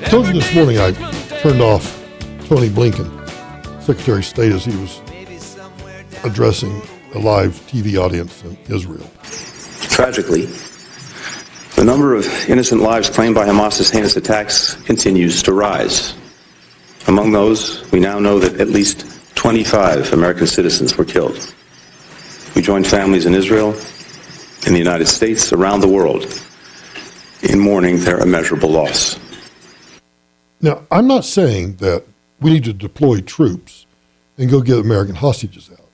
told you this morning I turned off Tony Blinken, Secretary of State, as he was addressing a live TV audience in Israel. Tragically, the number of innocent lives claimed by Hamas's heinous attacks continues to rise. Among those, we now know that at least 25 American citizens were killed. We join families in Israel, in the United States, around the world, in mourning their immeasurable loss. Now, I'm not saying that we need to deploy troops and go get American hostages out.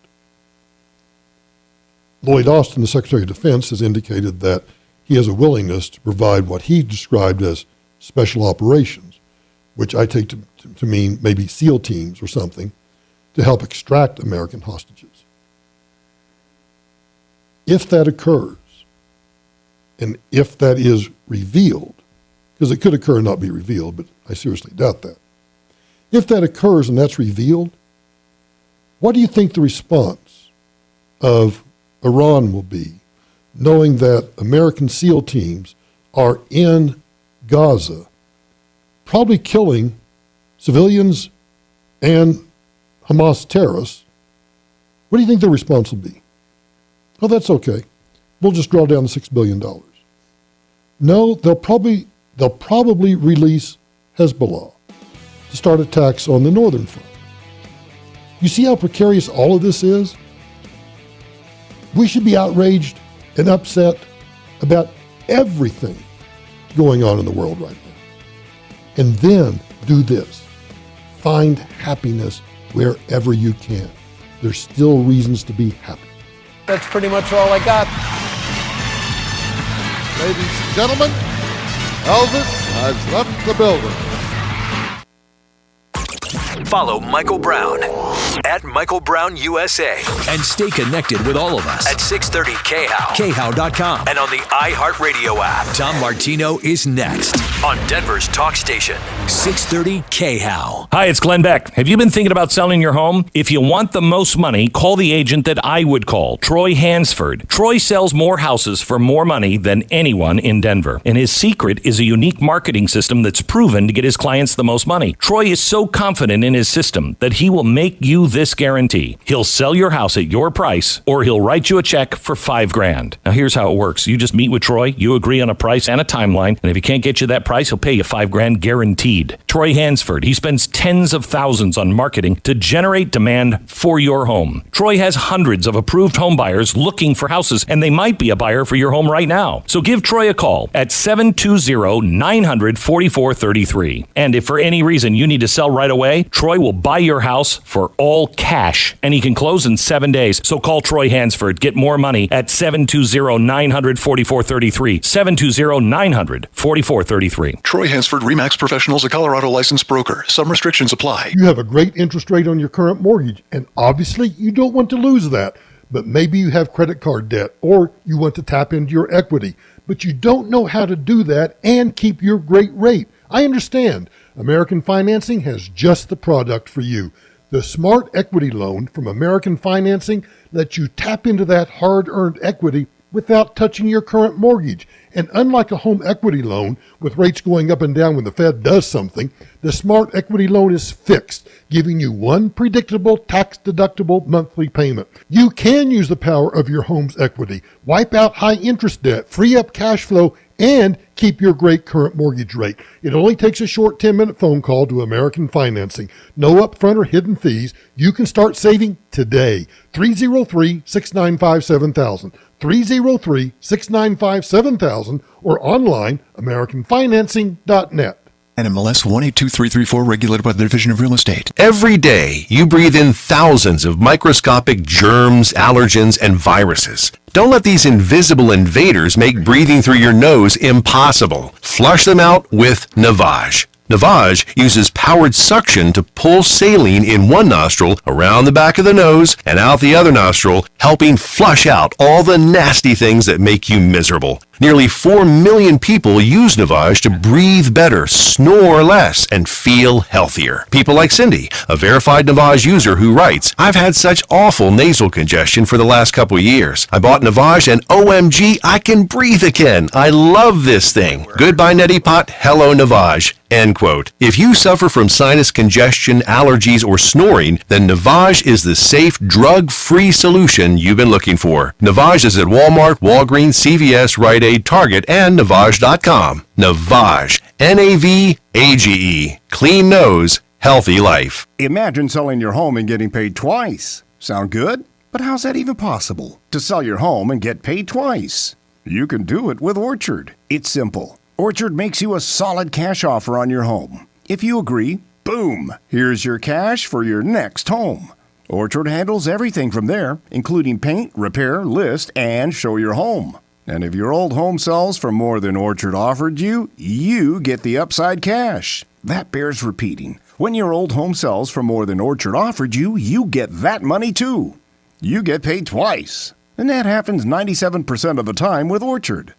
Lloyd Austin, the Secretary of Defense, has indicated that he has a willingness to provide what he described as special operations, which I take to mean maybe SEAL teams or something, to help extract American hostages. If that occurs, and if that is revealed, because it could occur and not be revealed, but I seriously doubt that. If that occurs and that's revealed, what do you think the response of Iran will be, knowing that American SEAL teams are in Gaza, probably killing civilians and Hamas terrorists? What do you think their response will be? Oh, that's okay. We'll just draw down the $6 billion. No, they'll probably release Hezbollah to start attacks on the northern front. You see how precarious all of this is? We should be outraged and upset about everything going on in the world right now. And then do this. Find happiness wherever you can. There's still reasons to be happy. That's pretty much all I got. Ladies and gentlemen, Elvis has left the building. Follow Michael Brown at Michael Brown USA. And stay connected with all of us at 630 KHOW. KHOW.com. And on the iHeartRadio app. Tom Martino is next on Denver's talk station. 630 KHOW. Hi, it's Glenn Beck. Have you been thinking about selling your home? If you want the most money, call the agent that I would call, Troy Hansford. Troy sells more houses for more money than anyone in Denver. And his secret is a unique marketing system that's proven to get his clients the most money. Troy is so confident in his system that he will make you this guarantee. He'll sell your house at your price, or he'll write you a check for $5,000. Now, here's how it works. You just meet with Troy, you agree on a price and a timeline, and if he can't get you that price, he'll pay you $5,000 guaranteed. Troy Hansford, he spends tens of thousands on marketing to generate demand for your home. Troy has hundreds of approved home buyers looking for houses, and they might be a buyer for your home right now. So give Troy a call at 720-900-4433. And if for any reason you need to sell right away, Troy will buy your house for all cash, and he can close in 7 days. So call Troy Hansford. Get more money at 720-900-4433. 720-900-4433. Troy Hansford, RE/MAX Professionals, a Colorado licensed broker. Some restrictions apply. You have a great interest rate on your current mortgage, and obviously you don't want to lose that. But maybe you have credit card debt, or you want to tap into your equity, but you don't know how to do that and keep your great rate. I understand. American Financing has just the product for you. The Smart Equity Loan from American Financing lets you tap into that hard-earned equity without touching your current mortgage. And unlike a home equity loan, with rates going up and down when the Fed does something, the Smart Equity Loan is fixed, giving you one predictable, tax-deductible monthly payment. You can use the power of your home's equity, wipe out high-interest debt, free up cash flow, and keep your great current mortgage rate. It only takes a short 10-minute phone call to American Financing. No upfront or hidden fees. You can start saving today. 303-695-7000. 303-695-7000 or online, AmericanFinancing.net. NMLS 182334, regulated by the Division of Real Estate. Every day, you breathe in thousands of microscopic germs, allergens, and viruses. Don't let these invisible invaders make breathing through your nose impossible. Flush them out with Navage. Navage uses powered suction to pull saline in one nostril around the back of the nose and out the other nostril, helping flush out all the nasty things that make you miserable. Nearly 4 million people use Navage to breathe better, snore less, and feel healthier. People like Cindy, a verified Navage user who writes, "I've had such awful nasal congestion for the last couple years. I bought Navage and OMG, I can breathe again. I love this thing. Goodbye neti pot, hello Navage." End quote. If you suffer from sinus congestion, allergies, or snoring, then Navage is the safe, drug-free solution you've been looking for. Navage is at Walmart, Walgreens, CVS, Rite Aid, Target, and Navage.com. Navage. Navage. Clean nose, healthy life. Imagine selling your home and getting paid twice. Sound good? But how's that even possible? To sell your home and get paid twice? You can do it with Orchard. It's simple. Orchard makes you a solid cash offer on your home. If you agree, boom, here's your cash for your next home. Orchard handles everything from there, including paint, repair, list, and show your home. And if your old home sells for more than Orchard offered you, you get the upside cash. That bears repeating. When your old home sells for more than Orchard offered you, you get that money too. You get paid twice. And that happens 97% of the time with Orchard.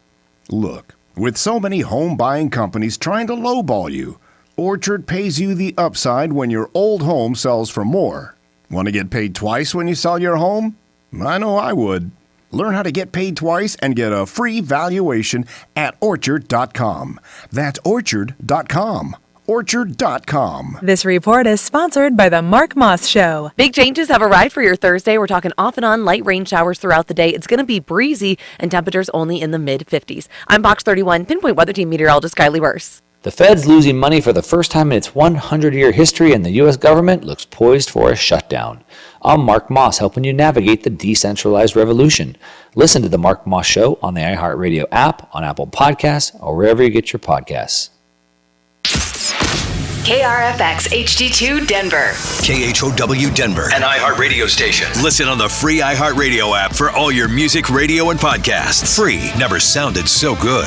Look, with so many home buying companies trying to lowball you, Orchard pays you the upside when your old home sells for more. Want to get paid twice when you sell your home? I know I would. Learn how to get paid twice and get a free valuation at Orchard.com. That's Orchard.com. Orchard.com. This report is sponsored by the Marc Mager Show. Big changes have arrived for your Thursday. We're talking off and on light rain showers throughout the day. It's going to be breezy and temperatures only in the mid-50s. I'm Box 31 Pinpoint Weather Team meteorologist Kylie Burse. The Fed's losing money for the first time in its 100-year history, and the U.S. government looks poised for a shutdown. I'm Mark Moss, helping you navigate the decentralized revolution. Listen to the Marc Mager Show on the iHeartRadio app, on Apple Podcasts, or wherever you get your podcasts. KRFX HD2 Denver. KHOW Denver. An iHeartRadio station. Listen on the free iHeartRadio app for all your music, radio, and podcasts. Free. Never sounded so good.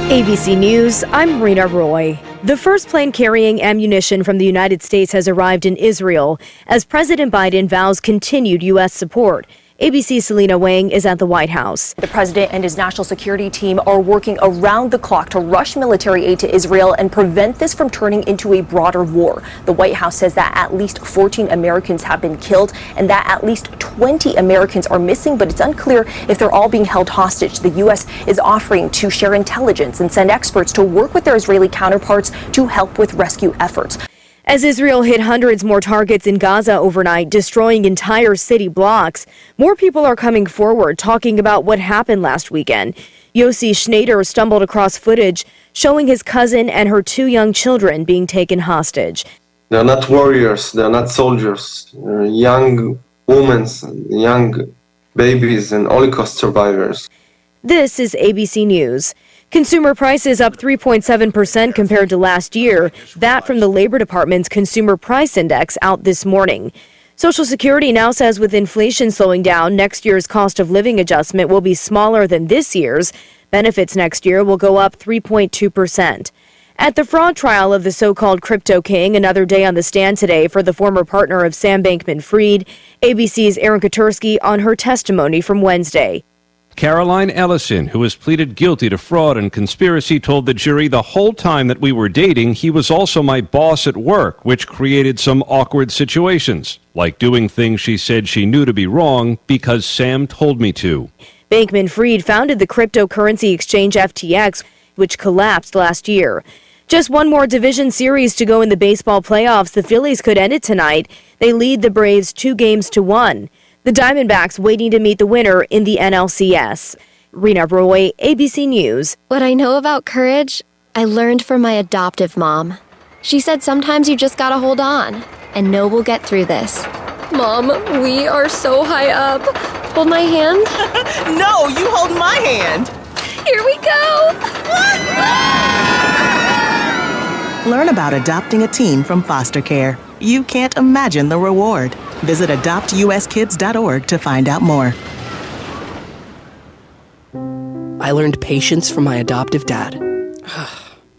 ABC News, I'm Rena Roy. The first plane carrying ammunition from the United States has arrived in Israel as President Biden vows continued U.S. support. ABC's Selena Wang is at the White House. The president and his national security team are working around the clock to rush military aid to Israel and prevent this from turning into a broader war. The White House says that at least 14 Americans have been killed and that at least 20 Americans are missing, but it's unclear if they're all being held hostage. The U.S. is offering to share intelligence and send experts to work with their Israeli counterparts to help with rescue efforts. As Israel hit hundreds more targets in Gaza overnight, destroying entire city blocks, more people are coming forward talking about what happened last weekend. Yossi Schneider stumbled across footage showing his cousin and her 2 young children being taken hostage. They're not warriors, they're not soldiers. They're young women, young babies, and Holocaust survivors. This is ABC News. Consumer prices up 3.7% compared to last year. That from the Labor Department's Consumer Price Index out this morning. Social Security now says with inflation slowing down, next year's cost of living adjustment will be smaller than this year's. Benefits next year will go up 3.2%. At the fraud trial of the so-called crypto king, another day on the stand today for the former partner of Sam Bankman-Fried, ABC's Erin Kotursky on her testimony from Wednesday. Caroline Ellison, who has pleaded guilty to fraud and conspiracy, told the jury the whole time that we were dating, he was also my boss at work, which created some awkward situations, like doing things she said she knew to be wrong because Sam told me to. Bankman-Fried founded the cryptocurrency exchange FTX, which collapsed last year. Just one more division series to go in the baseball playoffs. The Phillies could end it tonight. They lead the Braves 2-1. The Diamondbacks waiting to meet the winner in the NLCS. Rena Roy, ABC News. What I know about courage, I learned from my adoptive mom. She said sometimes you just gotta hold on and know we'll get through this. Mom, we are so high up. Hold my hand. No, you hold my hand. Here we go. Learn about adopting a teen from foster care. You can't imagine the reward. Visit adoptuskids.org to find out more. I learned patience from my adoptive dad.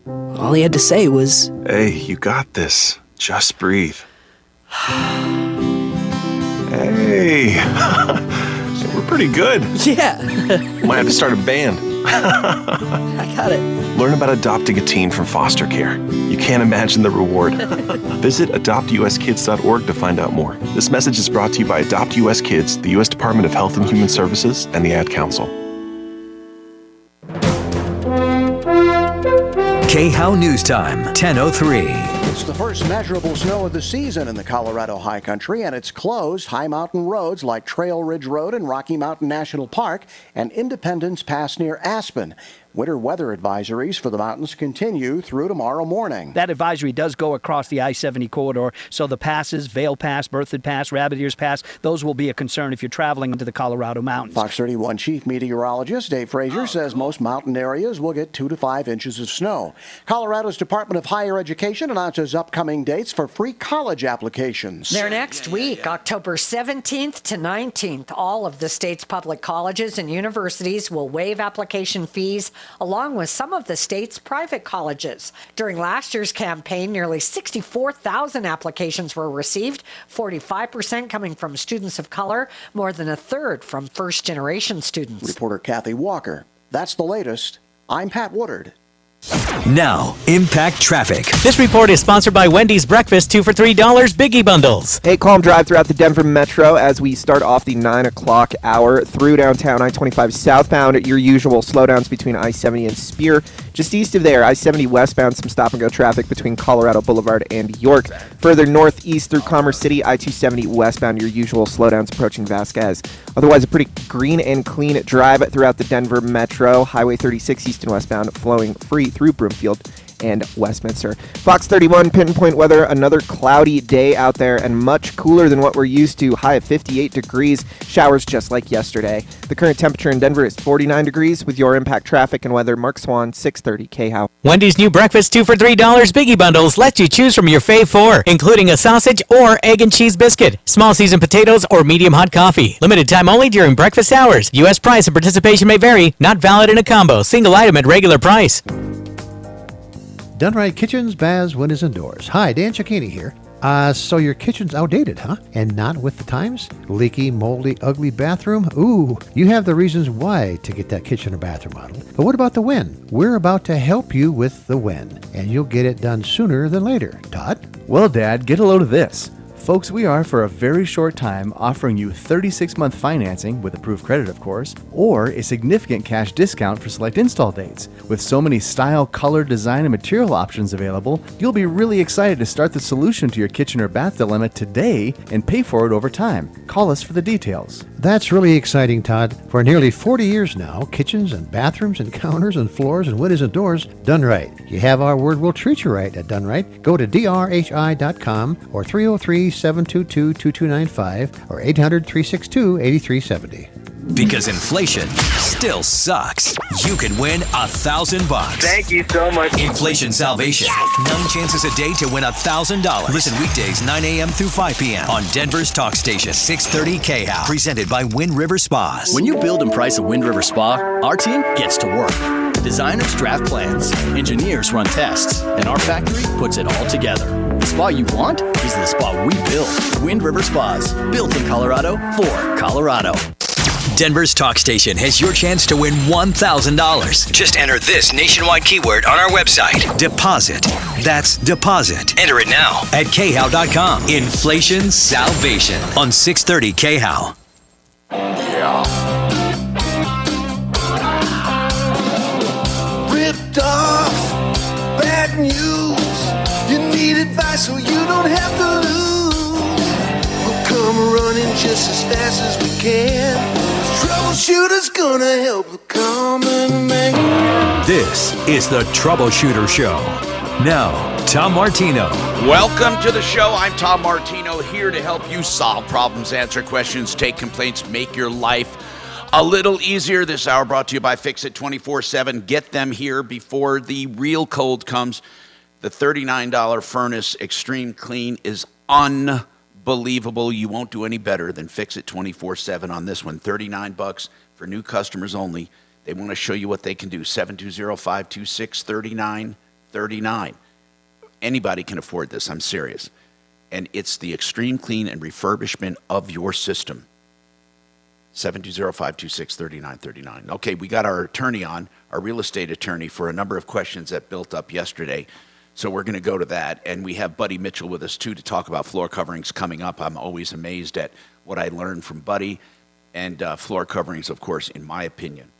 All he had to say was, "Hey, you got this. Just breathe." Hey, we're pretty good. Yeah. Might have to start a band. I got it. Learn about adopting a teen from foster care. You can't imagine the reward. Visit adoptuskids.org to find out more. This message is brought to you by Adopt US Kids, the U.S. Department of Health and Human Services, and the Ad Council. KHOW News Time, 10:03. It's the first measurable snow of the season in the Colorado High Country, and it's closed high mountain roads like Trail Ridge Road and Rocky Mountain National Park and Independence Pass near Aspen. Winter weather advisories for the mountains continue through tomorrow morning. That advisory does go across the I-70 corridor, so the passes, Vail Pass, Berthoud Pass, Rabbit Ears Pass, those will be a concern if you're traveling into the Colorado mountains. Fox 31 Chief Meteorologist Dave Frazier says most mountain areas will get 2 to 5 inches of snow. Colorado's Department of Higher Education announces upcoming dates for free college applications. They're next week, October 17th to 19th. All of the state's public colleges and universities will waive application fees, along with some of the state's private colleges. During last year's campaign, nearly 64,000 applications were received, 45% coming from students of color, more than a third from first-generation students. Reporter Kathy Walker. That's the latest. I'm Pat Woodard. Now, Impact Traffic. This report is sponsored by Wendy's Breakfast 2 for $3 Biggie Bundles. Hey, calm drive throughout the Denver Metro as we start off the 9 o'clock hour through downtown I-25 southbound at your usual slowdowns between I-70 and Spear. Just east of there, I-70 westbound, some stop-and-go traffic between Colorado Boulevard and York. Further northeast through Commerce City, I-270 westbound, your usual slowdowns approaching Vasquez. Otherwise, a pretty green and clean drive throughout the Denver Metro. Highway 36 east and westbound flowing free through Broomfield and Westminster. Fox 31 pinpoint weather, another cloudy day out there and much cooler than what we're used to. High of 58 degrees, showers just like yesterday. The current temperature in Denver is 49 degrees. With your Impact Traffic and weather, Mark Swan, 630 KHOW. Wendy's new Breakfast 2 for $3 Biggie Bundles lets you choose from your fave 4, including a sausage or egg and cheese biscuit, small seasoned potatoes, or medium hot coffee. Limited time only during breakfast hours. U.S. price and participation may vary. Not valid in a combo. Single item at regular price. Done Right Kitchens, Baths, Windows, and Doors. Hi, Dan Cicchini here. So your kitchen's outdated, huh? And not with the times? Leaky, moldy, ugly bathroom? Ooh, you have the reasons why to get that kitchen or bathroom modeled. But what about the when? We're about to help you with the when, and you'll get it done sooner than later. Todd? Well, Dad, get a load of this. Folks, we are for a very short time offering you 36-month financing with approved credit, of course, or a significant cash discount for select install dates. With so many style, color, design, and material options available, you'll be really excited to start the solution to your kitchen or bath dilemma today and pay for it over time. Call us for the details. That's really exciting, Todd. For nearly 40 years now, kitchens and bathrooms and counters and floors and windows and doors done right. You have our word, we'll treat you right at Done Right. Go to drhi.com or 303-722-2295 or 800-362-8370. Because inflation still sucks. You can win $1,000. Thank you so much. Inflation Salvation. 9 chances a day to win $1,000. Listen weekdays 9 a.m. through 5 p.m. on Denver's Talk Station 630 KHOW. Presented by Wind River Spas. When you build and price a Wind River Spa, our team gets to work. Designers draft plans, engineers run tests, and our factory puts it all together. The spa you want is the spa we build. Wind River Spas, built in Colorado for Colorado. Denver's Talk Station has your chance to win $1,000. Just enter this nationwide keyword on our website. Deposit. That's deposit. Enter it now at KHOW.com. Inflation Salvation on 630 KHOW. Yeah. Ripped off, bad news. You need advice so you don't have to lose. We'll come running just as fast as we can. Troubleshooter's gonna help the common man. This is the Troubleshooter Show. Now, Tom Martino. Welcome to the show. I'm Tom Martino, here to help you solve problems, answer questions, take complaints, make your life a little easier. This hour brought to you by Fix It 24/7. Get them here before the real cold comes. The $39 furnace extreme clean is unbelievable. You won't do any better than Fix It 24/7 on this one. $39 for new customers only. They want to show you what they can do. 720-526-3939. Anybody can afford this. I'm serious. and it's the extreme clean and refurbishment of your system. 720-526-3939. Okay, we got our attorney on, our real estate attorney, for a number of questions that built up yesterday. So we're going to go to that. And we have Buddy Mitchell with us, too, to talk about floor coverings coming up. I'm always amazed at what I learned from Buddy. And floor coverings, of course, in my opinion,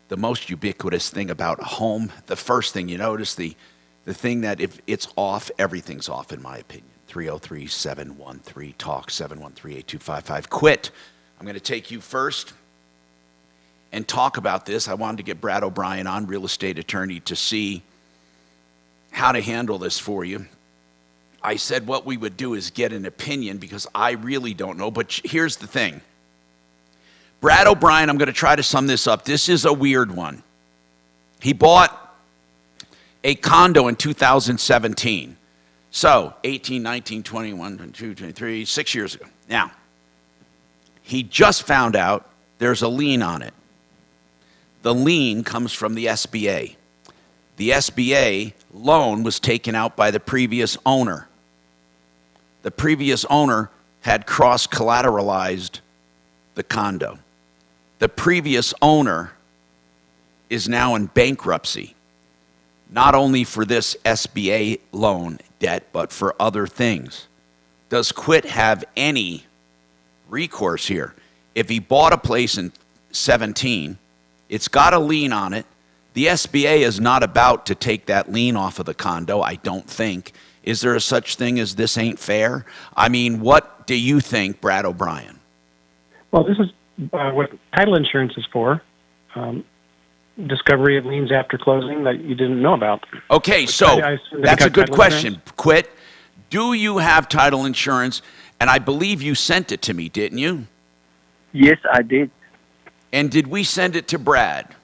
the most ubiquitous thing about a home, the first thing you notice, the thing that if it's off, everything's off, in my opinion. 303-713-TALK, 713-8255. Quit. I'm going to take you first and talk about this. I wanted to get Brad O'Brien on, real estate attorney, to see how to handle this for you. I said what we would do is get an opinion because I really don't know. But here's the thing. Brad O'Brien, I'm going to try to sum this up. This is a weird one. He bought a condo in 2017. So 18, 19, 21, 22, 23, 6 years ago. Now, he just found out there's a lien on it. The lien comes from the SBA. The SBA loan was taken out by the previous owner. The previous owner had cross-collateralized the condo. The previous owner is now in bankruptcy, not only for this SBA loan debt, but for other things. Does Quit have any recourse here? If he bought a place in 17, it's got a lien on it. The SBA is not about to take that lien off of the condo, I don't think. Is there a such thing as this ain't fair? I mean, what do you think, Brad O'Brien? Well, this is what title insurance is for. Discovery of liens after closing that you didn't know about. Okay, so that's a good question. Quit. Do you have title insurance? And I believe you sent it to me, didn't you? Yes, I did. And did we send it to Brad?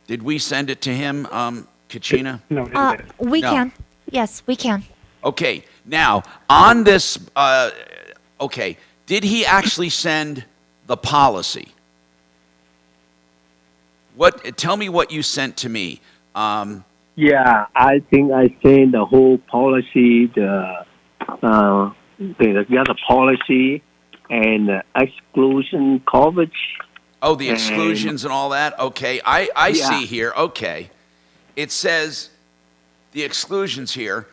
Did we send it to him, Kachina? No, we can. Yes, we can. Okay, now, on this, okay, did he actually send the policy? Tell me what you sent to me. Yeah, I think I sent the whole policy, the policy and exclusion coverage. Oh, the exclusions and all that? Okay, I see here. Okay. It says the exclusions here.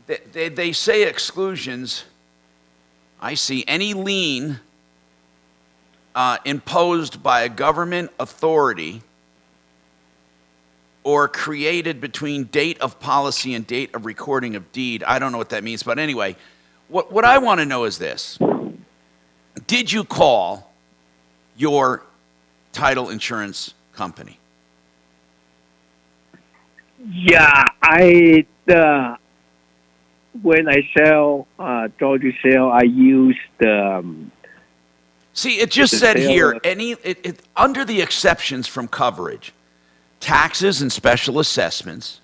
They say exclusions. I see any lien imposed by a government authority or created between date of policy and date of recording of deed. I don't know what that means, but anyway, what I want to know is this. Did you call your title insurance company? Yeah, when I sell, Georgia sale, I use the... See, it just said here, under the exceptions from coverage, taxes and special assessments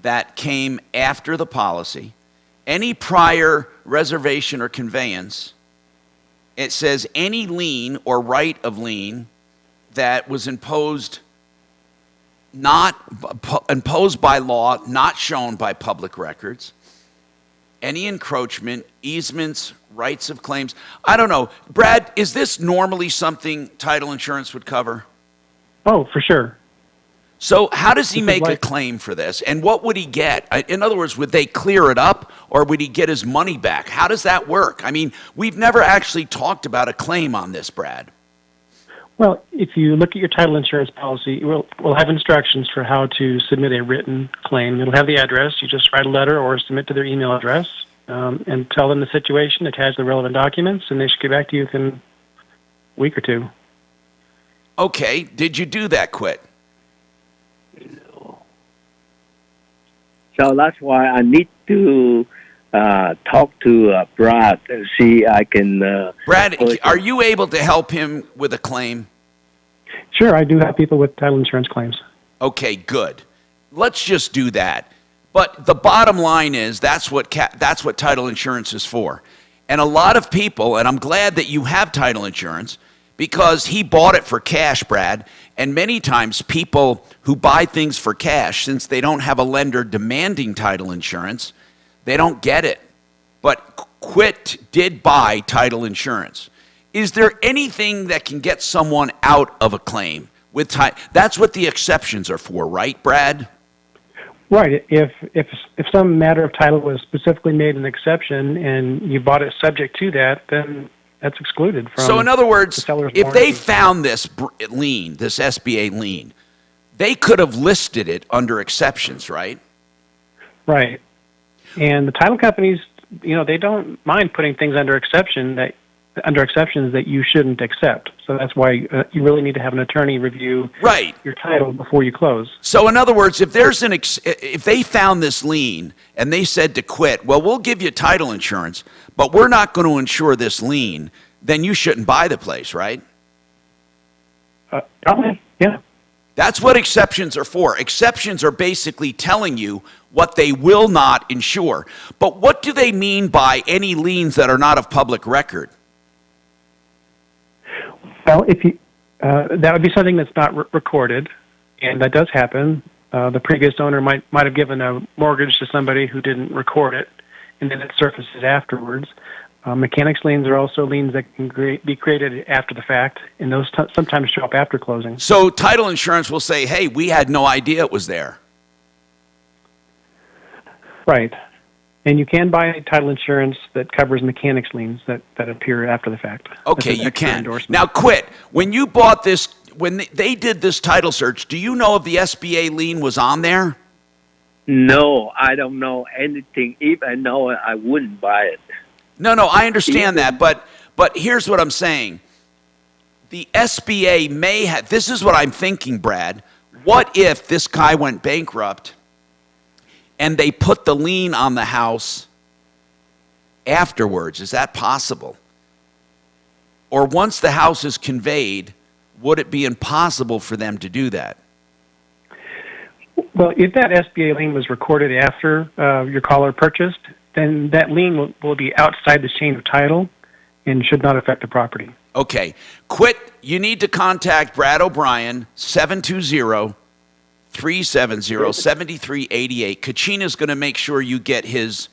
that came after the policy, any prior reservation or conveyance, it says any lien or right of lien that was imposed by law, not shown by public records, any encroachment, easements, rights of claims. I don't know. Brad, is this normally something title insurance would cover? Oh, for sure. So how does he make a claim for this? And what would he get? In other words, would they clear it up or would he get his money back? How does that work? I mean, we've never actually talked about a claim on this, Brad. Well, if you look at your title insurance policy, we'll have instructions for how to submit a written claim. It'll have the address. You just write a letter or submit to their email address and tell them the situation, attach the relevant documents, and they should get back to you within a week or two. Okay. Did you do that, Quit? So that's why I need to talk to Brad and see I can... Brad, are you able to help him with a claim? Sure, I do have people with title insurance claims. Okay, good. Let's just do that. But the bottom line is that's what title insurance is for. And a lot of people, and I'm glad that you have title insurance, because he bought it for cash, Brad, And many times people who buy things for cash, since they don't have a lender demanding title insurance, they don't get it. But Quit did buy title insurance. Is there anything that can get someone out of a claim with title? That's what the exceptions are for, right, Brad? Right. If some matter of title was specifically made an exception and you bought it subject to that, then that's excluded from. So in other words, the seller's if warranty. they found this lien, this SBA lien, they could have listed it under exceptions, right? Right. And the title companies, they don't mind putting things under exceptions that you shouldn't accept. So that's why you really need to have an attorney review your title before you close. So in other words, if there's if they found this lien and they said to Quit, well, we'll give you title insurance, but we're not going to insure this lien, then you shouldn't buy the place, right? Probably, yeah. That's what exceptions are for. Exceptions are basically telling you what they will not insure. But what do they mean by any liens that are not of public record? Well, if you that would be something that's not recorded, and that does happen. The previous owner might have given a mortgage to somebody who didn't record it, and then it surfaces afterwards. Mechanics liens are also liens that can be created after the fact, and those sometimes show up after closing. So title insurance will say, hey, we had no idea it was there. Right. And you can buy title insurance that covers mechanics liens that appear after the fact. Okay, you can. Now, Quit. When you bought this, when they did this title search, do you know if the SBA lien was on there? No, I don't know anything. If I know it, I wouldn't buy it. No, I understand that, but here's what I'm saying. The SBA may have, this is what I'm thinking, Brad. What if this guy went bankrupt and they put the lien on the house afterwards? Is that possible? Or once the house is conveyed, would it be impossible for them to do that? Well, if that SBA lien was recorded after your caller purchased, then that lien will be outside the chain of title and should not affect the property. Okay. Quit. You need to contact Brad O'Brien, 720-370-7388. Kachina's going to make sure you get his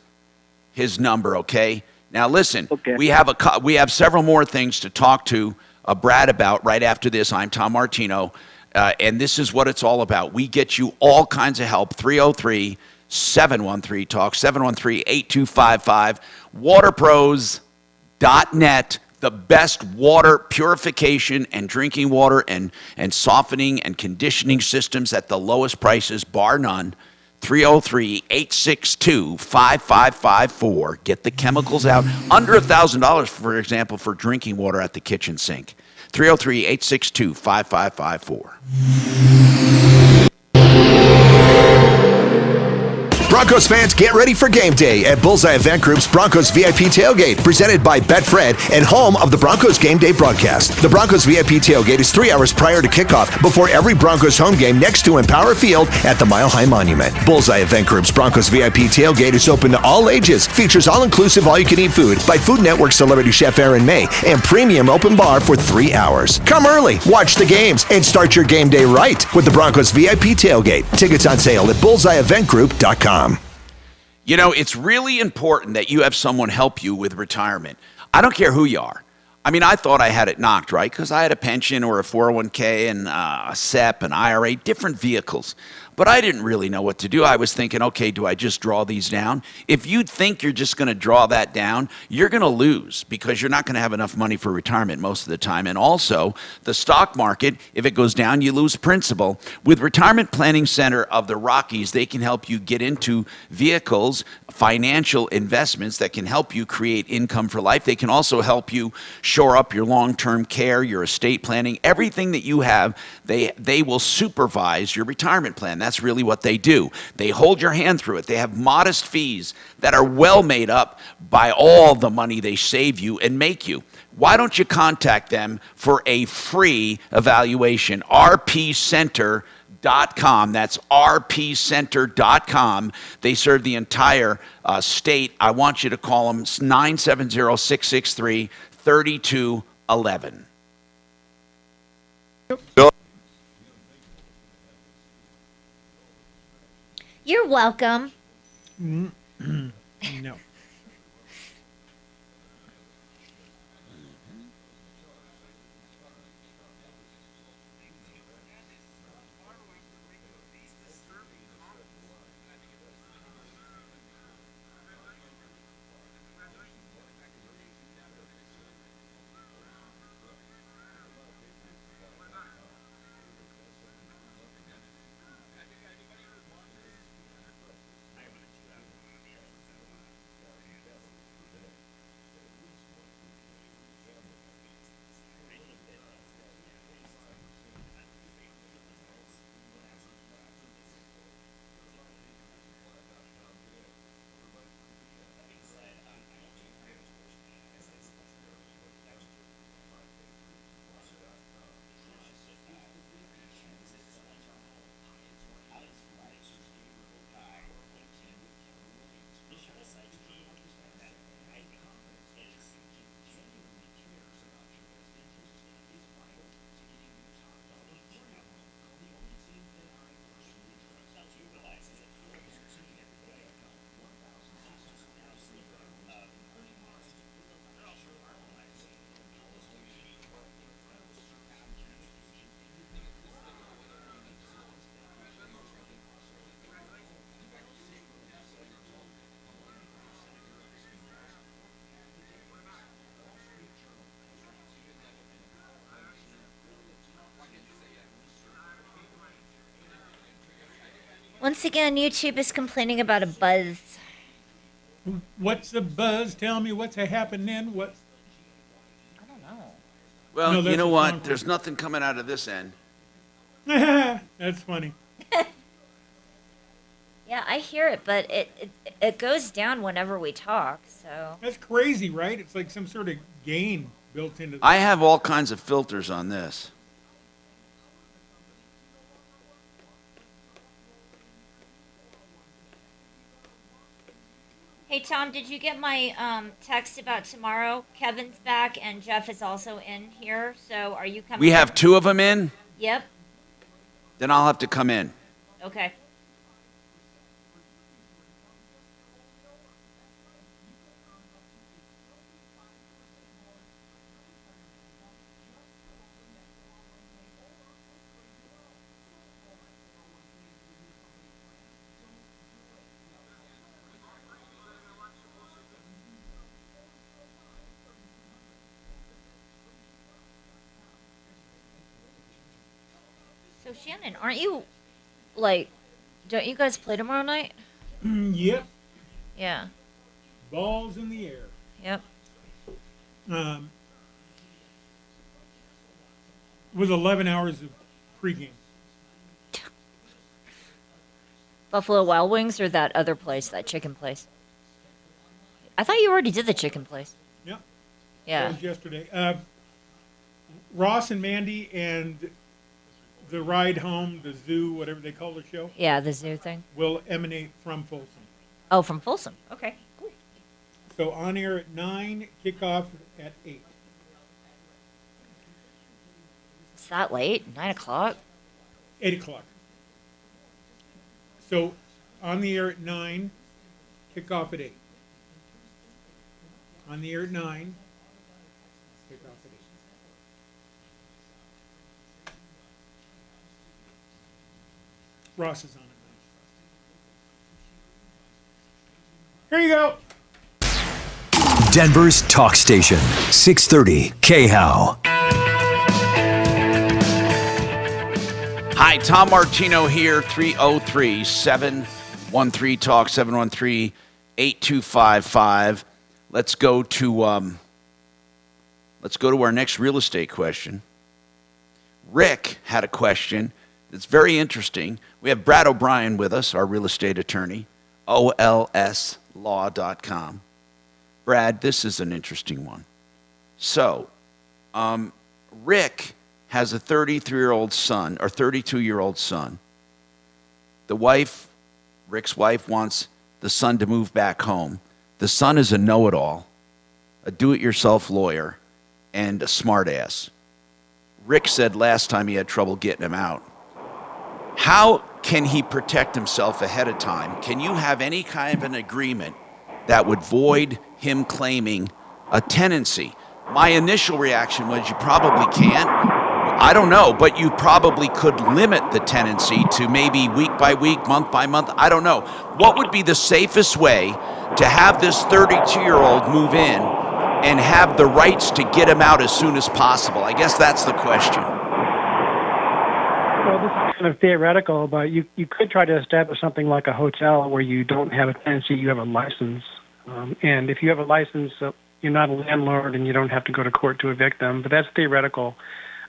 number, okay? Now, listen, we have several more things to talk to Brad about right after this. I'm Tom Martino, and this is what it's all about. We get you all kinds of help, 303-713-TALK, 713-8255, waterpros.net, the best water purification and drinking water and softening and conditioning systems at the lowest prices, bar none. 303-862-5554. Get the chemicals out. Under $1,000, for example, for drinking water at the kitchen sink. 303-862-5554. Broncos fans, get ready for game day at Bullseye Event Group's Broncos VIP Tailgate, presented by Betfred and home of the Broncos Game Day broadcast. The Broncos VIP Tailgate is 3 hours prior to kickoff before every Broncos home game next to Empower Field at the Mile High Monument. Bullseye Event Group's Broncos VIP Tailgate is open to all ages, features all-inclusive all-you-can-eat food by Food Network celebrity chef Aaron May, and premium open bar for 3 hours. Come early, watch the games, and start your game day right with the Broncos VIP Tailgate. Tickets on sale at bullseyeeventgroup.com. You know, it's really important that you have someone help you with retirement. I don't care who you are. I mean, I thought I had it knocked, right? Because I had a pension or a 401k and a SEP, an IRA, different vehicles. But I didn't really know what to do. I was thinking, okay, do I just draw these down? If you think you're just going to draw that down, you're going to lose because you're not going to have enough money for retirement most of the time. And also, the stock market, if it goes down, you lose principal. With Retirement Planning Center of the Rockies, they can help you get into vehicles, financial investments that can help you create income for life. They can also help you shore up your long-term care, your estate planning, everything that you have. They will supervise your retirement plan. That's really what they do. They hold your hand through it. They have modest fees that are well made up by all the money they save you and make you. Why don't you contact them for a free evaluation? rpcenter.com. That's rpcenter.com. They serve the entire state. I want you to call them 970-663-3211. You're welcome. No. Once again, YouTube is complaining about a buzz. What's the buzz? Tell me what's happening. What? I don't know. Well, No, you know that's what? wrong. There's nothing coming out of this end. That's funny. Yeah, I hear it, but it goes down whenever we talk. So That's crazy, right? It's like some sort of gain built into the I have all kinds of filters on this. Hey, Tom, did you get my text about tomorrow? Kevin's back and Jeff is also in here. So are you coming? We have two of them in. Yep. Then I'll have to come in. Okay. So Shannon, aren't you don't you guys play tomorrow night? Yep. Yeah. Balls in the air. Yep. With 11 hours of pregame. Buffalo Wild Wings or that other place, that chicken place? I thought you already did the chicken place. Yep. Yeah. That was yesterday. Ross and Mandy and the ride home, the zoo, whatever they call the show. Yeah, the zoo thing. Will emanate from Folsom. Oh, from Folsom. Okay. Cool. So on air at 9, kickoff at 8. It's that late? 9 o'clock? 8 o'clock. So on the air at 9, kickoff at 8. On the air at 9, kickoff at 8. Ross is on it now. Here you go. Denver's talk station, 630 KHOW. Hi, Tom Martino here, 303-713-TALK, 713-8255. Let's go to our next real estate question. Rick had a question that's very interesting. We have Brad O'Brien with us, our real estate attorney, olslaw.com. Brad, this is an interesting one. So, Rick has a 33-year-old son, or 32-year-old son. Rick's wife wants the son to move back home. The son is a know-it-all, a do-it-yourself lawyer, and a smartass. Rick said last time he had trouble getting him out. How can he protect himself ahead of time? Can you have any kind of an agreement that would void him claiming a tenancy? My initial reaction was you probably can't. I don't know, but you probably could limit the tenancy to maybe week by week, month by month. I don't know. What would be the safest way to have this 32-year-old move in and have the rights to get him out as soon as possible? I guess that's the question. Well, this is kind of theoretical, but you could try to establish something like a hotel where you don't have a tenancy, you have a license. And if you have a license, you're not a landlord and you don't have to go to court to evict them. But that's theoretical.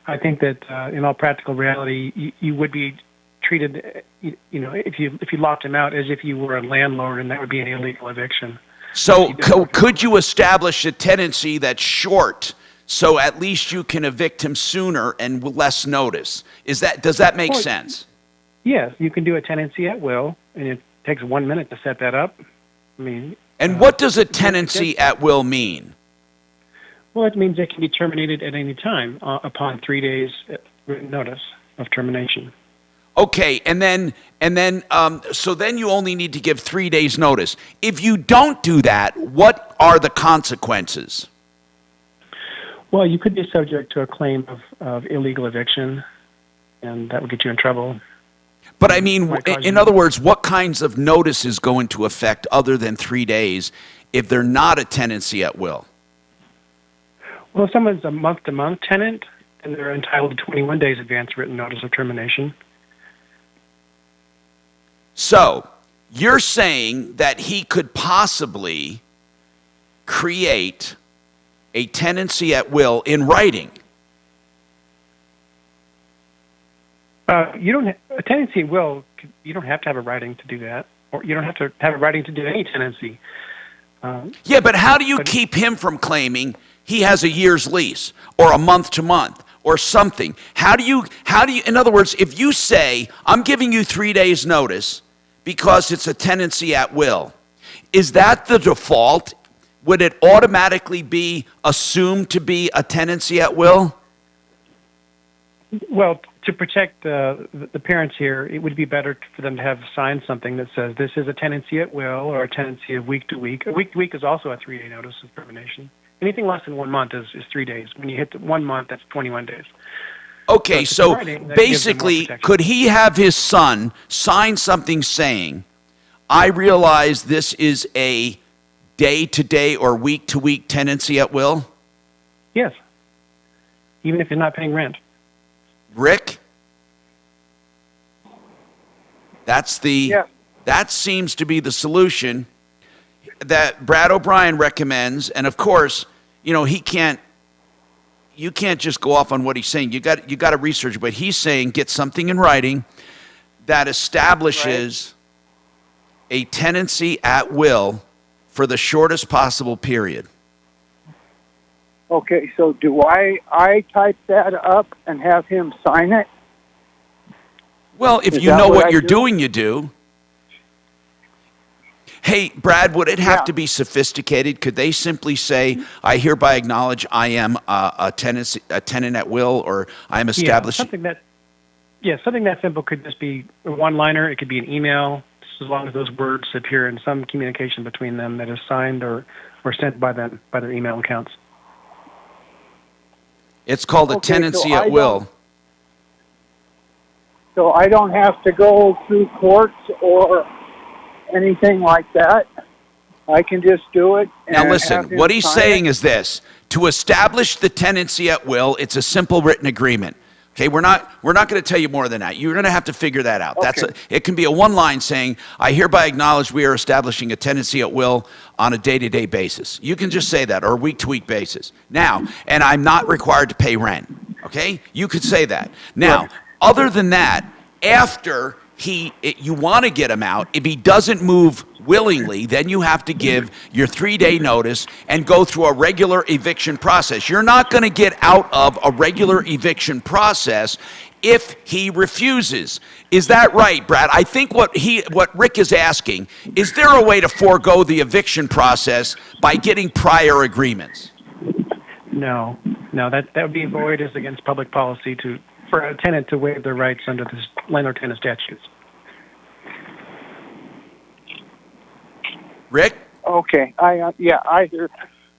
I think that in all practical reality, you would be treated, if you locked him out as if you were a landlord, and that would be an illegal eviction. So could you establish a tenancy that's short, so at least you can evict him sooner and with less notice? Does that make sense? Yes, you can do a tenancy at will, and it takes 1 minute to set that up. And what does a tenancy at will mean? Well, it means it can be terminated at any time upon 3 days written notice of termination. Okay, so then you only need to give 3 days notice. If you don't do that, what are the consequences? Well, you could be subject to a claim of illegal eviction, and that would get you in trouble. But I mean, in other words, what kinds of notices go into effect other than 3 days if they're not a tenancy at will? Well, if someone's a month-to-month tenant, then they're entitled to 21 days advance written notice of termination. So, you're saying that he could possibly create a tenancy at will in writing? A tenancy at will, you don't have to have a writing to do that, or you don't have to have a writing to do any tenancy. Yeah, but how do you keep him from claiming he has a year's lease or a month-to-month or something? How do you, in other words, if you say, I'm giving you 3 days notice because it's a tenancy at will, is that the default? Would it automatically be assumed to be a tenancy at will? Well, to protect the parents here, it would be better for them to have signed something that says this is a tenancy at will or a tenancy of week to week. A week to week is also a 3 day notice of termination. Anything less than 1 month is 3 days. When you hit 1 month, that's 21 days. Okay, so basically, could he have his son sign something saying, I realize this is a day-to-day or week-to-week tenancy at will? Yes, even if you're not paying rent. Rick? That seems to be the solution that Brad O'Brien recommends, and of course, you can't just go off on what he's saying. You got to research, but he's saying get something in writing that establishes a tenancy at will for the shortest possible period. Okay, so do I type that up and have him sign it? Well, if you know what you're doing, you do. Hey, Brad, would it have to be sophisticated? Could they simply say, I hereby acknowledge I am a tenant at will, or I am establishing... Something that simple could just be a one-liner. It could be an email, just as long as those words appear in some communication between them that is signed or sent by them, by their email accounts. It's called a tenancy at will. So I don't have to go through courts or anything like that. I can just do it. Now listen, what he's saying is this. To establish the tenancy at will, it's a simple written agreement. Okay, we're not going to tell you more than that. You're going to have to figure that out. Okay. It can be a one line saying, I hereby acknowledge we are establishing a tenancy at will on a day-to-day basis. You can just say that, or a week-to-week basis. Now, and I'm not required to pay rent. Okay? You could say that. Now, other than that, after you want to get him out, if he doesn't move willingly, then you have to give your 3-day notice and go through a regular eviction process. You're not going to get out of a regular eviction process if he refuses. Is that right, Brad? I think what Rick is asking, is there a way to forego the eviction process by getting prior agreements? No, that would be void as against public policy for a tenant to waive their rights under the landlord-tenant statutes. Rick? Okay. I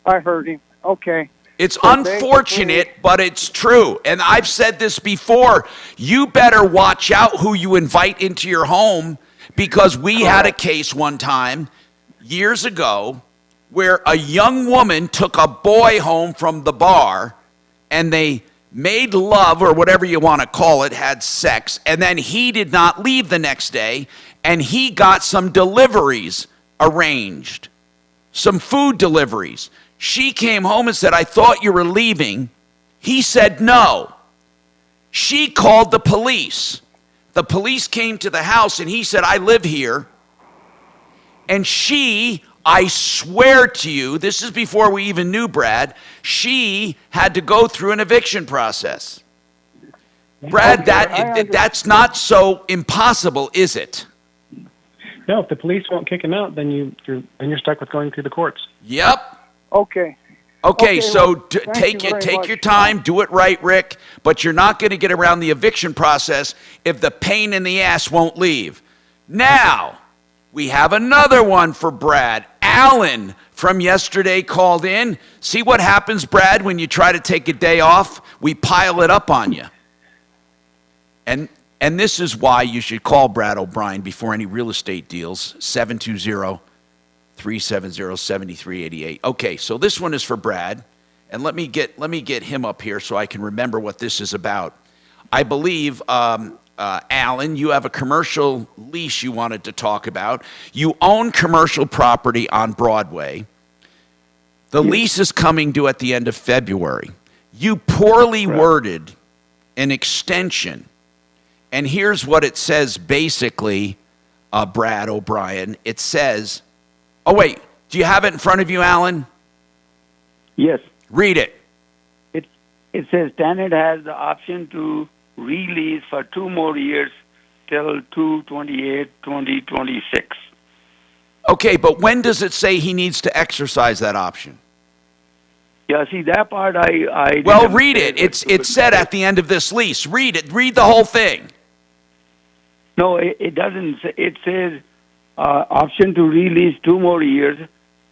heard him. Okay. It's So unfortunate, but it's true. And I've said this before. You better watch out who you invite into your home, because we had a case one time years ago where a young woman took a boy home from the bar and they made love, or whatever you want to call it, had sex, and then he did not leave the next day, and he got some deliveries arranged, some food deliveries. She came home and said, I thought you were leaving. He said no. She called the police. The police came to the house, and he said, I live here. And she, I swear to you, this is before we even knew Brad, she had to go through an eviction process. Brad, that's not so impossible, is it? No, if the police won't kick him out, then you're stuck with going through the courts. Yep. Okay. Okay, so well, take much. your time, do it right, Rick, but you're not going to get around the eviction process if the pain in the ass won't leave. Now, we have another one for Brad. Alan from yesterday called in. See what happens, Brad, when you try to take a day off? We pile it up on you. And this is why you should call Brad O'Brien before any real estate deals, 720-370-7388. Okay, so this one is for Brad, and let me get him up here so I can remember what this is about. I believe, Alan, you have a commercial lease you wanted to talk about. You own commercial property on Broadway. The lease is coming due at the end of February. You poorly worded an extension, and here's what it says basically, Brad O'Brien. It says, oh, wait, do you have it in front of you, Alan? Yes. Read it. It says tenant has the option to release for 2 more years till 2/28/2026. Okay, but when does it say he needs to exercise that option? Yeah, see, that part I well, read it. It's said at the end of this lease. Read it. Read the whole thing. No, it doesn't. It says option to release 2 more years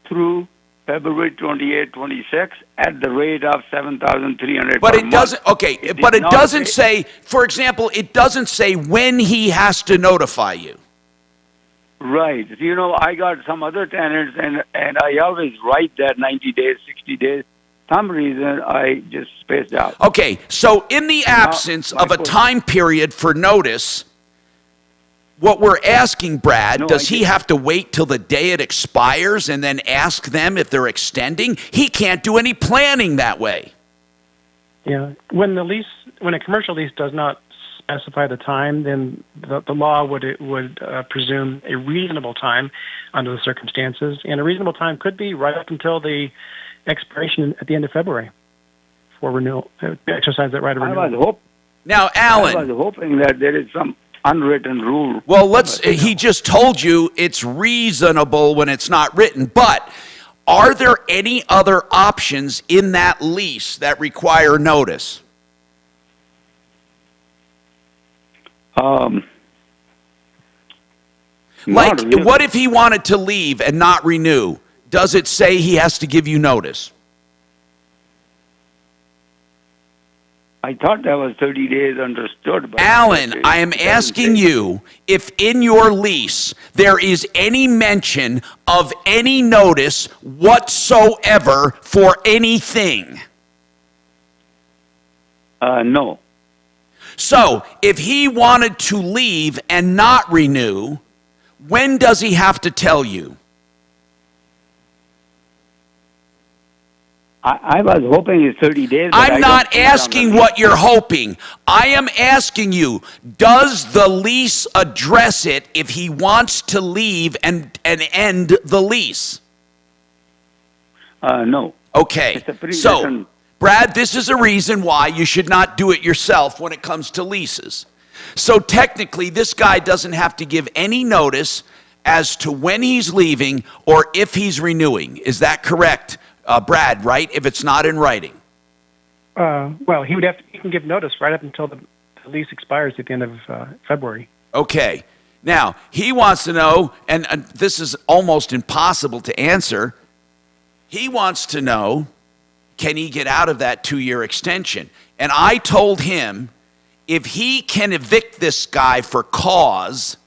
through February 28, 26 at the rate of $7,300. But it doesn't. Okay, but it doesn't say. For example, it doesn't say when he has to notify you. Right. You know, I got some other tenants, and I always write that 90 days, 60 days. Some reason I just spaced out. Okay, so in the absence of a time period for notice, what we're asking, Brad, does he have to wait till the day it expires and then ask them if they're extending? He can't do any planning that way. Yeah, when a commercial lease does not specify the time, then the law would presume a reasonable time under the circumstances, and a reasonable time could be right up until the expiration at the end of February for renewal. Exercise that right of renewal. Now, Alan, I was hoping that there is some unwritten rule. Well, he just told you it's reasonable when it's not written, but are there any other options in that lease that require notice? Like, really. What if he wanted to leave and not renew? Does it say he has to give you notice? I thought that was 30 days understood. But Alan, I am asking you if in your lease there is any mention of any notice whatsoever for anything. No. So, if he wanted to leave and not renew, when does he have to tell you? I was hoping it's 30 days. I'm not asking what you're hoping. I am asking you, does the lease address it if he wants to leave and end the lease? No. Okay. So, Brad, this is a reason why you should not do it yourself when it comes to leases. So technically, this guy doesn't have to give any notice as to when he's leaving or if he's renewing. Is that correct? Brad, right? If it's not in writing. Well, he can give notice right up until the lease expires at the end of February. Okay. Now, he wants to know, and this is almost impossible to answer, he wants to know, can he get out of that 2-year extension? And I told him, if he can evict this guy for cause,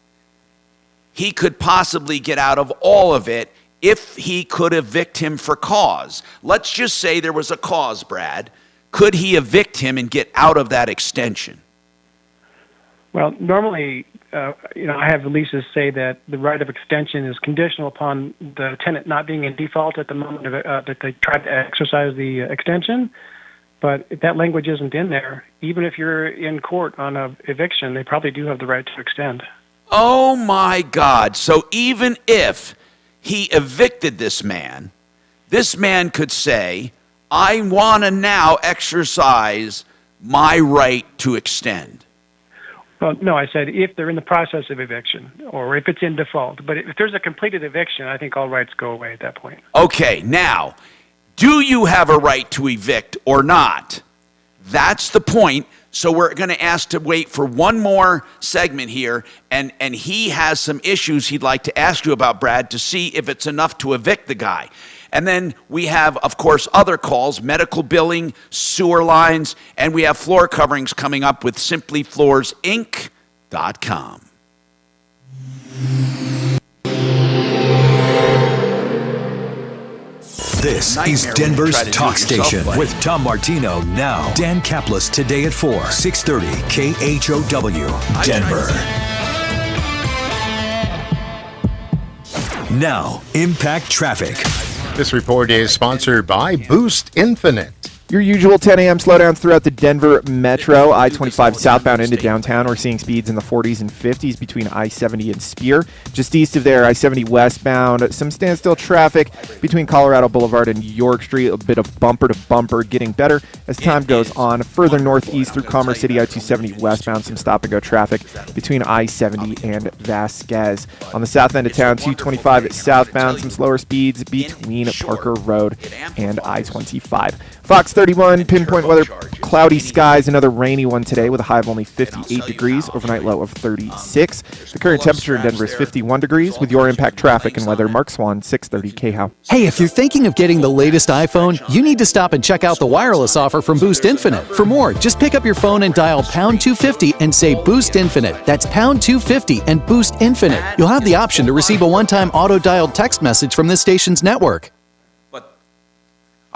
he could possibly get out of all of it if he could evict him for cause. Let's just say there was a cause, Brad. Could he evict him and get out of that extension? Well, normally, I have the leases say that the right of extension is conditional upon the tenant not being in default at the moment of that they try to exercise the extension. But if that language isn't in there, even if you're in court on an eviction, they probably do have the right to extend. Oh, my God. So even if he evicted this man could say, I want to now exercise my right to extend. Well, no, I said if they're in the process of eviction or if it's in default. But if there's a completed eviction, I think all rights go away at that point. Okay, now, do you have a right to evict or not? That's the point. So we're going to ask to wait for one more segment here, and he has some issues he'd like to ask you about, Brad, to see if it's enough to evict the guy. And then we have, of course, other calls, medical billing, sewer lines, and we have floor coverings coming up with simplyfloorsinc.com. This is Denver's talk station with Tom Martino now. Dan Kaplis today at 4, 630 KHOW, Denver. Now, Impact Traffic. This report is sponsored by Boost Infinite. Your usual 10 a.m. slowdowns throughout the Denver Metro. I-25 southbound into downtown. We're seeing speeds in the 40s and 50s between I-70 and Spear. Just east of there, I-70 westbound. Some standstill traffic between Colorado Boulevard and York Street. A bit of bumper-to-bumper getting better as time goes on. Further northeast through Commerce City, I-270 westbound. Some stop-and-go traffic between I-70 and Vasquez. On the south end of town, 225 southbound. Some slower speeds between Parker Road and I-25. Fox 31, pinpoint weather, cloudy skies, another rainy one today with a high of only 58 degrees, overnight low of 36. The current temperature in Denver is 51 degrees. With your Impact Traffic and weather, Mark Swan, 630 KHOW. Hey, if you're thinking of getting the latest iPhone, you need to stop and check out the wireless offer from Boost Infinite. For more, just pick up your phone and dial pound 250 and say Boost Infinite. That's pound 250 and Boost Infinite. You'll have the option to receive a one-time auto-dialed text message from this station's network.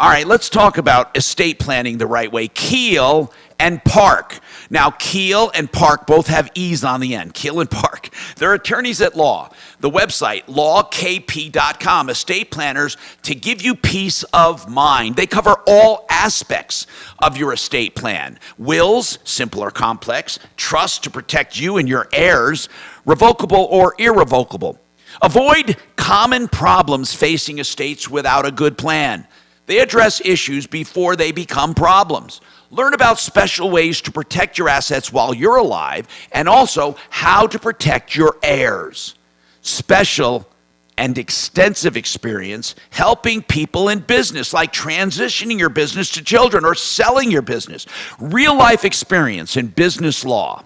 All right, let's talk about estate planning the right way. Keel and Park. Now, Keel and Park both have E's on the end. Keel and Park. They're attorneys at law. The website, lawkp.com. Estate planners to give you peace of mind. They cover all aspects of your estate plan. Wills, simple or complex. Trust to protect you and your heirs. Revocable or irrevocable. Avoid common problems facing estates without a good plan. They address issues before they become problems. Learn about special ways to protect your assets while you're alive and also how to protect your heirs. Special and extensive experience helping people in business, like transitioning your business to children or selling your business. Real life experience in business law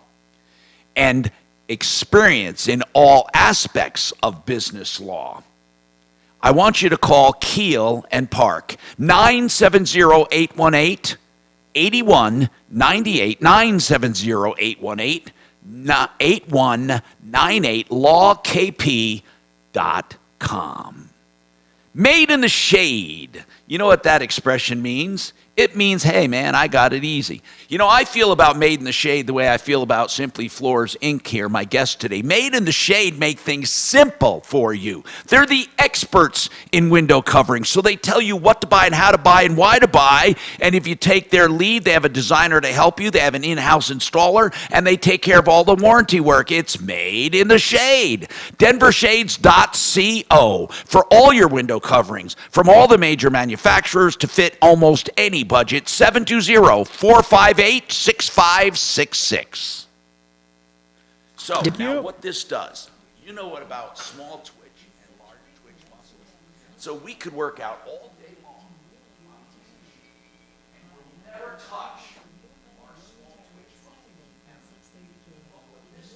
and experience in all aspects of business law. I want you to call Keel and Park, 970-818-8198, 970-818-8198, lawkp.com. Made in the shade. You know what that expression means? It means, hey, man, I got it easy. You know, I feel about Made in the Shade the way I feel about Simply Floors Inc. here, my guest today. Made in the Shade make things simple for you. They're the experts in window covering, so they tell you what to buy and how to buy and why to buy. And if you take their lead, they have a designer to help you. They have an in-house installer, and they take care of all the warranty work. It's Made in the Shade. DenverShades.co for all your window coverings from all the major manufacturers to fit almost any budget. 720-458-6566. So now what this does, you know what about small twitch and large twitch muscles? So we could work out all day long and we'll never touch our small twitch muscles. What this does,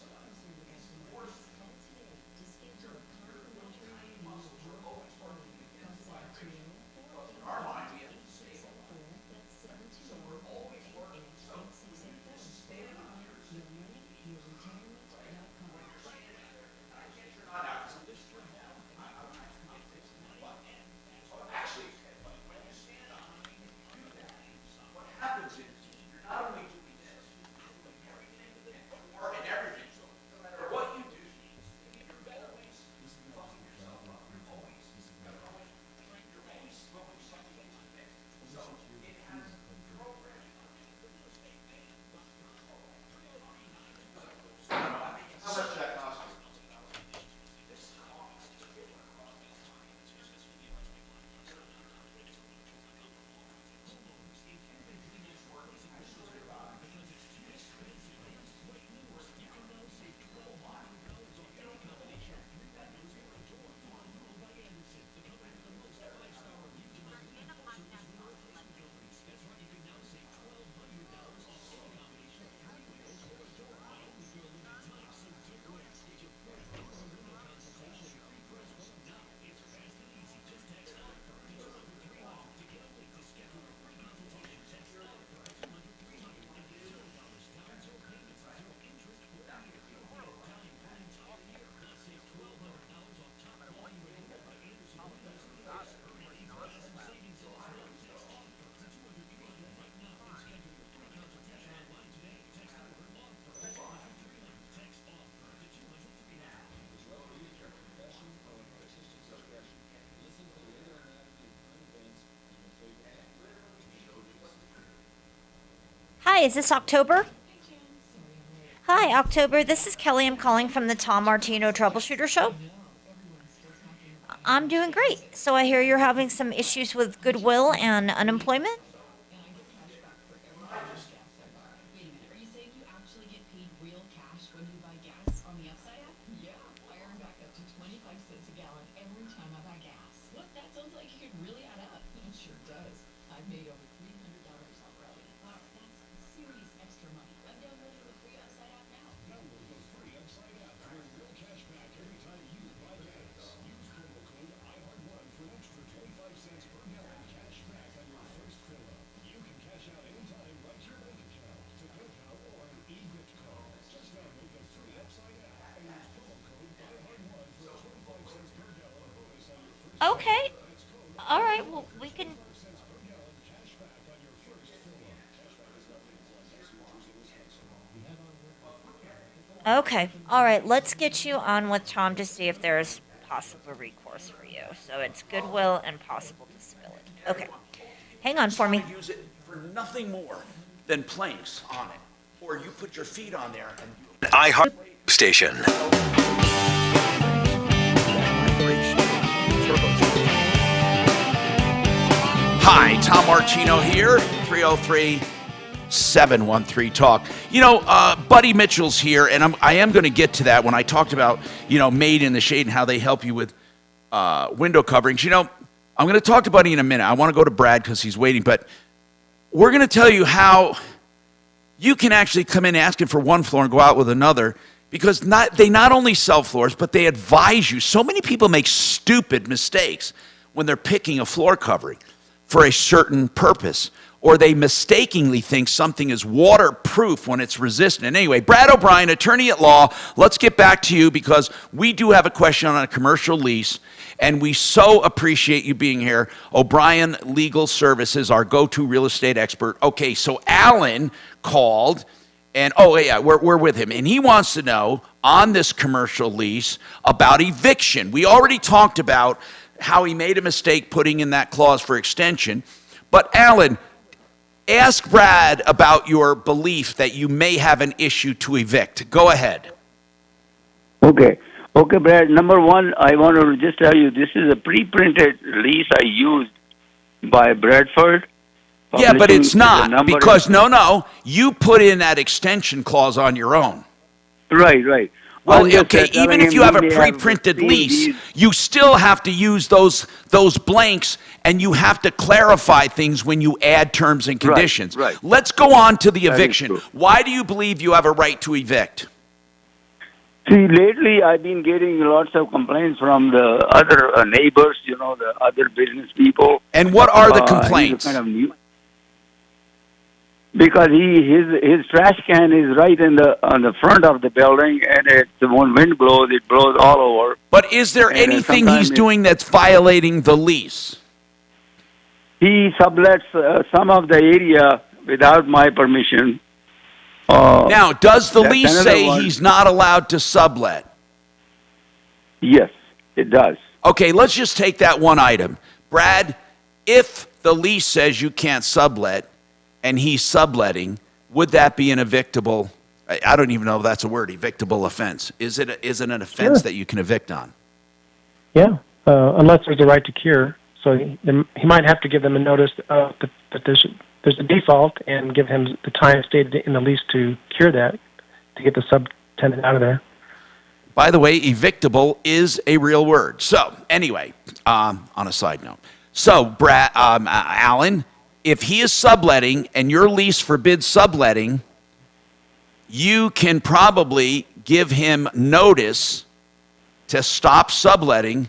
Hi, is this October? Hi, October. This is Kelly. I'm calling from the Tom Martino Troubleshooter Show. I'm doing great. So I hear you're having some issues with goodwill and unemployment? Okay. All right. Well, we can. Okay. All right. Let's get you on with Tom to see if there's possible recourse for you. So it's goodwill and possible disability. Okay. Hang on for me. Use it for nothing more than planks on it, or you put your feet on there and iHeart Station. Hi, Tom Martino here, 303-713-TALK. You know, Buddy Mitchell's here, and I am going to get to that when I talked about, Made in the Shade and how they help you with window coverings. I'm going to talk to Buddy in a minute. I want to go to Brad because he's waiting, but we're going to tell you how you can actually come in asking for one floor and go out with another, because they not only sell floors, but they advise you. So many people make stupid mistakes when they're picking a floor covering for a certain purpose, or they mistakenly think something is waterproof when it's resistant. And anyway, Brad O'Brien, attorney at law, let's get back to you because we do have a question on a commercial lease, and we so appreciate you being here. O'Brien Legal Services, our go-to real estate expert. Okay, so Alan called, and we're with him, and he wants to know on this commercial lease about eviction. We already talked about how he made a mistake putting in that clause for extension. But Alan, ask Brad about your belief that you may have an issue to evict. Go ahead. Okay, Brad. Number one, I want to just tell you this is a pre-printed lease I used by Bradford. Yeah, but it's not because you put in that extension clause on your own. Right. Well, okay, even if you have a pre-printed lease, you still have to use those blanks, and you have to clarify things when you add terms and conditions. Right. Let's go on to the eviction. Why do you believe you have a right to evict? See, lately I've been getting lots of complaints from the other neighbors, the other business people. And what are the complaints? Because his trash can is right on the front of the building, and when wind blows, it blows all over. But is there anything he's doing that's violating the lease? He sublets some of the area without my permission. Now, does the lease say he's not allowed to sublet? Yes, it does. Okay, let's just take that one item. Brad, if the lease says you can't sublet, and he's subletting, would that be an evictable? I don't even know if that's a word. Evictable offense. Is it an offense that you can evict on? Yeah, unless there's a right to cure. So he might have to give them a notice that there's a default and give him the time stated in the lease to cure that, to get the subtenant out of there. By the way, evictable is a real word. So anyway, on a side note, so Brad, Alan, if he is subletting and your lease forbids subletting, you can probably give him notice to stop subletting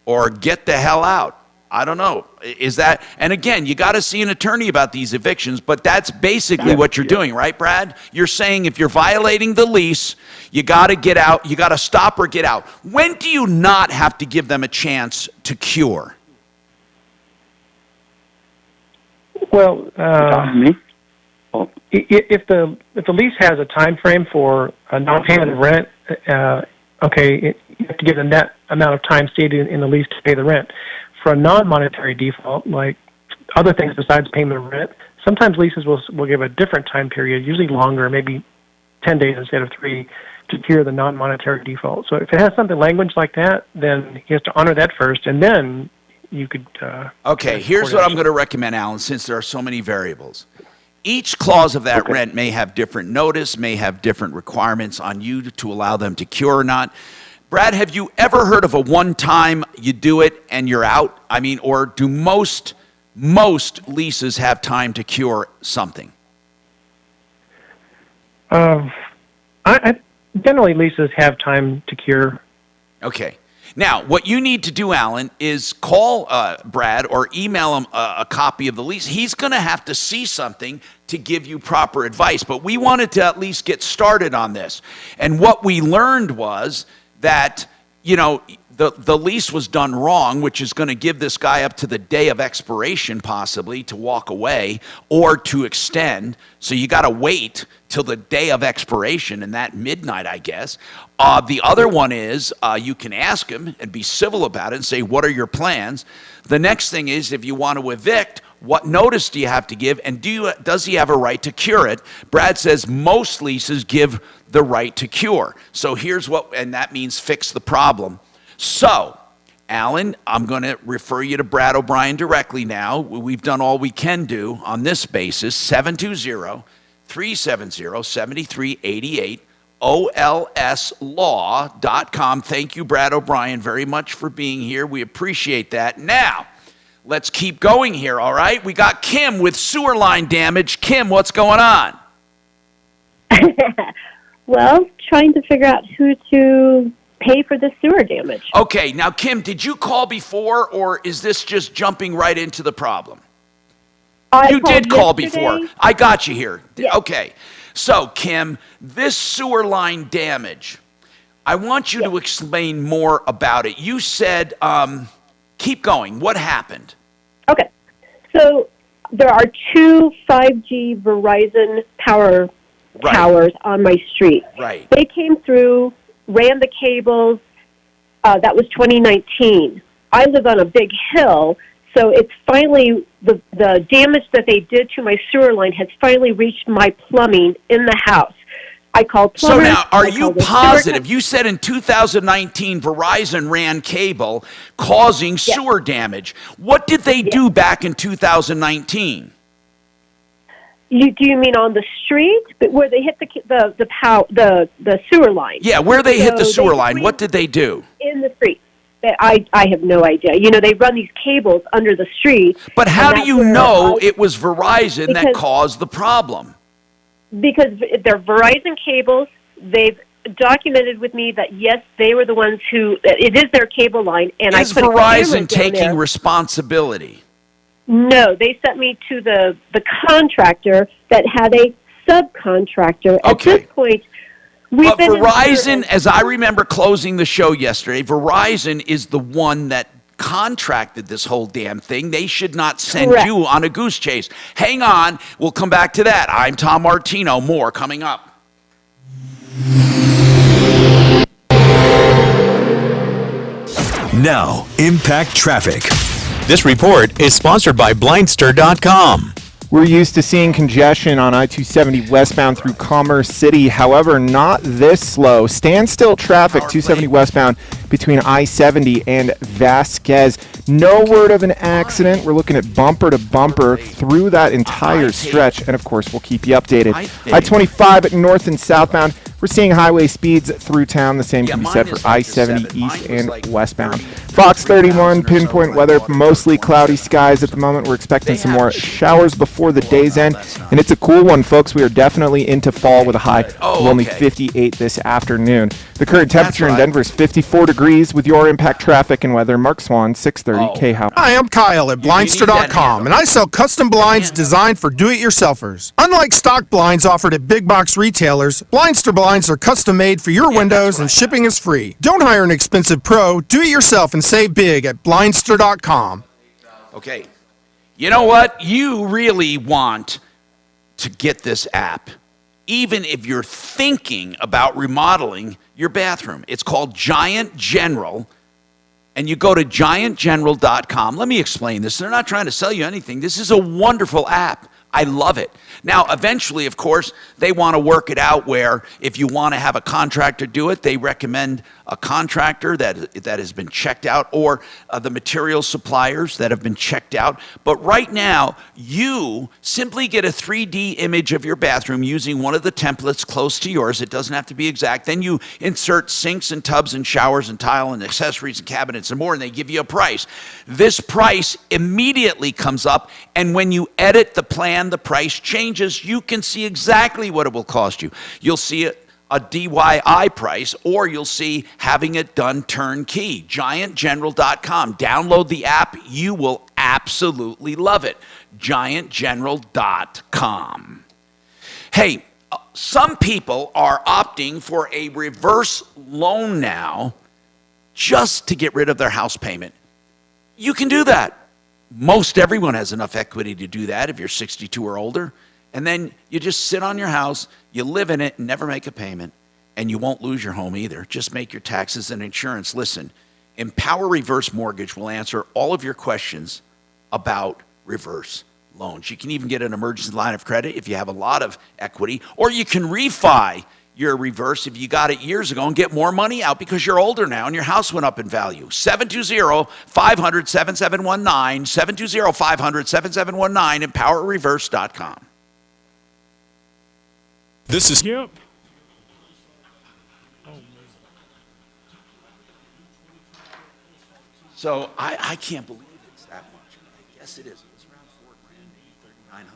or get the hell out. I don't know. Is that, and again, you got to see an attorney about these evictions, but that's basically what you're doing, right, Brad? You're saying if you're violating the lease, you got to get out, you got to stop or get out. When do you not have to give them a chance to cure? Well, if the lease has a time frame for a non-payment of rent, you have to give them that amount of time stated in the lease to pay the rent. For a non-monetary default, like other things besides payment of rent, sometimes leases will give a different time period, usually longer, maybe 10 days instead of 3, to cure the non-monetary default. So if it has something language like that, then he has to honor that first, and then you could... okay, here's what I'm going to recommend, Alan, since there are so many variables. Each clause of that rent may have different notice, may have different requirements on you to allow them to cure or not. Brad, have you ever heard of a one-time you do it and you're out? I mean, or do most leases have time to cure something? Generally, leases have time to cure. Okay. Now, what you need to do, Alan, is call Brad or email him a copy of the lease. He's going to have to see something to give you proper advice, but we wanted to at least get started on this. And what we learned was that, you know, the lease was done wrong, which is going to give this guy up to the day of expiration possibly to walk away or to extend. So you got to wait till the day of expiration and that midnight, I guess. The other one is you can ask him and be civil about it and say, what are your plans? The next thing is, if you want to evict, what notice do you have to give, and does he have a right to cure it? Brad says most leases give the right to cure. So here's what, and that means fix the problem. So, Alan, I'm going to refer you to Brad O'Brien directly now. We've done all we can do on this basis. 720-370-7388, olslaw.com. Thank you, Brad O'Brien, very much for being here. We appreciate that. Now, let's keep going here, all right? We got Kim with sewer line damage. Kim, what's going on? Well, trying to figure out who to pay for the sewer damage. Okay, now, Kim, did you call before, or is this just jumping right into the problem? You did call before. I got you here. Yes. Okay. So, Kim, this sewer line damage, I want you to explain more about it. You said, keep going. What happened? Okay. So, there are 2 5G Verizon power towers on my street. Right. They came through, ran the cables. That was 2019. I live on a big hill, so it's finally, the damage that they did to my sewer line has finally reached my plumbing in the house. I called plumbers. So now, are you positive? You said in 2019 Verizon ran cable causing sewer damage. What did they do back in 2019? Do you mean on the street, where they hit the sewer line? Yeah, where they hit the sewer line. What did they do? In the street. I have no idea. You know, they run these cables under the street. But how do you know it was Verizon that caused the problem? Because they're Verizon cables. They've documented with me that, yes, they were the ones who, it is their cable line. And is Verizon taking responsibility? No, they sent me to the contractor that had a subcontractor. Okay. At this point, but Verizon, as I remember closing the show yesterday, Verizon is the one that contracted this whole damn thing. They should not send you on a goose chase. Hang on. We'll come back to that. I'm Tom Martino. More coming up. Now, Impact Traffic. This report is sponsored by Blindster.com. We're used to seeing congestion on I-270 westbound through Commerce City. However, not this slow. Standstill traffic, 270 westbound between I-70 and Vasquez. No word of an accident. We're looking at bumper to bumper through that entire stretch. And, of course, we'll keep you updated. I-25 at north and southbound. We're seeing highway speeds through town. The same can be said for I-70 east and westbound. Fox 31, pinpoint weather, mostly cloudy skies at the moment. We're expecting some more showers before the day's end. And it's a cool one, folks. We are definitely into fall with a high of only 58 this afternoon. The current temperature in Denver is 54 degrees with your Impact Traffic and weather. Mark Swan, 630 K-How. Hi, I'm Kyle at Blindster.com, and I sell custom blinds designed for do-it-yourselfers. Unlike stock blinds offered at big box retailers, Blindster blinds are custom made for your windows and shipping is free. Don't hire an expensive pro. Do it yourself and save big at Blindster.com. Okay. You know what? You really want to get this app, even if you're thinking about remodeling your bathroom. It's called Giant General, and you go to giantgeneral.com. Let me explain this. They're not trying to sell you anything. This is a wonderful app. I love it. Now, eventually, of course, they want to work it out where if you want to have a contractor do it, they recommend a contractor that has been checked out, or the material suppliers that have been checked out. But right now, you simply get a 3D image of your bathroom using one of the templates close to yours. It doesn't have to be exact. Then you insert sinks and tubs and showers and tile and accessories and cabinets and more, and they give you a price. This price immediately comes up, and when you edit the plan, the price changes. You can see exactly what it will cost you. You'll see a DIY price, or you'll see having it done turnkey. GiantGeneral.com. Download the app. You will absolutely love it. GiantGeneral.com. Hey, some people are opting for a reverse loan now just to get rid of their house payment. You can do that. Most everyone has enough equity to do that if you're 62 or older. And then you just sit on your house, you live in it, and never make a payment, and you won't lose your home either. Just make your taxes and insurance. Listen, Empower Reverse Mortgage will answer all of your questions about reverse loans. You can even get an emergency line of credit if you have a lot of equity, or you can refi your reverse if you got it years ago and get more money out because you're older now and your house went up in value. 720-500-7719, 720-500-7719, empowerreverse.com. This is Yep. So I can't believe it's that much. I guess it is. It was around $4,000, maybe $3,900.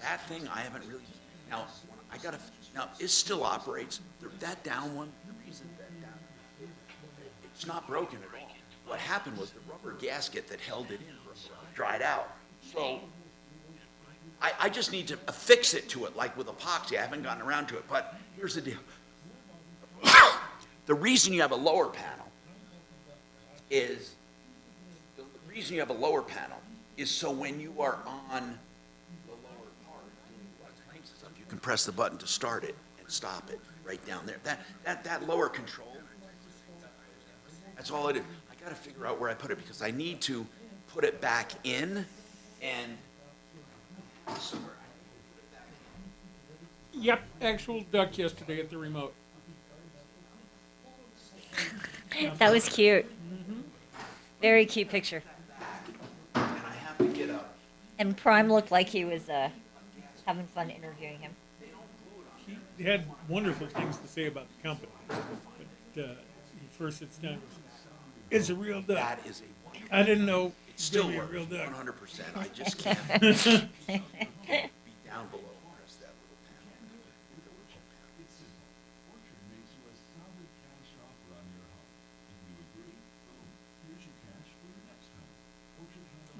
That thing I haven't really. Now it still operates. That down one, the reason that down, it's not broken at all. What happened was the rubber gasket that held it in dried out. So I just need to affix it to it, like with epoxy. I haven't gotten around to it, but here's the deal. The reason you have a lower panel is so when you are on the lower part doing claims and stuff, you can press the button to start it and stop it right down there. That lower control, that's all it is. I got to figure out where I put it because I need to put it back in and somewhere. Yep, actual duck yesterday at the remote. That was cute. Very cute picture. And I have to get up. And Prime looked like he was having fun interviewing him. He had wonderful things to say about the company. But he first sits down and goes, "It's a real duck." That is a wonderful. I didn't know It still a works real duck. 100%. I just can't be down below and press that little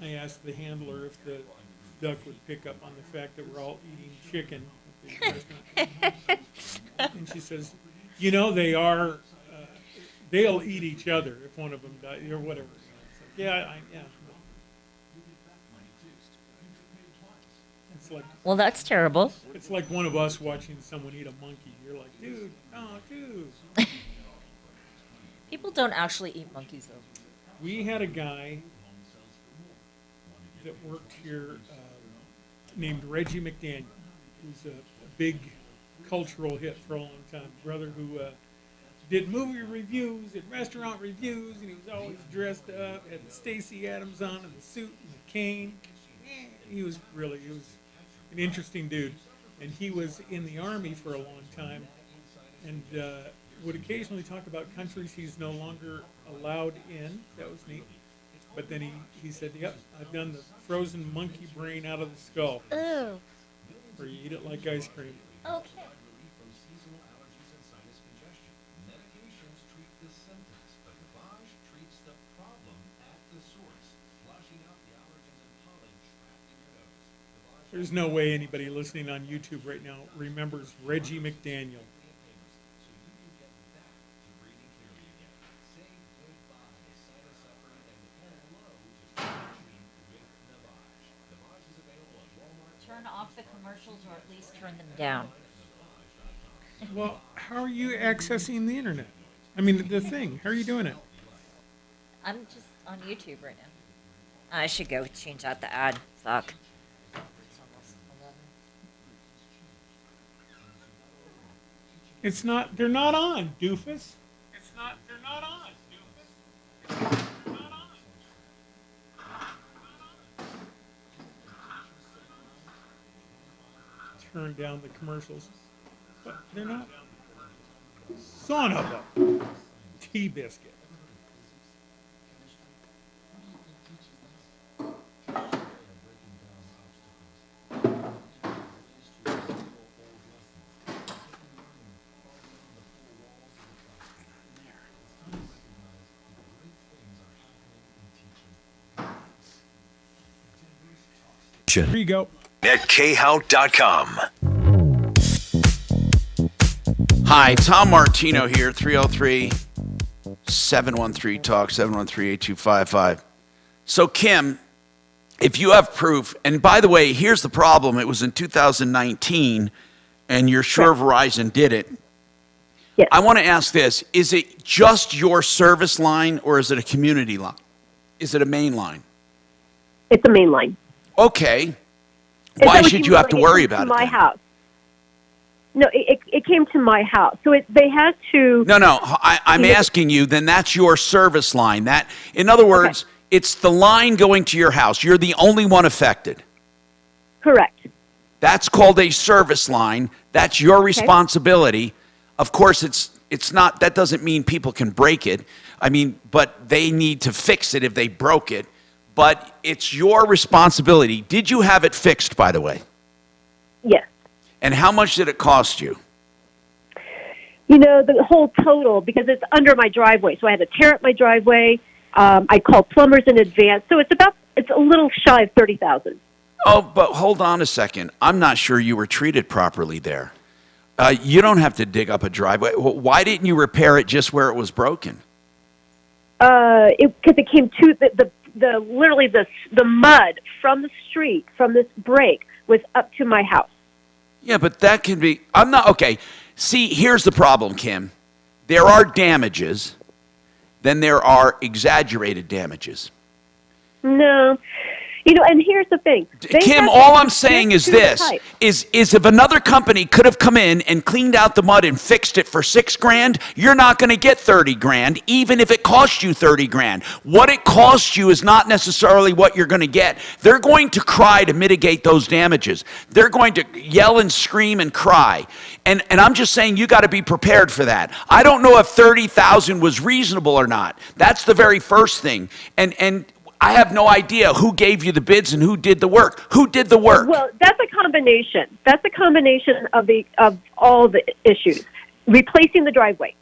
panel. I asked the handler if the duck would pick up on the fact that we're all eating chicken at the restaurant. And she says, they are, they'll eat each other if one of them dies or whatever. It's like, yeah. It's like, well, that's terrible. It's like one of us watching someone eat a monkey. You're like, dude. People don't actually eat monkeys, though. We had a guy that worked here named Reggie McDaniel, who's a big cultural hit for a long time. Brother who did movie reviews and restaurant reviews, and he was always dressed up, had Stacey Adams on and the suit and the cane. He was an interesting dude. And he was in the Army for a long time and would occasionally talk about countries he's no longer allowed in. That was neat. But then he said, "Yep, I've done the frozen monkey brain out of the skull." Ooh. Or you eat it like ice cream. Okay. There's no way anybody listening on YouTube right now remembers Reggie McDaniel. turn off the commercials or at least turn them down. Well, how are you accessing the internet? I mean, the thing. How are you doing it? I'm just on YouTube right now. I should go change out the ad. Fuck. It's almost 11. It's not. They're not on, doofus. They're not on, doofus. They're not on. Turn down the commercials. But they're not. Son of a tea biscuit. Here you go. At khout.com. Hi, Tom Martino here, 303-713-TALK, 713-8255. So, Kim, if you have proof, and by the way, here's the problem. It was in 2019, and you're sure Verizon did it. Yes. I want to ask this. Is it just your service line, or is it a community line? Is it a main line? It's a main line. Okay. Why should you have to worry about it? My house. No, it came to my house. So they had to. No. I'm asking you. Then that's your service line. That, in other words, it's the line going to your house. You're the only one affected. Correct. That's called a service line. That's your responsibility. Of course, it's not. That doesn't mean people can break it. I mean, but they need to fix it if they broke it. But it's your responsibility. Did you have it fixed, by the way? Yes. And how much did it cost you? You know, the whole total, because it's under my driveway, so I had to tear up my driveway. I called plumbers in advance, so it's a little shy of $30,000. Oh, but hold on a second. I'm not sure you were treated properly there. You don't have to dig up a driveway. Why didn't you repair it just where it was broken? Because it came to literally the mud from the street, from this break, was up to my house. Yeah, but that can be. I'm not okay. See, here's the problem, Kim. There are damages, then there are exaggerated damages. No. You know, and here's the thing. Kim, all I'm saying is this, is if another company could have come in and cleaned out the mud and fixed it for $6,000, you're not going to get $30,000, even if it cost you $30,000. What it costs you is not necessarily what you're going to get. They're going to cry to mitigate those damages. They're going to yell and scream and cry. And I'm just saying you got to be prepared for that. I don't know if $30,000 was reasonable or not. That's the very first thing. And I have no idea who gave you the bids and who did the work. Who did the work? Well, that's a combination. That's a combination of all the issues. Replacing the driveway,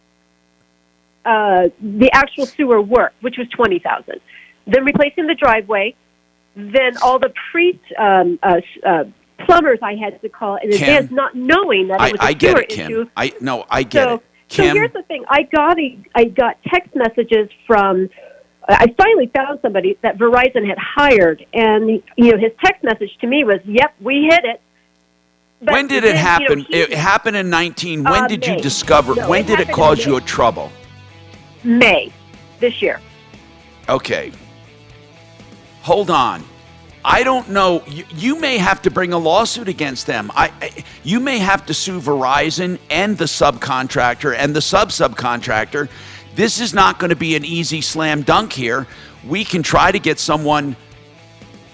the actual sewer work, which was $20,000. Then replacing the driveway. Then all the plumbers I had to call in advance, not knowing that it was a sewer issue. I get it. Kim. So here's the thing. I got text messages from. I finally found somebody that Verizon had hired, and his text message to me was, "Yep, we hit it." But when did it happen? It happened in 19. When did you discover? No, when did it cause you a trouble? May this year. Okay. Hold on. I don't know. You may have to bring a lawsuit against them. You may have to sue Verizon and the subcontractor and the subcontractor. This is not going to be an easy slam dunk here. We can try to get someone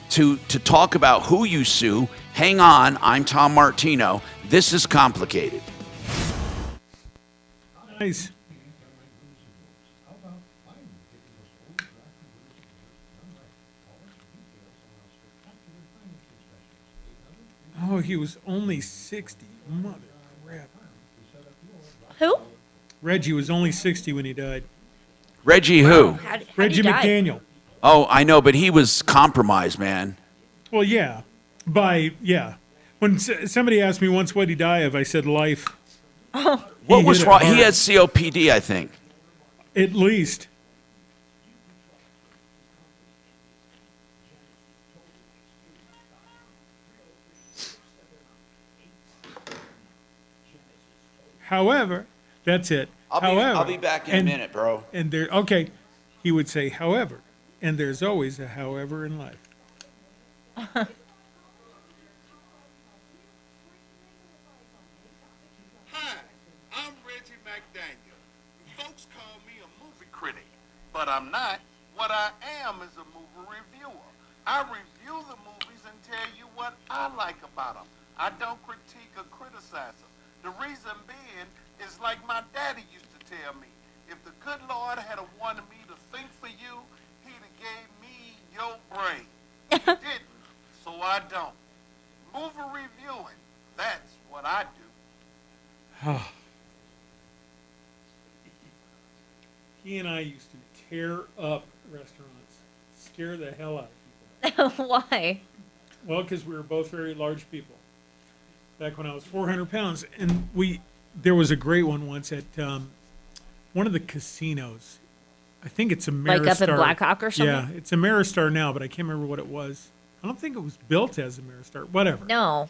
to talk about who you sue. Hang on, I'm Tom Martino. This is complicated. Nice. Oh, he was only 60. Mother crap. Who? Reggie was only 60 when he died. Reggie who? Reggie McDaniel. Oh, I know, but he was compromised, man. Well, yeah. When somebody asked me once what he died of, I said life. What was wrong? He had COPD, I think. At least. However, that's it. I'll be back in a minute, bro. And there, okay, he would say, however, and there's always a however in life. Hi, I'm Reggie McDaniel. Folks call me a movie critic, but I'm not. What I am is a movie reviewer. I review the movies and tell you what I like about them. I don't critique or criticize them. The reason being is like my daddy used to tell me, if the good Lord had wanted me to think for you, he'd have gave me your brain. He didn't, so I don't. Movie reviewing, that's what I do. He and I used to tear up restaurants, scare the hell out of people. Why? Well, because we were both very large people. Back when I was 400 pounds, and there was a great one once at one of the casinos. I think it's Ameristar. Like up in Blackhawk or something? Yeah, it's Ameristar now, but I can't remember what it was. I don't think it was built as Ameristar. Whatever. No.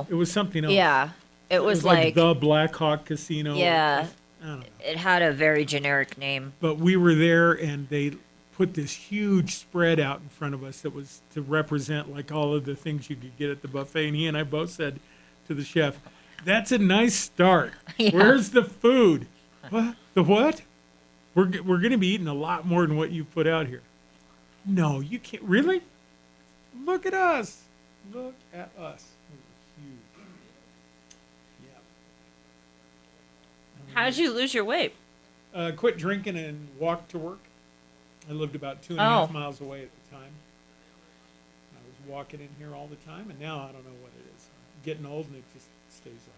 It was something else. Yeah. It was like the Blackhawk Casino. Yeah. I don't know. It had a very generic name. But we were there, and they put this huge spread out in front of us that was to represent like all of the things you could get at the buffet. And he and I both said to the chef, "That's a nice start. Yeah. Where's the food?" What? The what? We're going to be eating a lot more than what you put out here. No, you can't. Really? Look at us. Look at us. We're huge. Yeah. How did you lose your weight? Quit drinking and walk to work. I lived about 2.5 miles away at the time. I was walking in here all the time, and now I don't know what it is. I'm getting old, and it just stays off.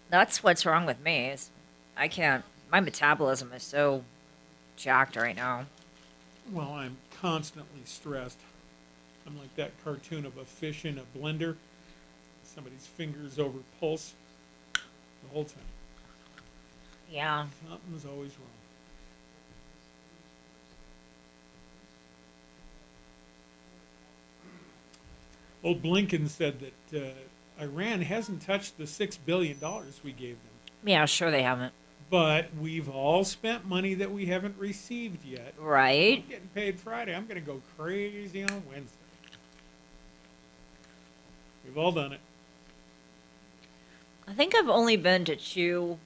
That's what's wrong with me. Is I can't. My metabolism is so jacked right now. Well, I'm constantly stressed. I'm like that cartoon of a fish in a blender. Somebody's fingers over pulse the whole time. Yeah. Something's always wrong. Old Blinken said that Iran hasn't touched the $6 billion we gave them. Yeah, sure they haven't. But we've all spent money that we haven't received yet. Right. I'm getting paid Friday. I'm going to go crazy on Wednesday. We've all done it. I think I've only been to 2,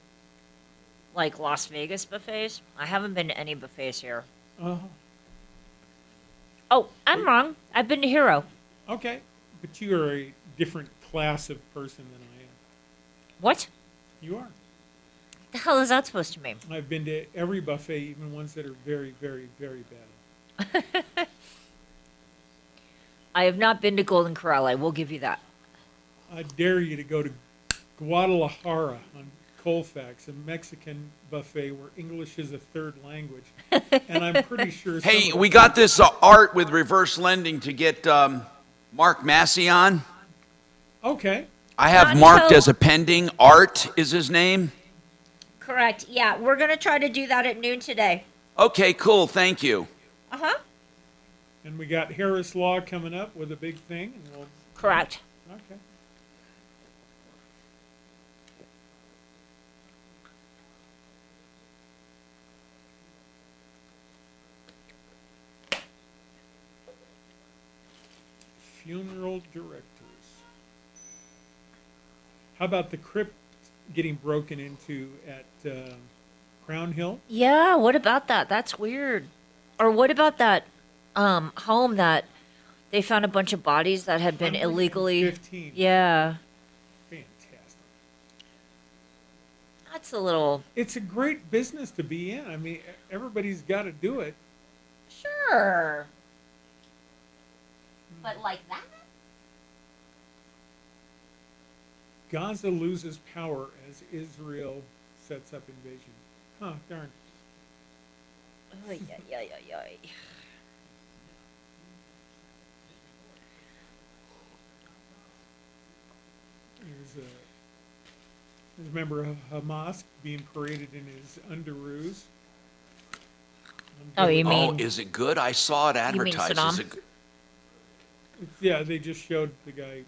like, Las Vegas buffets. I haven't been to any buffets here. Oh, I'm wrong. I've been to Hero. Okay. But you are a different class of person than I am. What? You are. The hell is that supposed to mean? I've been to every buffet, even ones that are very, very, very bad. I have not been to Golden Corral. I will give you that. I dare you to go to Guadalajara on Colfax, a Mexican buffet where English is a third language. And I'm pretty sure... Hey, we got this art with reverse lending to get Marc Mager on. Okay. I have marked as a pending. Art is his name. Correct. Yeah, we're going to try to do that at noon today. Okay, cool. Thank you. Uh-huh. And we got Harris Law coming up with a big thing. And we'll... Correct. Okay. Funeral directors. How about the crypt getting broken into at Crown Hill? Yeah, what about that? That's weird. Or what about that home that they found a bunch of bodies that had been illegally... 15. Yeah. Fantastic. That's a little... It's a great business to be in. I mean, everybody's got to do it. Sure. But like that? Gaza loses power as Israel sets up invasion. Huh, darn. Ay, ay, ay, ay, ay. There's a member of Hamas being paraded in his underoos. Oh, you mean... Oh, is it good? I saw it advertised. You mean Saddam? Is it good? Yeah, they just showed the guy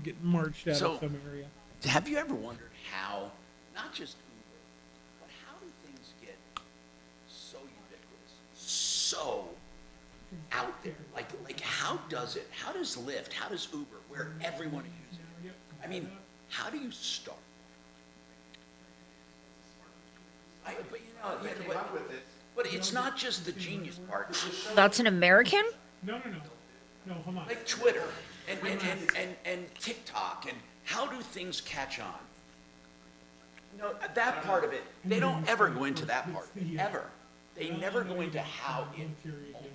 getting marched out of some area. have you ever wondered how, not just Uber, but how do things get so ubiquitous, so out there? Like how does it? How does Lyft? How does Uber? Where everyone is using it? I mean, how do you start? But it's not just the genius part. That's an American? No, hold on. Like Twitter and TikTok, and how do things catch on? That part of it, they don't ever go into that part, ever. They never go into how it multiplies.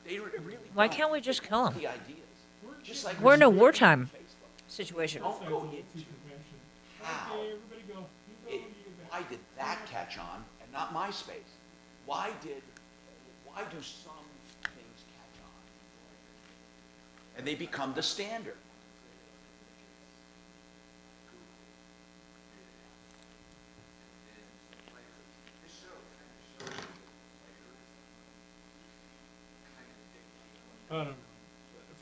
They really. Why can't we just kill him? The ideas. Just like We're in a wartime situation. Don't go into how. Why did that catch on and not MySpace? Why do some things catch on? And they become the standard. I don't know.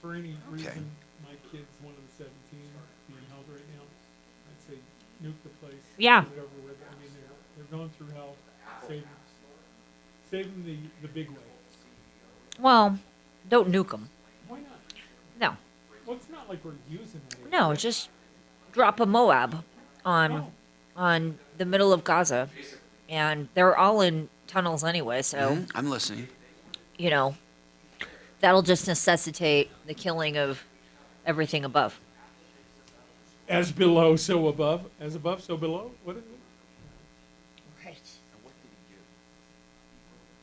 For any reason, my kid's one of the 17 being held right now. I'd say nuke the place. Yeah. Get it over with. I mean, they're going through hell. Save them the big way. Well, don't nuke them. Why not? No. Well, it's not like we're using it. No, just drop a Moab on the middle of Gaza, and they're all in tunnels anyway. So I'm listening. You know, that'll just necessitate the killing of everything above. As below, so above. As above, so below. What is it? Right.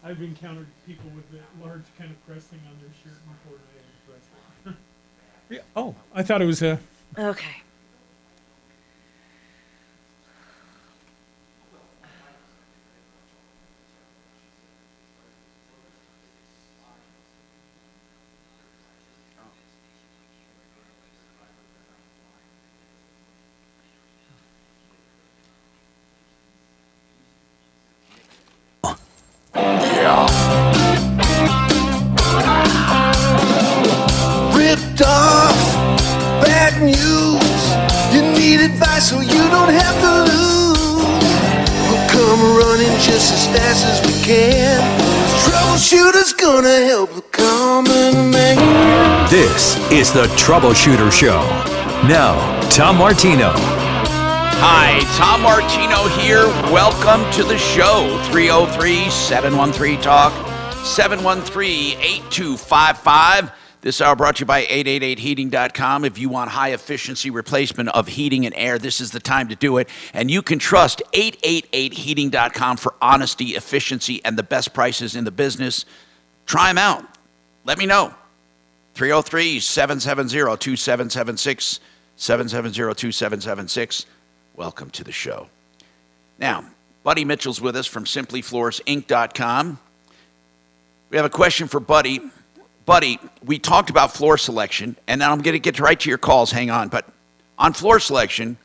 I've encountered people with the large kind of press thing on their shirt before I had pressed it. Yeah. Oh, I thought it was a. Okay. Ripped off, bad news. You need advice so you don't have to lose. We'll come running just as fast as we can. Troubleshooter's gonna help the common man. This is the Troubleshooter Show. Now, Tom Martino. Hi, Tom Martino here. Welcome to the show. 303-713-TALK, 713-8255. This hour brought to you by 888heating.com. If you want high-efficiency replacement of heating and air, this is the time to do it. And you can trust 888heating.com for honesty, efficiency, and the best prices in the business. Try them out. Let me know. 303-770-2776, 770-2776. Welcome to the show. Now, Buddy Mitchell's with us from simplyfloorsinc.com. We have a question for Buddy. Buddy, we talked about floor selection, and then I'm going to get right to your calls. Hang on. But on floor selection,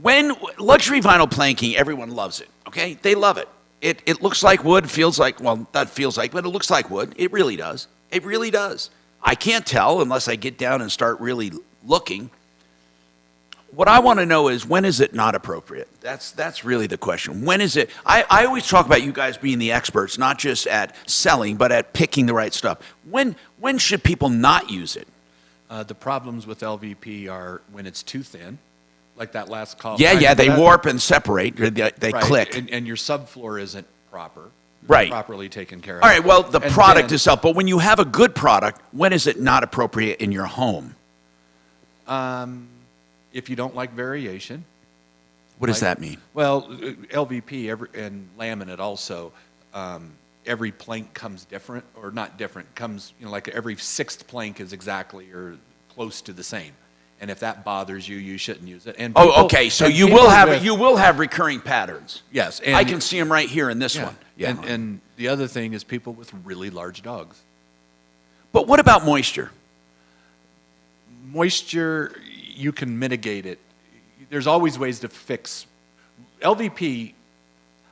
when luxury vinyl planking, everyone loves it, okay? They love it. It looks like wood, feels like, well, not feels like, but it looks like wood. It really does. It really does. I can't tell unless I get down and start really looking. What I want to know is, when is it not appropriate? That's really the question. When is it? I always talk about you guys being the experts, not just at selling, but at picking the right stuff. When should people not use it? The problems with LVP are when it's too thin, like that last call. Yeah, they warp and separate. They right. click. And your subfloor isn't proper. Right. Properly taken care of. All right, well, the product itself, but when you have a good product, when is it not appropriate in your home? If you don't like variation. What does that mean? Well, LVP and laminate also, every plank comes different, or not different, comes, like every sixth plank is exactly or close to the same. And if that bothers you, you shouldn't use it. And people, okay, so you will have recurring patterns. Yes. And I can see them right here in this one. Yeah. And the other thing is people with really large dogs. But what about moisture? Moisture, you can mitigate it. There's always ways to fix. LVP,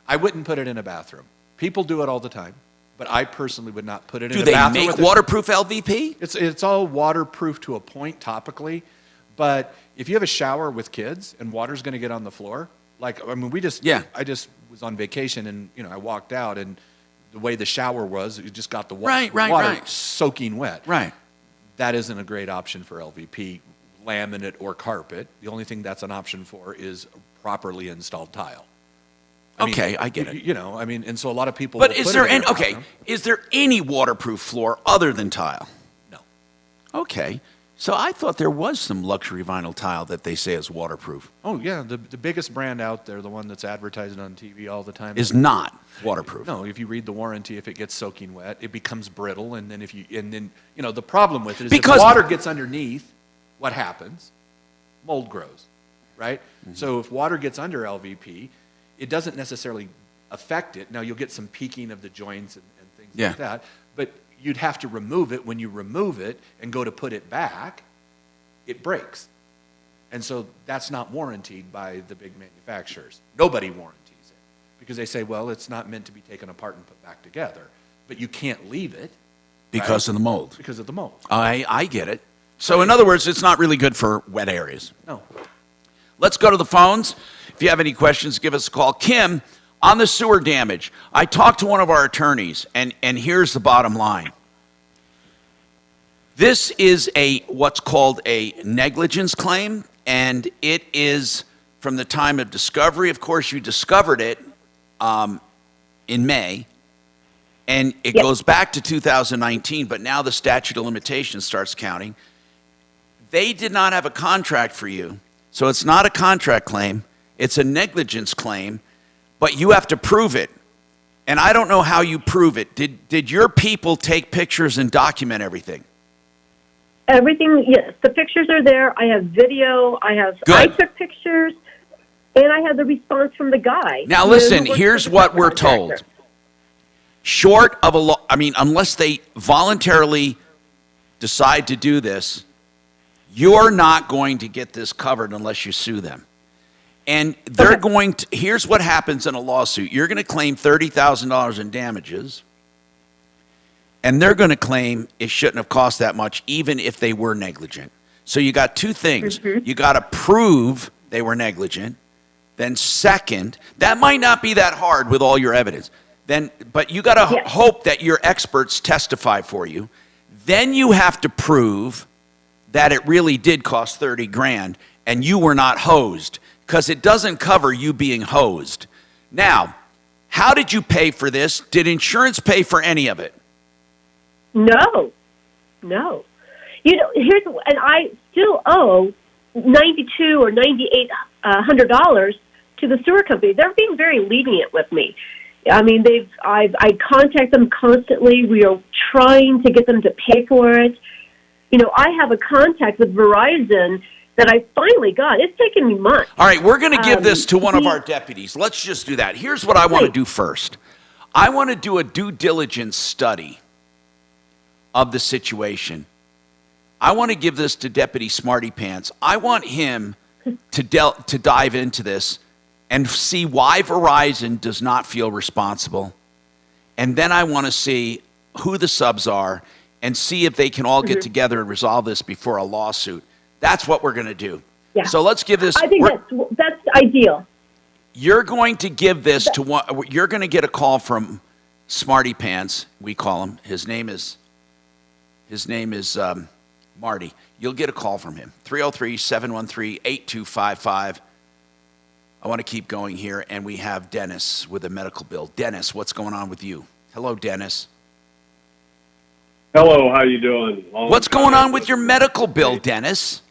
I wouldn't put it in a bathroom. People do it all the time, but I personally would not put it in a bathroom. Do they make waterproof LVP? It's all waterproof to a point topically, But if you have a shower with kids and water's going to get on the floor, like, I mean, I just was on vacation and, I walked out and the way the shower was, it just got the water soaking wet. Right. That isn't a great option for LVP, laminate or carpet. The only thing that's an option for is properly installed tile. I get it. And so a lot of people. But is there any waterproof floor other than tile? No. Okay. So I thought there was some luxury vinyl tile that they say is waterproof. Oh yeah, the biggest brand out there, the one that's advertised on TV all the time, is not waterproof. No, if you read the warranty, if it gets soaking wet, it becomes brittle, and then the problem with it is if water gets underneath, what happens? Mold grows, right? Mm-hmm. So if water gets under LVP, it doesn't necessarily affect it. Now you'll get some peaking of the joints and things like that, but you'd have to remove it. When you remove it and go to put it back, it breaks. And so that's not warranted by the big manufacturers. Nobody warranties it because they say, well, it's not meant to be taken apart and put back together. But you can't leave it. Because of the mold. Because of the mold. I get it. So in other words, it's not really good for wet areas. No. Let's go to the phones. If you have any questions, give us a call. Kim, on the sewer damage, I talked to one of our attorneys, and here's the bottom line. This is what's called a negligence claim, and it is from the time of discovery. Of course, you discovered it in May, and it goes back to 2019, but now the statute of limitations starts counting. They did not have a contract for you, so it's not a contract claim. It's a negligence claim, but you have to prove it. And I don't know how you prove it. Did your people take pictures and document everything? Everything, yes. The pictures are there. I have video. I took pictures, and I have the response from the guy. Now listen, here's what we're told. Short of unless they voluntarily decide to do this, you're not going to get this covered unless you sue them. And they're going to, here's what happens in a lawsuit. You're going to claim $30,000 in damages, and they're going to claim it shouldn't have cost that much, even if they were negligent. So you got two things. Mm-hmm. You got to prove they were negligent. Then second, that might not be that hard with all your evidence. But you got to hope that your experts testify for you. Then you have to prove that it really did cost $30,000 and you were not hosed, because it doesn't cover you being hosed. Now, how did you pay for this? Did insurance pay for any of it? No. And I still owe $92 or $9,800 to the sewer company. They're being very lenient with me. I mean, I contact them constantly. We are trying to get them to pay for it. I have a contact with Verizon that I finally got. It's taken me months. All right, we're going to give this to one of our deputies. Let's just do that. Here's what I want to do first. I want to do a due diligence study of the situation. I want to give this to Deputy Smarty Pants. I want him to dive into this and see why Verizon does not feel responsible. And then I want to see who the subs are and see if they can all get together and resolve this before a lawsuit. That's what we're going to do. Yeah. So let's give this. I think that's ideal. You're going to give this to one. You're going to get a call from Smarty Pants. We call him. His name is Marty. You'll get a call from him. 303-713-8255. I want to keep going here, and we have Dennis with a medical bill. Dennis, what's going on with you? Hello, Dennis. Hello, how you doing? What's going on with your medical bill, Dennis?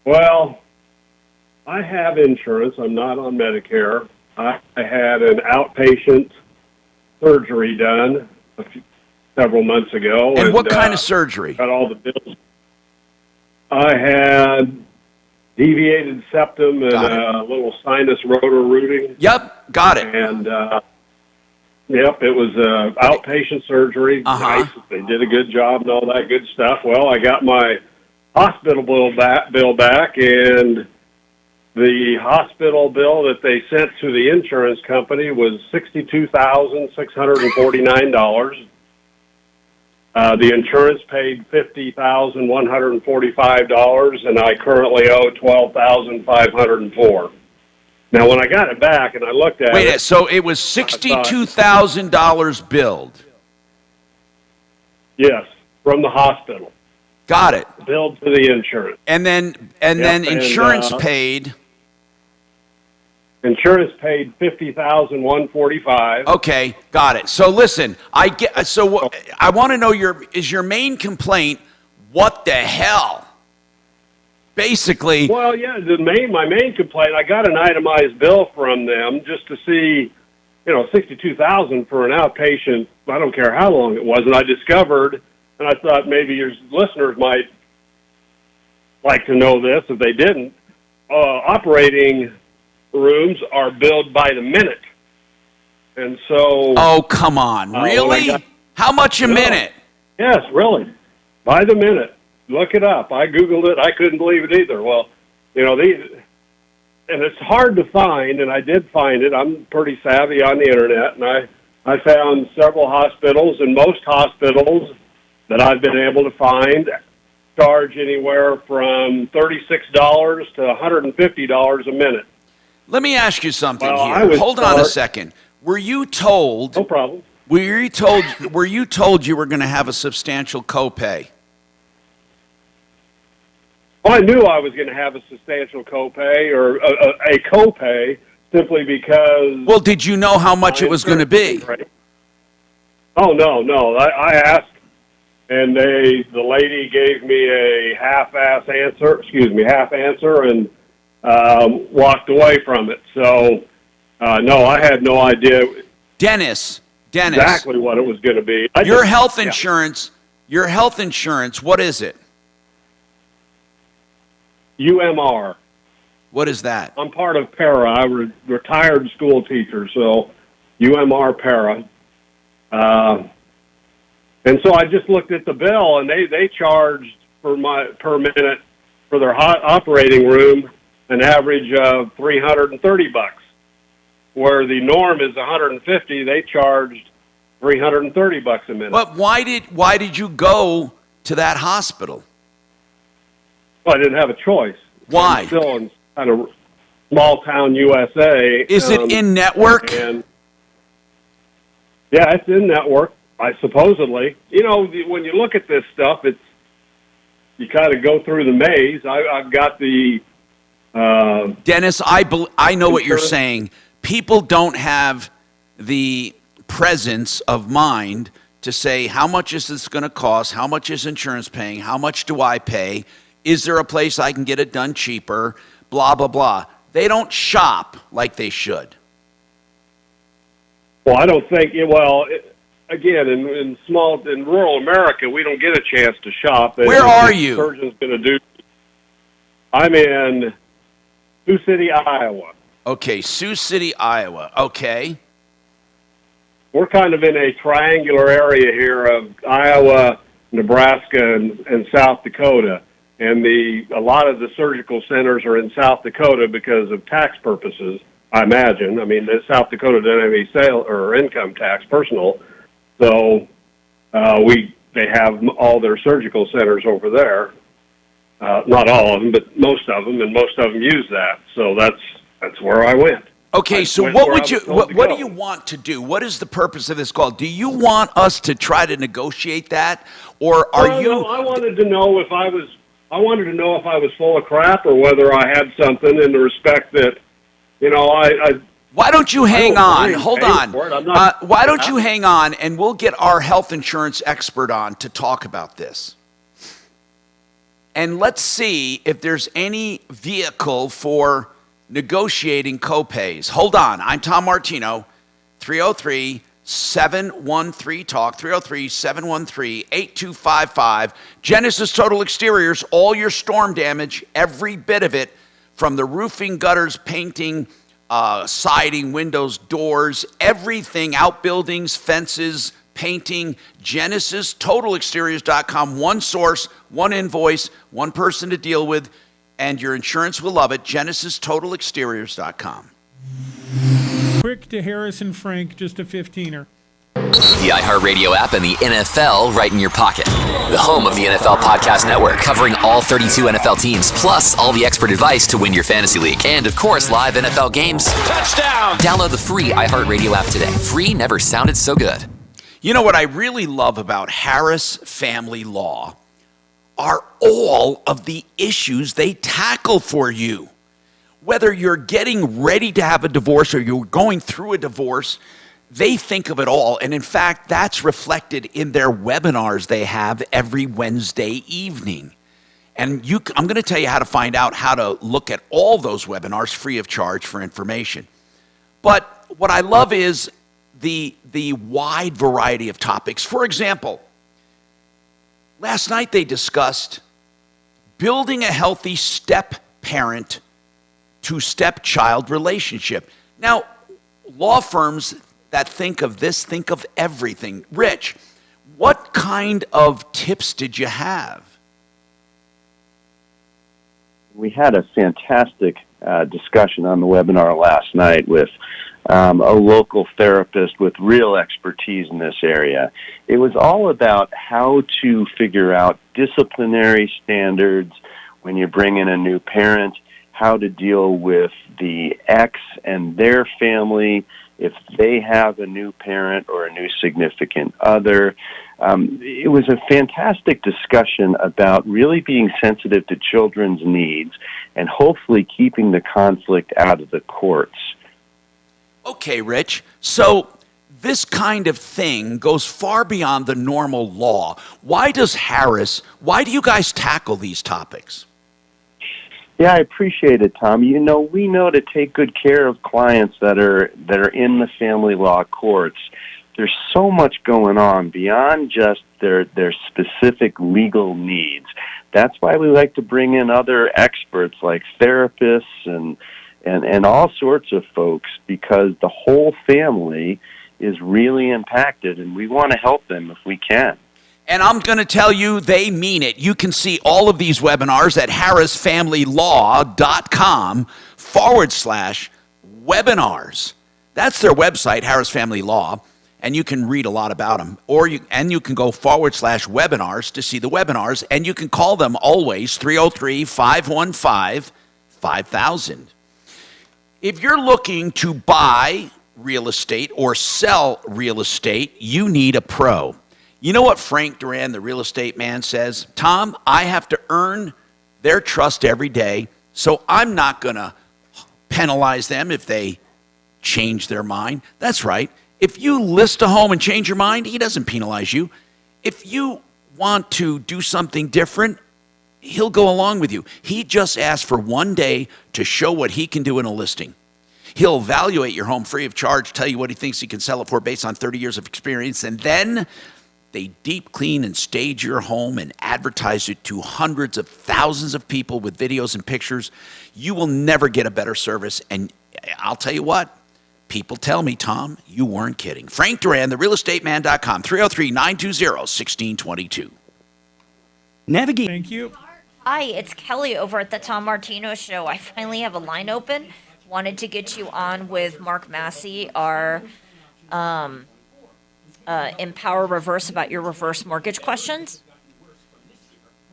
Well, I have insurance. I'm not on Medicare. I had an outpatient surgery done several months ago. And what kind of surgery? Got all the bills. I had deviated septum and a little sinus rotor rooting. Yep, got it. And, yep, it was outpatient surgery. Nice. They did a good job and all that good stuff. Well, I got my hospital bill back, and the hospital bill that they sent to the insurance company was $62,649. The insurance paid $50,145, and I currently owe $12,504. Now, when I got it back and I looked at it, so it was $62,000 billed. Yes, from the hospital. Got it. Billed to the insurance. And then insurance paid. Insurance paid $50,145. Okay, got it. So listen, I want to know is your main complaint what the hell? Basically. Well, yeah, my main complaint, I got an itemized bill from them just to see, $62,000 for an outpatient. I don't care how long it was, and I discovered, and I thought maybe your listeners might like to know this if they didn't. Operating rooms are billed by the minute, and so. Oh, come on! Really? How much a minute? Yes, really, by the minute. Look it up. I Googled it. I couldn't believe it either. Well, and it's hard to find, and I did find it. I'm pretty savvy on the internet, and I found several hospitals, and most hospitals that I've been able to find charge anywhere from $36 to $150 a minute. Let me ask you something here. Hold on a second. Were you told? No problem. Were you told you were going to have a substantial copay? Well, I knew I was going to have a substantial copay or a copay simply because. Well, did you know how much it was going to be? Right? Oh no! I asked, and the lady gave me a half answer, and walked away from it. So, no, I had no idea. Dennis. Exactly what it was going to be. Your health insurance, what is it? UMR. What is that? I'm part of PARA. I'm retired school teacher, so UMR PARA. And so I just looked at the bill, and they charged per minute for their operating room an average of $330, where the norm is $150. They charged $330 a minute. But why did you go to that hospital? Well, I didn't have a choice. Why? I'm still in kind of small town USA. Is it in network? Yeah, it's in network. Supposedly, when you look at this stuff, you kind of go through the maze. I've got the. Dennis, I know what you're saying. People don't have the presence of mind to say, how much is this going to cost? How much is insurance paying? How much do I pay? Is there a place I can get it done cheaper? Blah, blah, blah. They don't shop like they should. Well, I don't think, again, in rural America, we don't get a chance to shop. Where are you? Surgeon's going to do. I'm in Sioux City, Iowa. Okay, Sioux City, Iowa. Okay. We're kind of in a triangular area here of Iowa, Nebraska, and South Dakota. And a lot of the surgical centers are in South Dakota because of tax purposes, I imagine. I mean, South Dakota doesn't have any sale or income tax, personal. So they have all their surgical centers over there. Not all of them, but most of them, and most of them use that. So that's where I went. Okay, so what do you want to do? What is the purpose of this call? Do you want us to try to negotiate that, or are you? No, I wanted to know if I was full of crap or whether I had something in the respect that, Why don't you hang on? Hold on. Why don't you hang on, and we'll get our health insurance expert on to talk about this. And let's see if there's any vehicle for negotiating copays. Hold on. I'm Tom Martino, 303-713-TALK, 303-713-8255. Genesis Total Exteriors, all your storm damage, every bit of it, from the roofing, gutters, painting, siding, windows, doors, everything, outbuildings, fences, painting. GenesisTotalExteriors.com. One source, one invoice, one person to deal with, and your insurance will love it. GenesisTotalExteriors.com. Quick to Harris and Frank, just a 15er. The iHeartRadio app and the NFL right in your pocket. The home of the NFL Podcast Network, covering all 32 NFL teams, plus all the expert advice to win your fantasy league. And, of course, live NFL games. Touchdown! Download the free iHeartRadio app today. Free never sounded so good. You know what I really love about Harris Family Law are all of the issues they tackle for you. Whether you're getting ready to have a divorce or you're going through a divorce, they think of it all. And in fact, that's reflected in their webinars they have every Wednesday evening. And I'm going to tell you how to find out how to look at all those webinars free of charge for information. But what I love is the wide variety of topics. For example, last night they discussed building a healthy step-parent to stepchild relationship. Now, law firms that think of this think of everything. Rich, what kind of tips did you have? We had a fantastic discussion on the webinar last night with a local therapist with real expertise in this area. It was all about how to figure out disciplinary standards when you bring in a new parent, how to deal with the ex and their family if they have a new parent or a new significant other. It was a fantastic discussion about really being sensitive to children's needs and hopefully keeping the conflict out of the courts. Okay, Rich. So this kind of thing goes far beyond the normal law. Why do you guys tackle these topics? Yeah, I appreciate it, Tom. You know, we know to take good care of clients that are in the family law courts. There's so much going on beyond just their specific legal needs. That's why we like to bring in other experts like therapists and all sorts of folks, because the whole family is really impacted, and we want to help them if we can. And I'm going to tell you, they mean it. You can see all of these webinars at harrisfamilylaw.com/webinars. That's their website, Harris Family Law, and you can read a lot about them. You can go /webinars to see the webinars, and you can call them always, 303-515-5000. If you're looking to buy real estate or sell real estate, you need a pro. You know what Frank Duran, the real estate man, says? Tom, I have to earn their trust every day, so I'm not going to penalize them if they change their mind. That's right. If you list a home and change your mind, he doesn't penalize you. If you want to do something different, he'll go along with you. He just asks for one day to show what he can do in a listing. He'll evaluate your home free of charge, tell you what he thinks he can sell it for based on 30 years of experience, and then they deep clean and stage your home and advertise it to hundreds of thousands of people with videos and pictures. You will never get a better service. And I'll tell you what, people tell me, Tom, you weren't kidding. Frank Duran, therealestateman.com, 303-920-1622. Navigate. Thank you. Hi, it's Kelly over at the Tom Martino Show. I finally have a line open. Wanted to get you on with Mark Massey, our Empower Reverse about your reverse mortgage questions.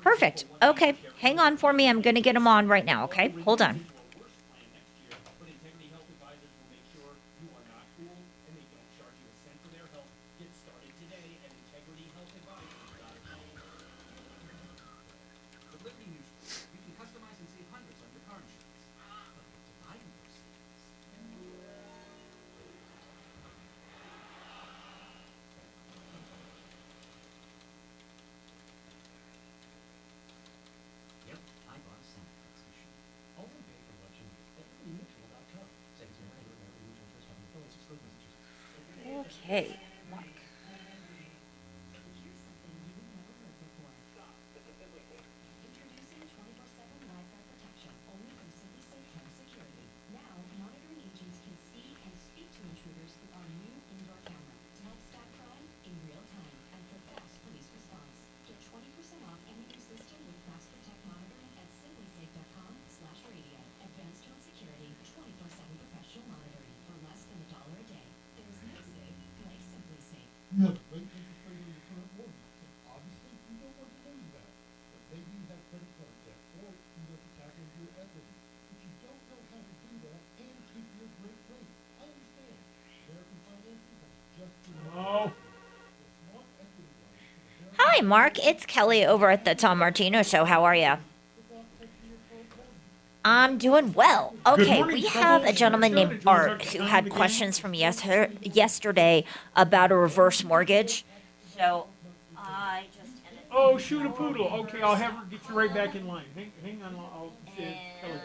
Perfect. Okay. Hang on for me. I'm going to get him on right now, okay? Hold on. Okay. Hi, Mark. It's Kelly over at the Tom Martino Show. How are you? I'm doing well. Okay, morning, we have a gentleman named Art who had questions from yesterday about a reverse mortgage. So I just Oh, shoot a poodle. Okay, I'll have her get you right back in line. Hang on. I'll tell her.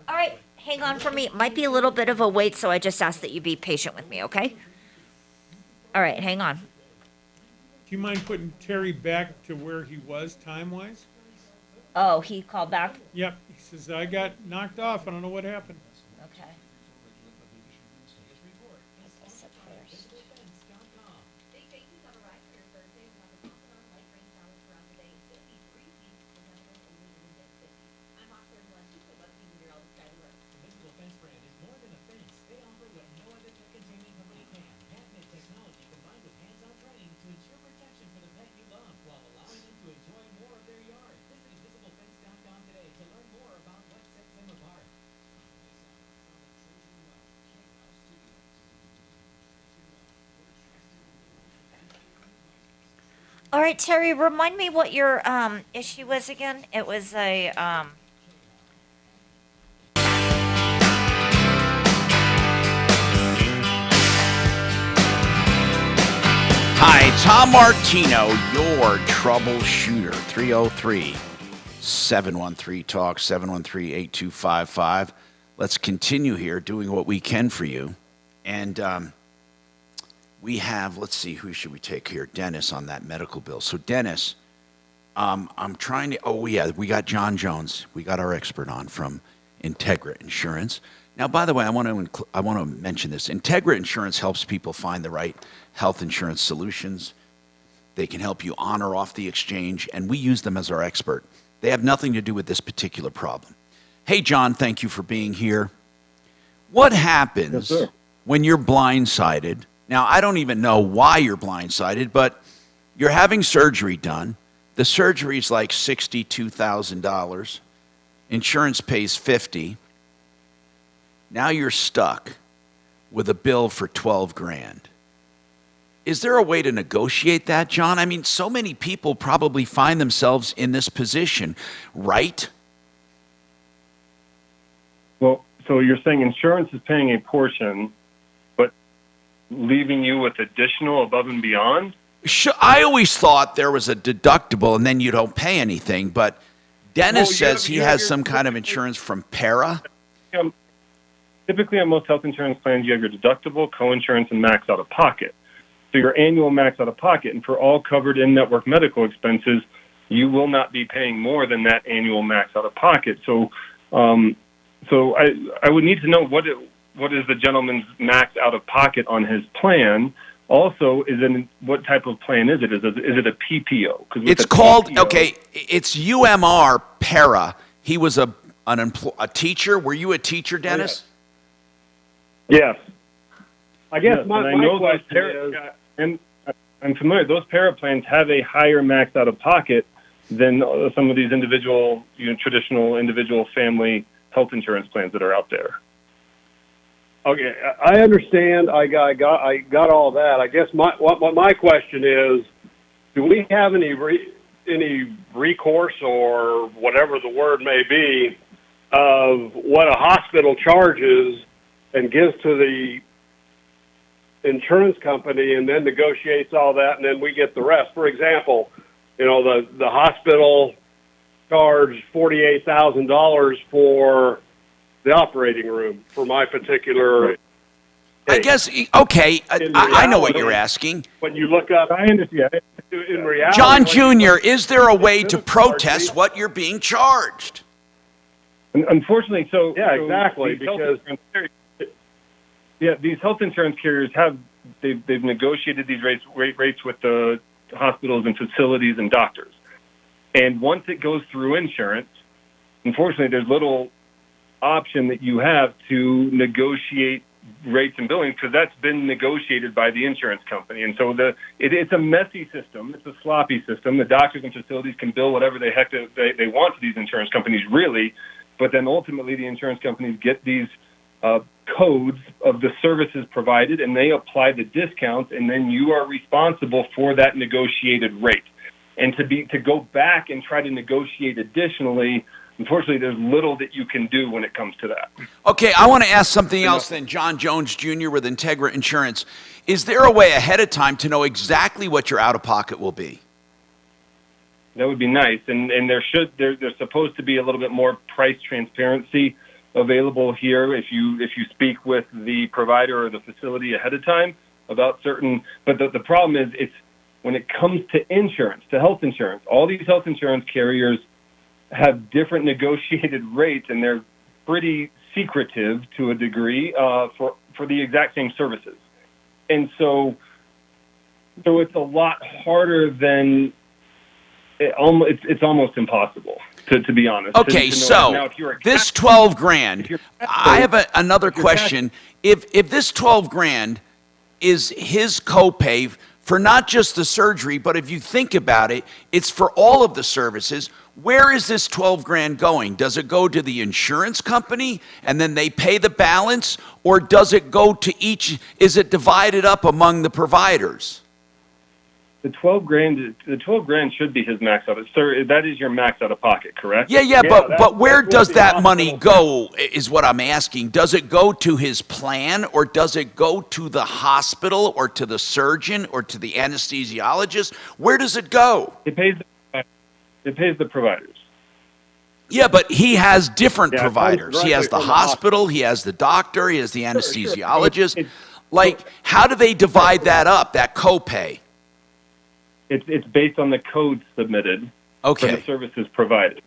All right, hang on for me. It might be a little bit of a wait, so I just ask that you be patient with me, okay? All right, hang on. Do you mind putting Terry back to where he was time-wise? Oh, he called back? Yep. He says, I got knocked off. I don't know what happened. Okay. All right, Terry, remind me what your issue was again. It was a Hi, Tom Martino, your troubleshooter. 303-713-TALK, 713-8255. Let's continue here doing what we can for you. And we have, let's see, who should we take here? Dennis on that medical bill. So, Dennis, I'm trying to, we got John Jones. We got our expert on from Integra Insurance. Now, by the way, I want to mention this. Integra Insurance helps people find the right health insurance solutions. They can help you on or off the exchange, and we use them as our expert. They have nothing to do with this particular problem. Hey, John, thank you for being here. What happens when you're blindsided? Now, I don't even know why you're blindsided, but you're having surgery done. The surgery is like $62,000. Insurance pays $50,000. Now you're stuck with a bill for $12,000. Is there a way to negotiate that, John? I mean, so many people probably find themselves in this position, right? Well, so you're saying insurance is paying a portion, but leaving you with additional above and beyond? Sure, I always thought there was a deductible and then you don't pay anything, but Dennis says he has some kind of insurance from Para. Typically, on most health insurance plans, you have your deductible, co-insurance, and max out-of-pocket. So your annual max out-of-pocket, and for all covered in-network medical expenses, you will not be paying more than that annual max out-of-pocket. So, I would need to know what is the gentleman's max out-of-pocket on his plan. Also, what type of plan is it? Is it a PPO? It's called it's UMR Para. He was a teacher. Were you a teacher, Dennis? Yes. I guess my question is, and I'm familiar, those para plans have a higher max out-of-pocket than some of these individual, traditional individual family health insurance plans that are out there. Okay, I understand. I got all that. I guess what my question is, do we have any recourse or whatever the word may be of what a hospital charges and gives to the insurance company and then negotiates all that and then we get the rest? For example, the hospital charged $48,000 for the operating room for my particular I guess, okay, I know what you're asking. When you look up, I understand. In reality, John Jr., is there a way to protest what you're being charged? Unfortunately, exactly, because these health insurance carriers they've negotiated these rates with the hospitals and facilities and doctors. And once it goes through insurance, unfortunately, there's little option that you have to negotiate rates and billing because that's been negotiated by the insurance company. And so it's a messy system. It's a sloppy system. The doctors and facilities can bill whatever the heck they want to these insurance companies, really. But then ultimately the insurance companies get these codes of the services provided, and they apply the discounts, and then you are responsible for that negotiated rate. And to go back and try to negotiate additionally, unfortunately, there's little that you can do when it comes to that. Okay, I want to ask something else then. John Jones Jr. with Integra Insurance. Is there a way ahead of time to know exactly what your out-of-pocket will be? That would be nice, and there's supposed to be a little bit more price transparency available here if you speak with the provider or the facility ahead of time about certain. But the problem is it's when it comes to insurance, to health insurance. All these health insurance carriers have different negotiated rates, and they're pretty secretive to a degree for the exact same services. And so it's a lot harder than it's almost impossible to be honest. Okay, so now, this 12 grand. I have another question. If this 12 grand is his copay for not just the surgery, but if you think about it, it's for all of the services. Where is this 12 grand going? Does it go to the insurance company and then they pay the balance, or does it go to each? Is it divided up among the providers? The 12 grand should be his max out. Sir, that is your max out of pocket, correct? Yeah, but where does that money go is what I'm asking. Does it go to his plan, or does it go to the hospital, or to the surgeon, or to the anesthesiologist? Where does it go? It pays the providers. Yeah, but he has different providers. He has the hospital, he has the doctor, he has the anesthesiologist. Sure. Like, how do they divide that up, that copay? It's based on the codes submitted for the services provided.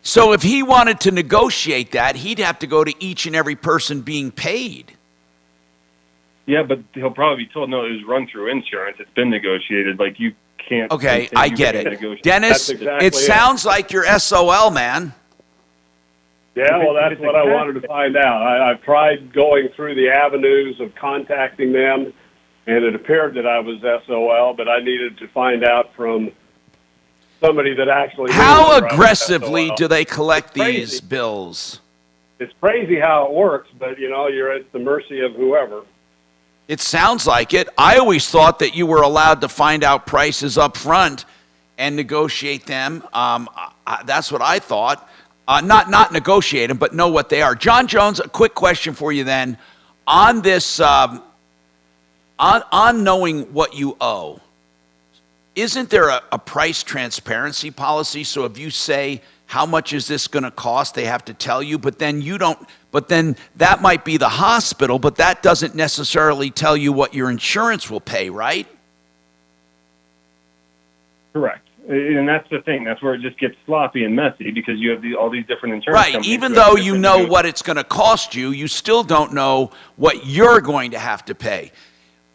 So if he wanted to negotiate that, he'd have to go to each and every person being paid. Yeah, but he'll probably be told, no, it was run through insurance. It's been negotiated. Like, you can't. Okay, I get it. Dennis, it sounds like you're SOL, man. Yeah, well, that's what I wanted to find out. I've tried going through the avenues of contacting them, and it appeared that I was SOL, but I needed to find out from somebody that actually... How aggressively do they collect these bills? It's crazy how it works, but, you're at the mercy of whoever. It sounds like it. I always thought that you were allowed to find out prices up front and negotiate them. That's what I thought. Not negotiate them, but know what they are. John Jones, a quick question for you then. On this... On knowing what you owe, isn't there a price transparency policy? So if you say, how much is this going to cost, they have to tell you, but then you don't, but then that might be the hospital, but that doesn't necessarily tell you what your insurance will pay, right? Correct. And that's the thing. That's where it just gets sloppy and messy because you have all these different insurance companies. Right. Even though you know what it's going to cost you, you still don't know what you're going to have to pay.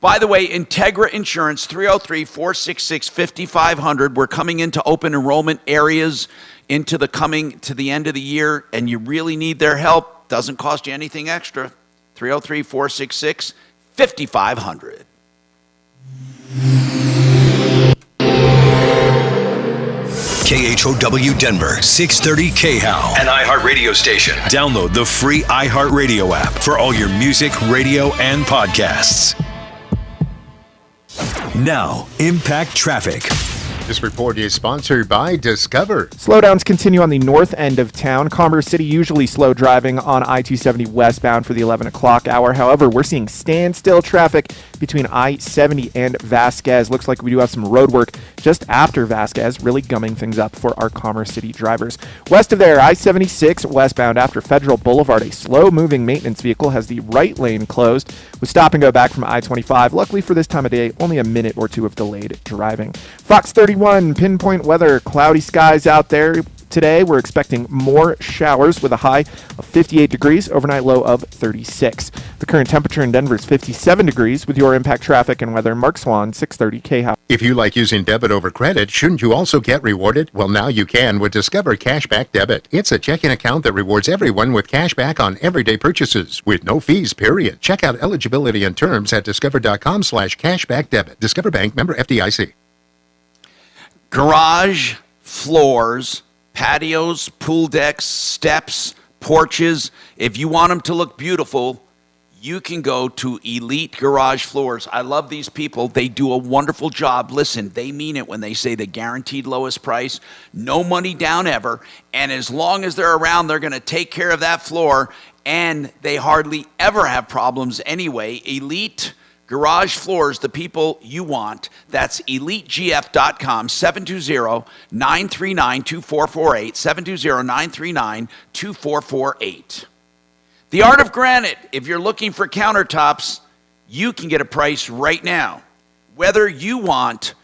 By the way, Integra Insurance, 303-466-5500. We're coming into open enrollment areas to the end of the year, and you really need their help. Doesn't cost you anything extra. 303-466-5500. KHOW Denver, 630 KHOW, an iHeart radio station. Download the free iHeart radio app for all your music, radio, and podcasts. Now, Impact Traffic. This report is sponsored by Discover. Slowdowns continue on the north end of town. Commerce City usually slow driving on I-270 westbound for the 11 o'clock hour. However, we're seeing standstill traffic between I-70 and Vasquez. Looks like we do have some road work just after Vasquez, really gumming things up for our Commerce City drivers. West of there, I-76 westbound after Federal Boulevard, a slow-moving maintenance vehicle has the right lane closed with stop and go back from I-25. Luckily for this time of day, only a minute or two of delayed driving. Fox 31, pinpoint weather, cloudy skies out there. Today, we're expecting more showers with a high of 58 degrees, overnight low of 36. The current temperature in Denver is 57 degrees. With your Impact Traffic and Weather, Mark Swan, 630 KHOW. If you like using debit over credit, shouldn't you also get rewarded? Well, now you can with Discover Cashback Debit. It's a checking account that rewards everyone with cash back on everyday purchases with no fees, period. Check out eligibility and terms at discover.com/cashbackdebit. Discover Bank, member FDIC. Garage, floors, patios, pool decks, steps, porches. If you want them to look beautiful, you can go to Elite Garage Floors. I love these people. They do a wonderful job. Listen, they mean it when they say the guaranteed lowest price, no money down ever, and as long as they're around, they're going to take care of that floor, and they hardly ever have problems anyway. Elite Garage Floors, the people you want. That's elitegf.com, 720-939-2448, 720-939-2448. The Art of Granite. If you're looking for countertops, you can get a price right now. Whether you want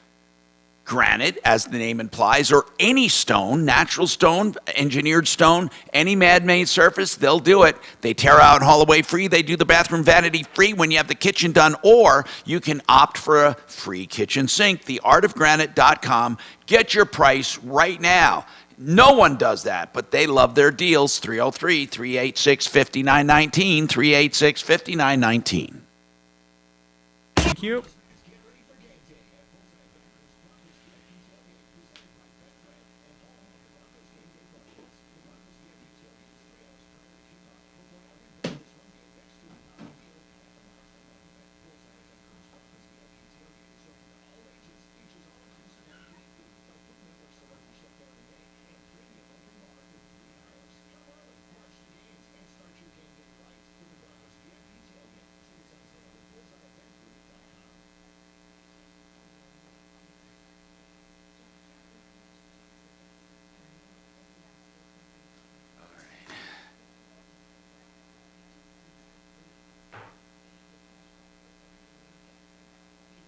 granite, as the name implies, or any stone, natural stone, engineered stone, any man-made surface, they'll do it. They tear out and haul away free. They do the bathroom vanity free when you have the kitchen done, or you can opt for a free kitchen sink. Theartofgranite.com. Get your price right now. No one does that, but they love their deals. 303-386-5919, 386-5919. Thank you.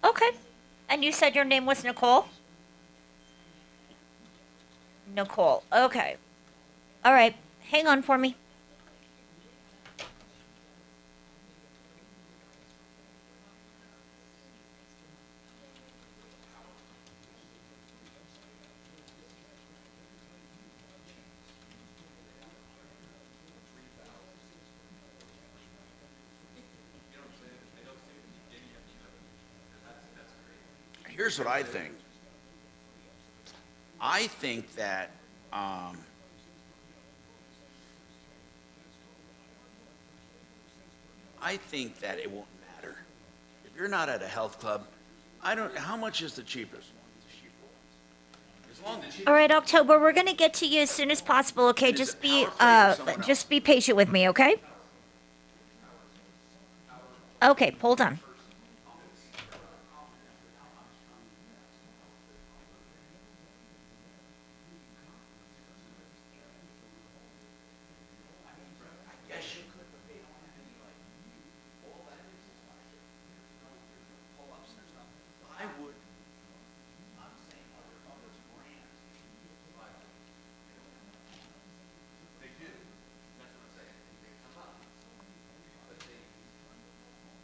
Okay. And you said your name was Nicole? Nicole. Okay. All right. Hang on for me. Here's what I think. I think that it won't matter. If you're not at a health club, how much is the cheapest one? As long as All right, October, we're going to get to you as soon as possible, okay? Just be patient with me, okay? Okay, hold on.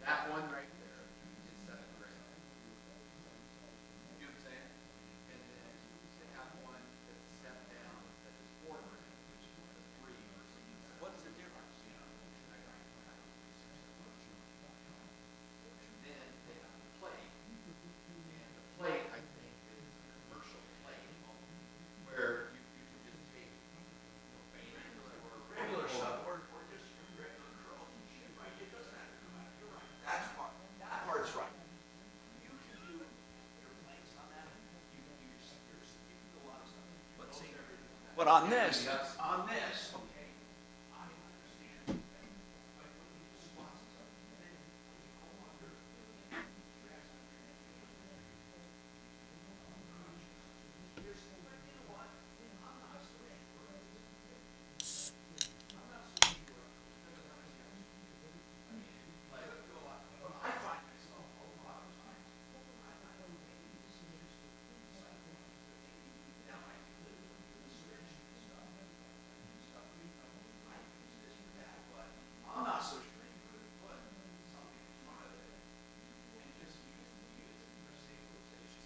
That one right there is $7,000. You know what I'm saying? And then they have one that's a step down that is $4,000, which is like a 3 versus. What's the difference? You know, and then they have the plate, and the plate I think is a commercial plate where you can just take regular stuff or just regular curls and shit, right? It doesn't have to come out. You're right. That part's right. You can do your planks on that. You can do a lot of stuff. But see, but on this, okay, I understand. Squats and stuff. And then when you go under, you actually here's the thing. You know what? I'm not switching for it. I'm not switching for it. I find myself a lot of times. I don't think this is just now I do live with the switch and stuff. I use this for that, but I'm not so strict for it. Put something in front of it and just use it for stabilization.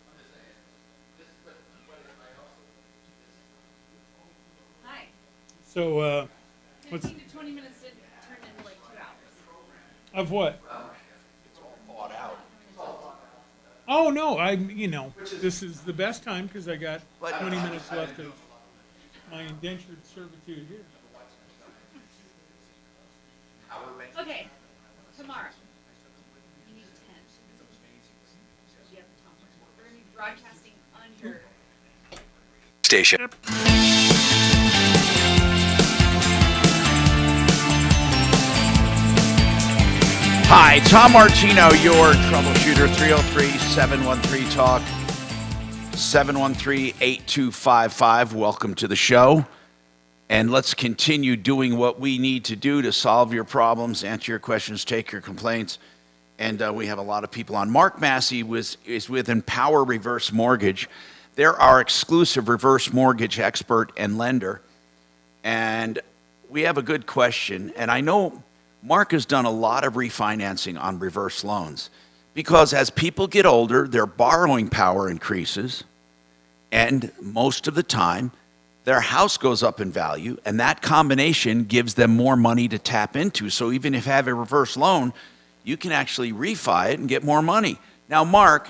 I'm just saying. But I also Hi. So, what's 15 to 20 minutes did turn into like 2 hours. of what? It's all thought out. Oh no, this is the best time because I got 20 minutes left of my indentured servitude here. Okay, tomorrow. You need 10. You have the time. We're going to be broadcasting under. Station. Hi, Tom Martino, your troubleshooter. 303-713-TALK, 713-8255. Welcome to the show. And let's continue doing what we need to do to solve your problems, answer your questions, take your complaints. And we have a lot of people on. Mark Massey is with Empower Reverse Mortgage. They're our exclusive reverse mortgage expert and lender. And we have a good question. And I know Mark has done a lot of refinancing on reverse loans because as people get older, their borrowing power increases. And most of the time, their house goes up in value. And that combination gives them more money to tap into. So even if you have a reverse loan, you can actually refi it and get more money. Now, Mark,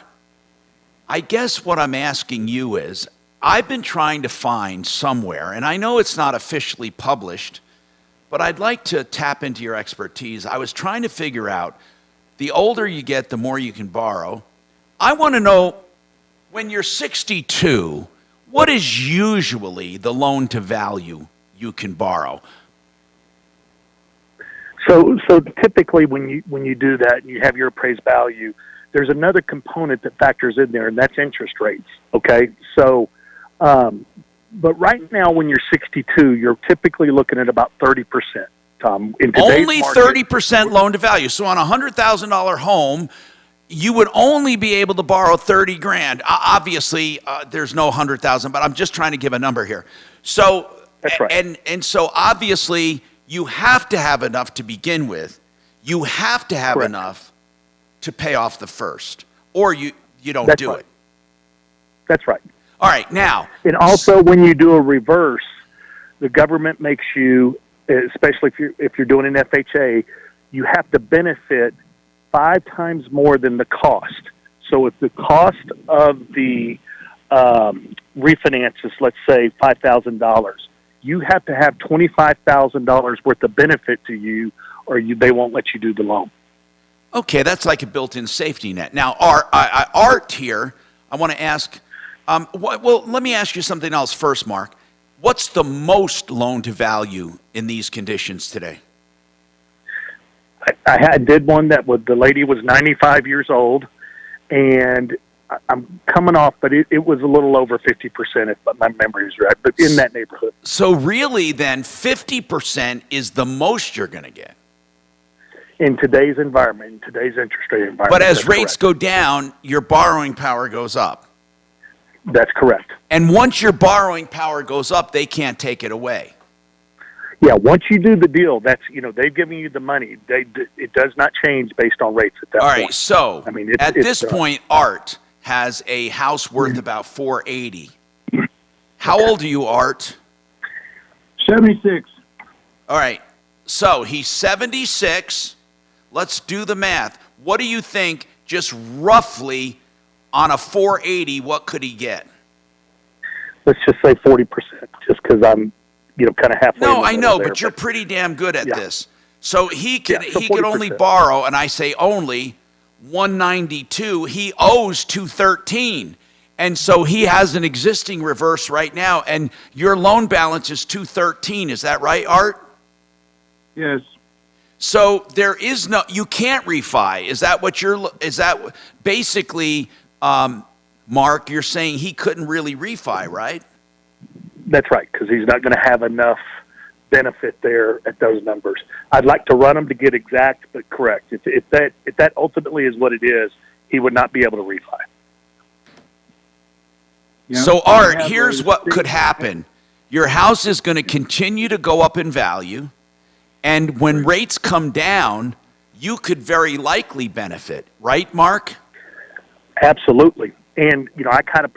I guess what I'm asking you is, I've been trying to find somewhere, and I know it's not officially published, but I'd like to tap into your expertise. I was trying to figure out, the older you get, the more you can borrow. I want to know, when you're 62, what is usually the loan to value you can borrow? So typically when you do that and you have your appraised value, there's another component that factors in there, and that's interest rates. Okay, so but right now when you're 62, you're typically looking at about 30%. Tom, in today's only market, 30% loan to value. So on a $100,000 home, you would only be able to borrow $30,000. Obviously, there's no 100,000, but I'm just trying to give a number here. So that's right. And so obviously, you have to have enough to begin with. You have to have enough to pay off the first, or you don't do it. That's right. All right, now. And also, when you do a reverse, the government makes you, especially if you're doing an FHA, you have to benefit 5 times more than the cost. So if the cost of the refinance is, let's say, $5,000, you have to have $25,000 worth of benefit to you, or they won't let you do the loan. Okay, that's like a built-in safety net. Now, Art here, I want to ask, well, let me ask you something else first, Mark. What's the most loan-to-value in these conditions today? I did one that the lady was 95 years old, and I'm coming off, but it was a little over 50%, if my memory is right, but in that neighborhood. So really then 50% is the most you're going to get. In today's environment, in today's interest rate environment. But as rates go down, your borrowing power goes up. That's correct. And once your borrowing power goes up, they can't take it away. Yeah, once you do the deal, that's, they've given you the money. It does not change based on rates at that point. All right, so at this point, Art has a house worth about $480,000. How old are you, Art? 76. All right, so he's 76. Let's do the math. What do you think, just roughly, on a $480,000, what could he get? Let's just say 40%, just because I'm, kind of halfway. No, I know, but you're pretty damn good at this. So he could only borrow, and I say only, $192,000. He owes $213,000. And so he has an existing reverse right now, and your loan balance is $213,000. Is that right, Art? Yes. So you can't refi. Is that basically, Mark, you're saying he couldn't really refi, right? That's right, because he's not going to have enough benefit there at those numbers. I'd like to run them to get exact, but correct. If that ultimately is what it is, he would not be able to refi. So, Art, here's what could happen. Your house is going to continue to go up in value, and when rates come down, you could very likely benefit. Right, Mark? Absolutely. And, I kind of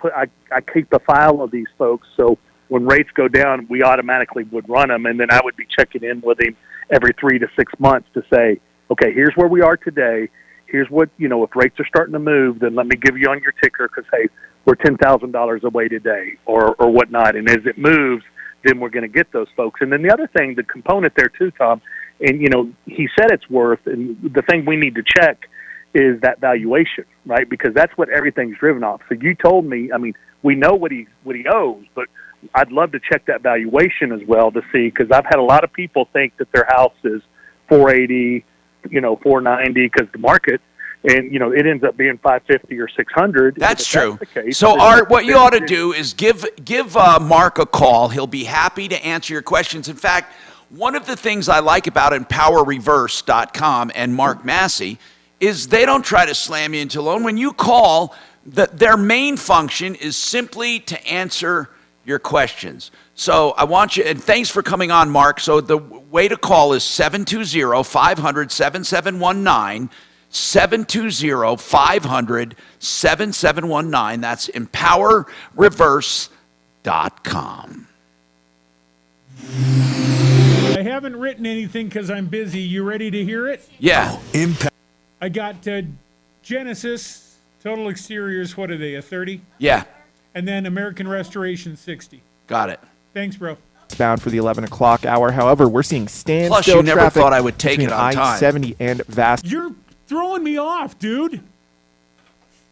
I keep a file of these folks, so when rates go down, we automatically would run them, and then I would be checking in with him every 3 to 6 months to say, okay, here's where we are today. Here's what, if rates are starting to move, then let me give you on your ticker because, hey, we're $10,000 away today or whatnot. And as it moves, then we're going to get those folks. And then the other thing, the component there too, Tom, And, he said it's worth, and the thing we need to check is that valuation, right? Because that's what everything's driven off. So you told me, we know what he owes, but I'd love to check that valuation as well to see, because I've had a lot of people think that their house is 480, 490 because the market, and it ends up being 550 or 600. That's true. That's the case, so Art, what you ought to do is give Mark a call. He'll be happy to answer your questions. In fact, one of the things I like about EmpowerReverse.com and Mark Massey is they don't try to slam you into a loan. When you call, their main function is simply to answer your questions. So I want you, and thanks for coming on, Mark. So the way to call is 720-500-7719, 720-500-7719. That's EmpowerReverse.com. I haven't written anything because I'm busy. You ready to hear it? Yeah. I got Genesis, Total Exteriors, what are they, a 30? Yeah. And then American Restoration, 60. Got it. Thanks, bro. It's bound for the 11 o'clock hour. However, we're seeing standstill Plus, you never traffic thought I would take between it on time. I-70 and Vast. You're throwing me off, dude.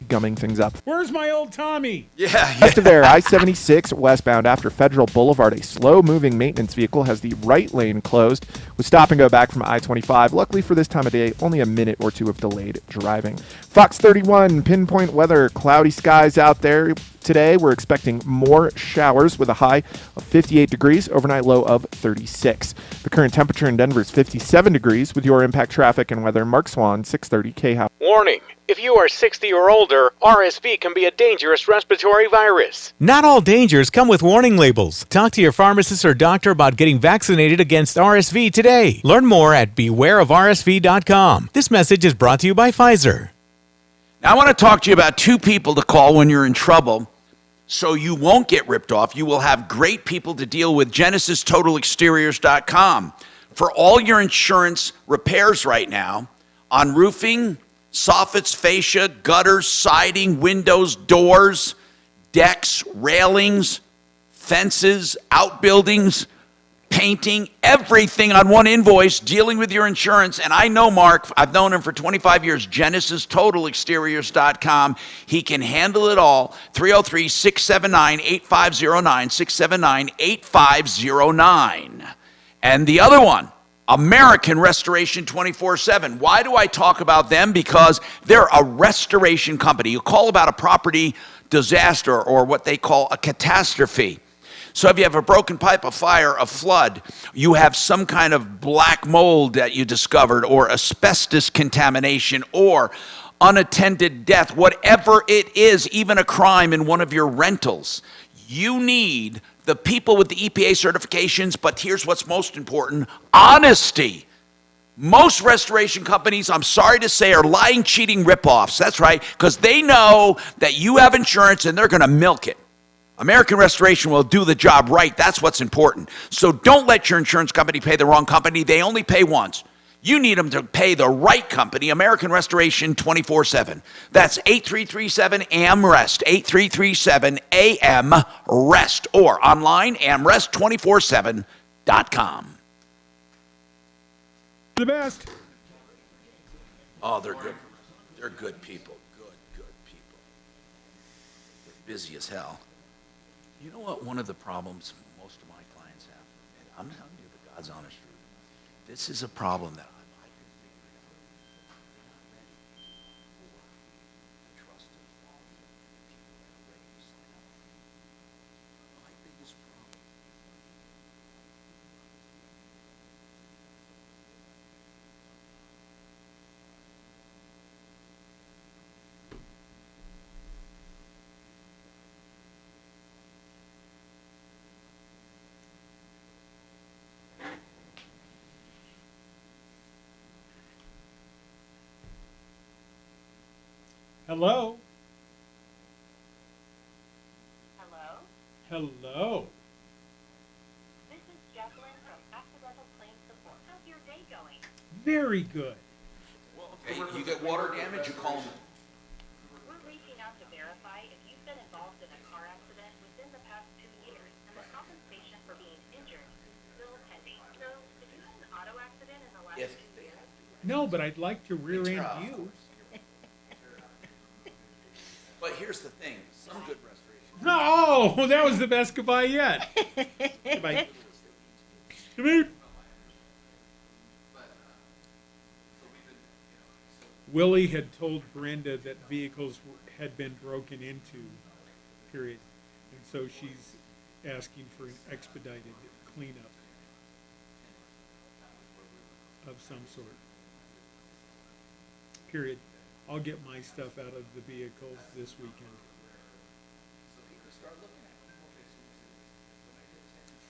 Gumming things up. Where's my old Tommy? Yeah. West of there, I-76 westbound after Federal Boulevard, a slow-moving maintenance vehicle has the right lane closed with stop and go back from I-25. Luckily for this time of day, only a minute or two of delayed driving. Fox 31, pinpoint weather, cloudy skies out there today. We're expecting more showers with a high of 58 degrees, overnight low of 36. The current temperature in Denver is 57 degrees. With your impact traffic and weather, Mark Swan, 630 K-House. Warning. If you are 60 or older, RSV can be a dangerous respiratory virus. Not all dangers come with warning labels. Talk to your pharmacist or doctor about getting vaccinated against RSV today. Learn more at bewareofrsv.com. This message is brought to you by Pfizer. Now, I want to talk to you about two people to call when you're in trouble so you won't get ripped off. You will have great people to deal with. GenesisTotalExteriors.com. For all your insurance repairs right now on roofing, soffits, fascia, gutters, siding, windows, doors, decks, railings, fences, outbuildings, painting, everything on one invoice, dealing with your insurance. And I know Mark, I've known him for 25 years, GenesisTotalExteriors.com. He can handle it all. 303-679-8509, 679-8509. And the other one, American Restoration 24/7. Why do I talk about them? Because they're a restoration company. You call about a property disaster or what they call a catastrophe. So if you have a broken pipe, a fire, a flood, you have some kind of black mold that you discovered or asbestos contamination or unattended death, whatever it is, even a crime in one of your rentals, you need the people with the EPA certifications, but here's what's most important, honesty. Most restoration companies, I'm sorry to say, are lying, cheating ripoffs. That's right, because they know that you have insurance and they're going to milk it. American Restoration will do the job right. That's what's important. So don't let your insurance company pay the wrong company. They only pay once. You need them to pay the right company, American Restoration 24/7. That's 8337-AM-REST, 8337-AM-REST, or online, amrest247.com. The best. Oh, they're good. They're good people. Good people. They're busy as hell. You know what one of the problems most of my clients have, and I'm telling you the God's honest truth, this is a problem that Hello? Hello? Hello? This is Jacqueline from Accidental Claim Support. How's your day going? Very good. Well, okay, you get water damage, you call them. We're reaching out to verify if you've been involved in a car accident within the past 2 years, and the compensation for being injured is still pending. So, if you had an auto accident in the No, but I'd like to rear end you. But here's the thing: some good restoration. No, that was the best goodbye yet. Goodbye. Come here. Willie had told Brenda that vehicles had been broken into, period. And so she's asking for an expedited cleanup of some sort. Period. I'll get my stuff out of the vehicles this weekend.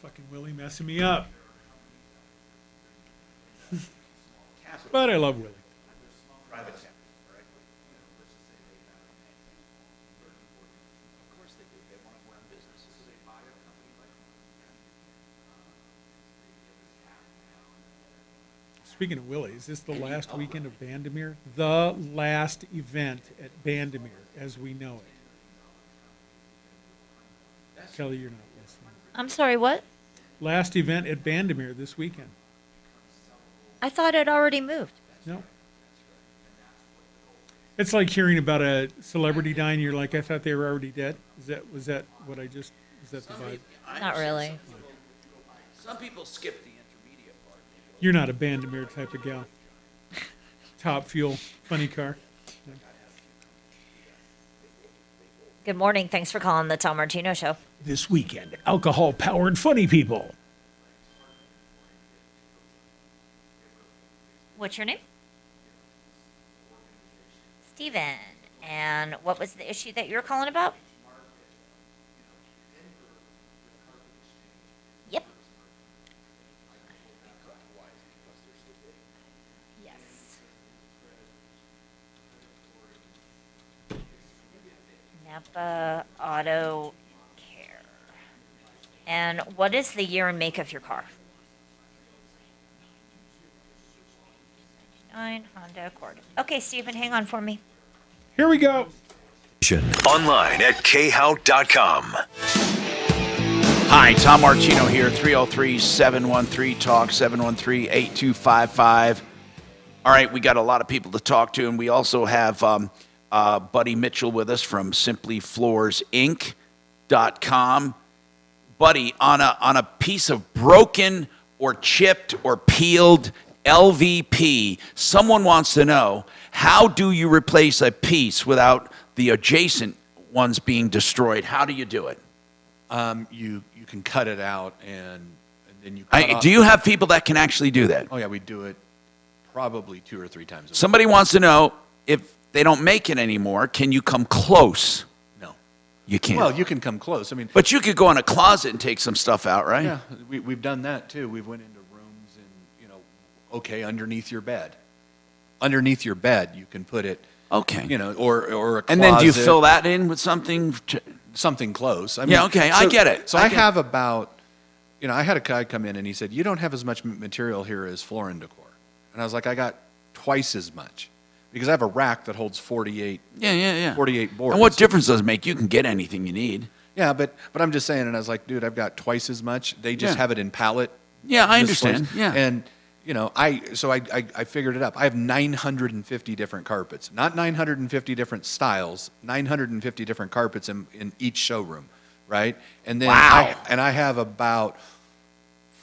Fucking Willie messing me up. But I love Willie. Private capital, right? Of course they do. They want to run businesses. They buy a company like. Speaking of Willie, is this the last weekend of Bandemere? The last event at Bandemere as we know it. Kelly, you're not listening. I'm sorry, what? Last event at Bandemere this weekend. I thought it already moved. No. It's like hearing about a celebrity dying. You're like, I thought they were already dead. Was that what I just? Is that the vibe? Not really. Some people skip the intermediate part. You're not a Bandemere type of gal. Top fuel, funny car. Yeah. Good morning. Thanks for calling the Tom Martino Show. This weekend, alcohol-powered funny people. What's your name? Steven. And what was the issue that you were calling about? Yep. Yes. Napa Auto Care. And what is the year and make of your car? 99 Honda Accord. Okay, Stephen, hang on for me. Here we go. Online at khout.com. Hi, Tom Martino here, 303-713-TALK, 713-8255. All right, we got a lot of people to talk to, and we also have Buddy Mitchell with us from simplyfloorsinc.com. Buddy, on a piece of broken or chipped or peeled LVP, someone wants to know, how do you replace a piece without the adjacent ones being destroyed? How do you do it? You can cut it out and then you cut Do you have people that can actually do that? Oh, yeah, we do it probably 2 or 3 times a week. Somebody wants to know, if they don't make it anymore, can you come close? No. You can't. Well, you can come close. I mean, but you could go in a closet and take some stuff out, right? Yeah, we've done that too. We've went into rooms and, underneath your bed. Underneath your bed, you can put it. Okay. Or a closet. And then do you fill that in with something? Something close. I mean, yeah, okay, I get it. So I have about, I had a guy come in and he said, you don't have as much material here as Floor & Decor. And I was like, I got twice as much. Because I have a rack that holds 48 48 boards. And what difference does it make? You can get anything you need. Yeah, but I'm just saying, and I was like, dude, I've got twice as much. They just have it in pallet. Yeah, I understand. Yeah. And, I figured it up. I have 950 different carpets. Not 950 different styles, 950 different carpets in each showroom, right? And then I have about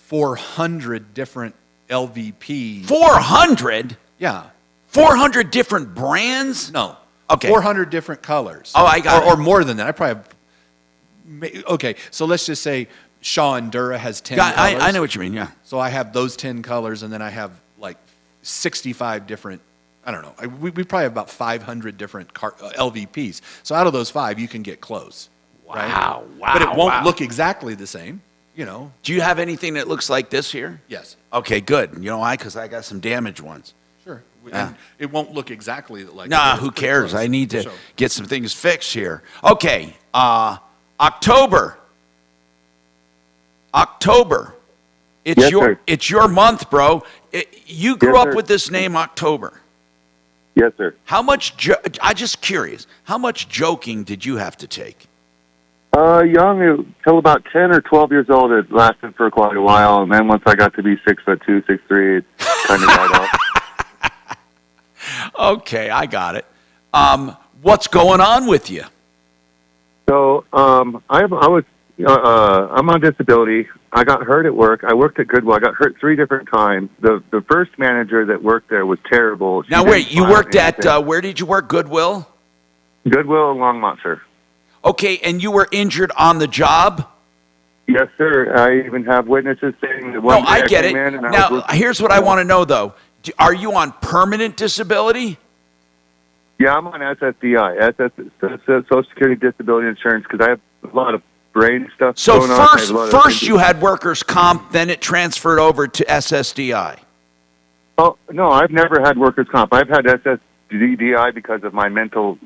400 different LVP. 400? Yeah. 400 different brands? No. Okay. 400 different colors. Oh, I got it. Or more than that. I probably have... Okay, so let's just say Shaw and Dura has 10 colors. I know what you mean, yeah. So I have those 10 colors, and then I have like 65 different... I don't know. We probably have about 500 different LVPs. So out of those 5, you can get close. Wow, right? wow, But it won't look exactly the same, Do you have anything that looks like this here? Yes. Okay, good. You know why? Because I got some damaged ones. Sure. Yeah. And it won't look exactly like Nah, that. who cares? Close. I need to So- get some things fixed here. Okay, October. It's your month, bro. You grew up with this name, October. Yes, sir. How much? I'm just curious. How much joking did you have to take? Young, till about 10 or 12 years old, it lasted for quite a while, and then once I got to be 6'2", 6'3", it kind of died off. Okay, I got it. What's going on with you? So I'm on disability. I got hurt at work. I worked at Goodwill. I got hurt 3 different times. The first manager that worked there was terrible. Now wait, you worked at where did you work? Goodwill? Goodwill in Longmont, sir. Okay, and you were injured on the job? Yes, sir. I even have witnesses saying that No, I get it. Now, here's what I want to know, though. Are you on permanent disability? Yeah, I'm on SSDI, Social Security Disability Insurance, because I have a lot of brain stuff So going on. first you had workers' comp, then it transferred over to SSDI. Oh, no, I've never had workers' comp. I've had SSDI because of my mental.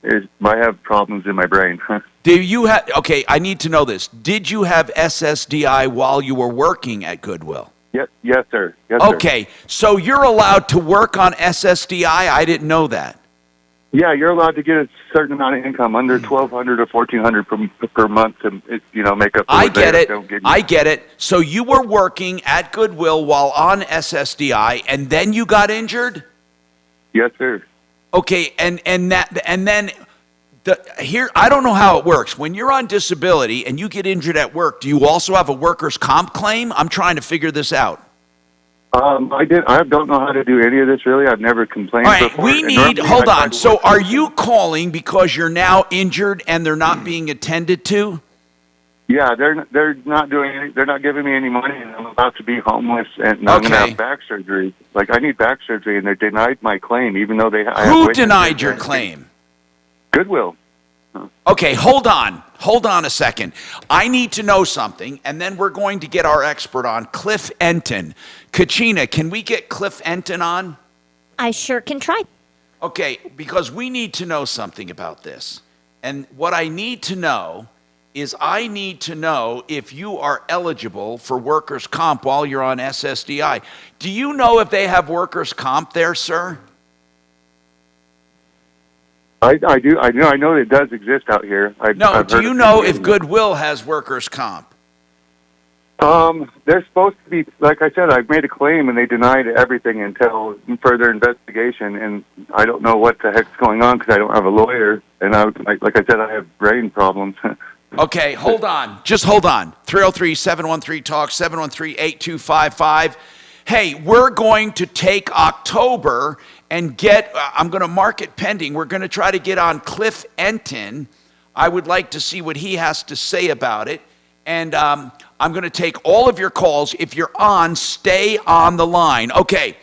I have problems in my brain. Do you have? Okay, I need to know this. Did you have SSDI while you were working at Goodwill? Yes, sir. Yes, okay, so you're allowed to work on SSDI. I didn't know that. Yeah, you're allowed to get a certain amount of income under $1,200 or $1,400 per month to make up. I get it. I get it. So you were working at Goodwill while on SSDI, and then you got injured. Yes, sir. Okay, and then here I don't know how it works. When you're on disability and you get injured at work, do you also have a workers' comp claim? I'm trying to figure this out. I don't know how to do any of this really. I've never complained All right, before. we need. Hold on. So are you calling because you're now injured and they're not being attended to? Yeah, they're not doing any, they're not giving me any money, and I'm about to be homeless, and I'm going to have back surgery. Like, I need back surgery, and they denied my claim, even though they. Who denied your claim? Goodwill. Okay, hold on a second. I need to know something, and then we're going to get our expert on, Cliff Enton. Kachina, can we get Cliff Enton on? I sure can try. Okay, because we need to know something about this. And what I need to know is I need to know if you are eligible for workers' comp while you're on SSDI. Do you know if they have workers' comp there, sir? I do. I know it does exist out here. Do you know if Goodwill has workers' comp? They're supposed to be, like I said, I've made a claim and they denied everything until further investigation, and I don't know what the heck's going on because I don't have a lawyer, and like I said, I have brain problems. Okay, hold on. Just hold on. 303-713-TALK, 713-8255. Hey, we're going to take October and I'm going to mark it pending. We're going to try to get on Cliff Enton. I would like to see what he has to say about it. And I'm going to take all of your calls. If you're on, stay on the line. Okay,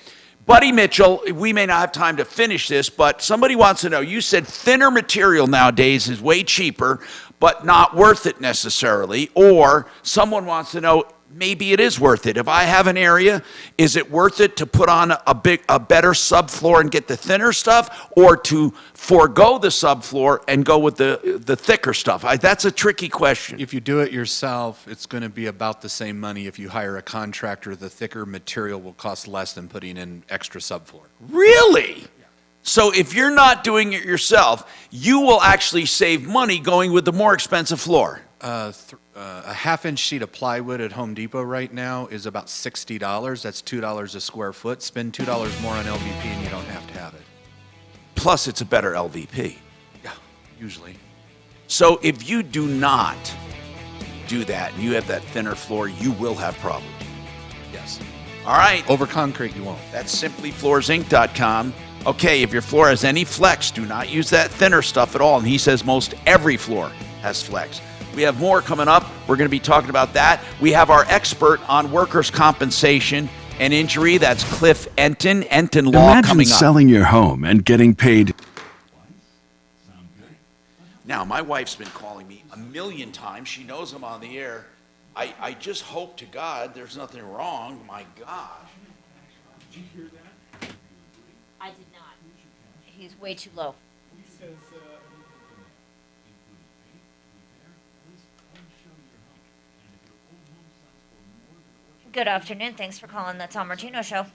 Buddy Mitchell, we may not have time to finish this, but somebody wants to know, you said thinner material nowadays is way cheaper, but not worth it necessarily. Or someone wants to know, maybe it is worth it. If I have an area, is it worth it to put on a better subfloor and get the thinner stuff, or to forego the subfloor and go with the thicker stuff? That's a tricky question. If you do it yourself, it's going to be about the same money. If you hire a contractor, the thicker material will cost less than putting in extra subfloor. Really? So if you're not doing it yourself, you will actually save money going with the more expensive floor. A half-inch sheet of plywood at Home Depot right now is about $60. That's $2 a square foot. Spend $2 more on LVP and you don't have to have it. Plus, it's a better LVP. Yeah, usually. So if you do not do that and you have that thinner floor, you will have problems. Yes. All right. Over concrete, you won't. That's simplyfloorsinc.com. Okay, if your floor has any flex, do not use that thinner stuff at all. And he says most every floor has flex. We have more coming up. We're going to be talking about that. We have our expert on workers' compensation and injury. That's Cliff Enton, Enton Law, coming up. Imagine selling your home and getting paid. Now, my wife's been calling me a million times. She knows I'm on the air. I just hope to God there's nothing wrong. My gosh. Did you hear that? I did not. He's way too low. He says, Good afternoon. Thanks for calling the Tom Martino Show.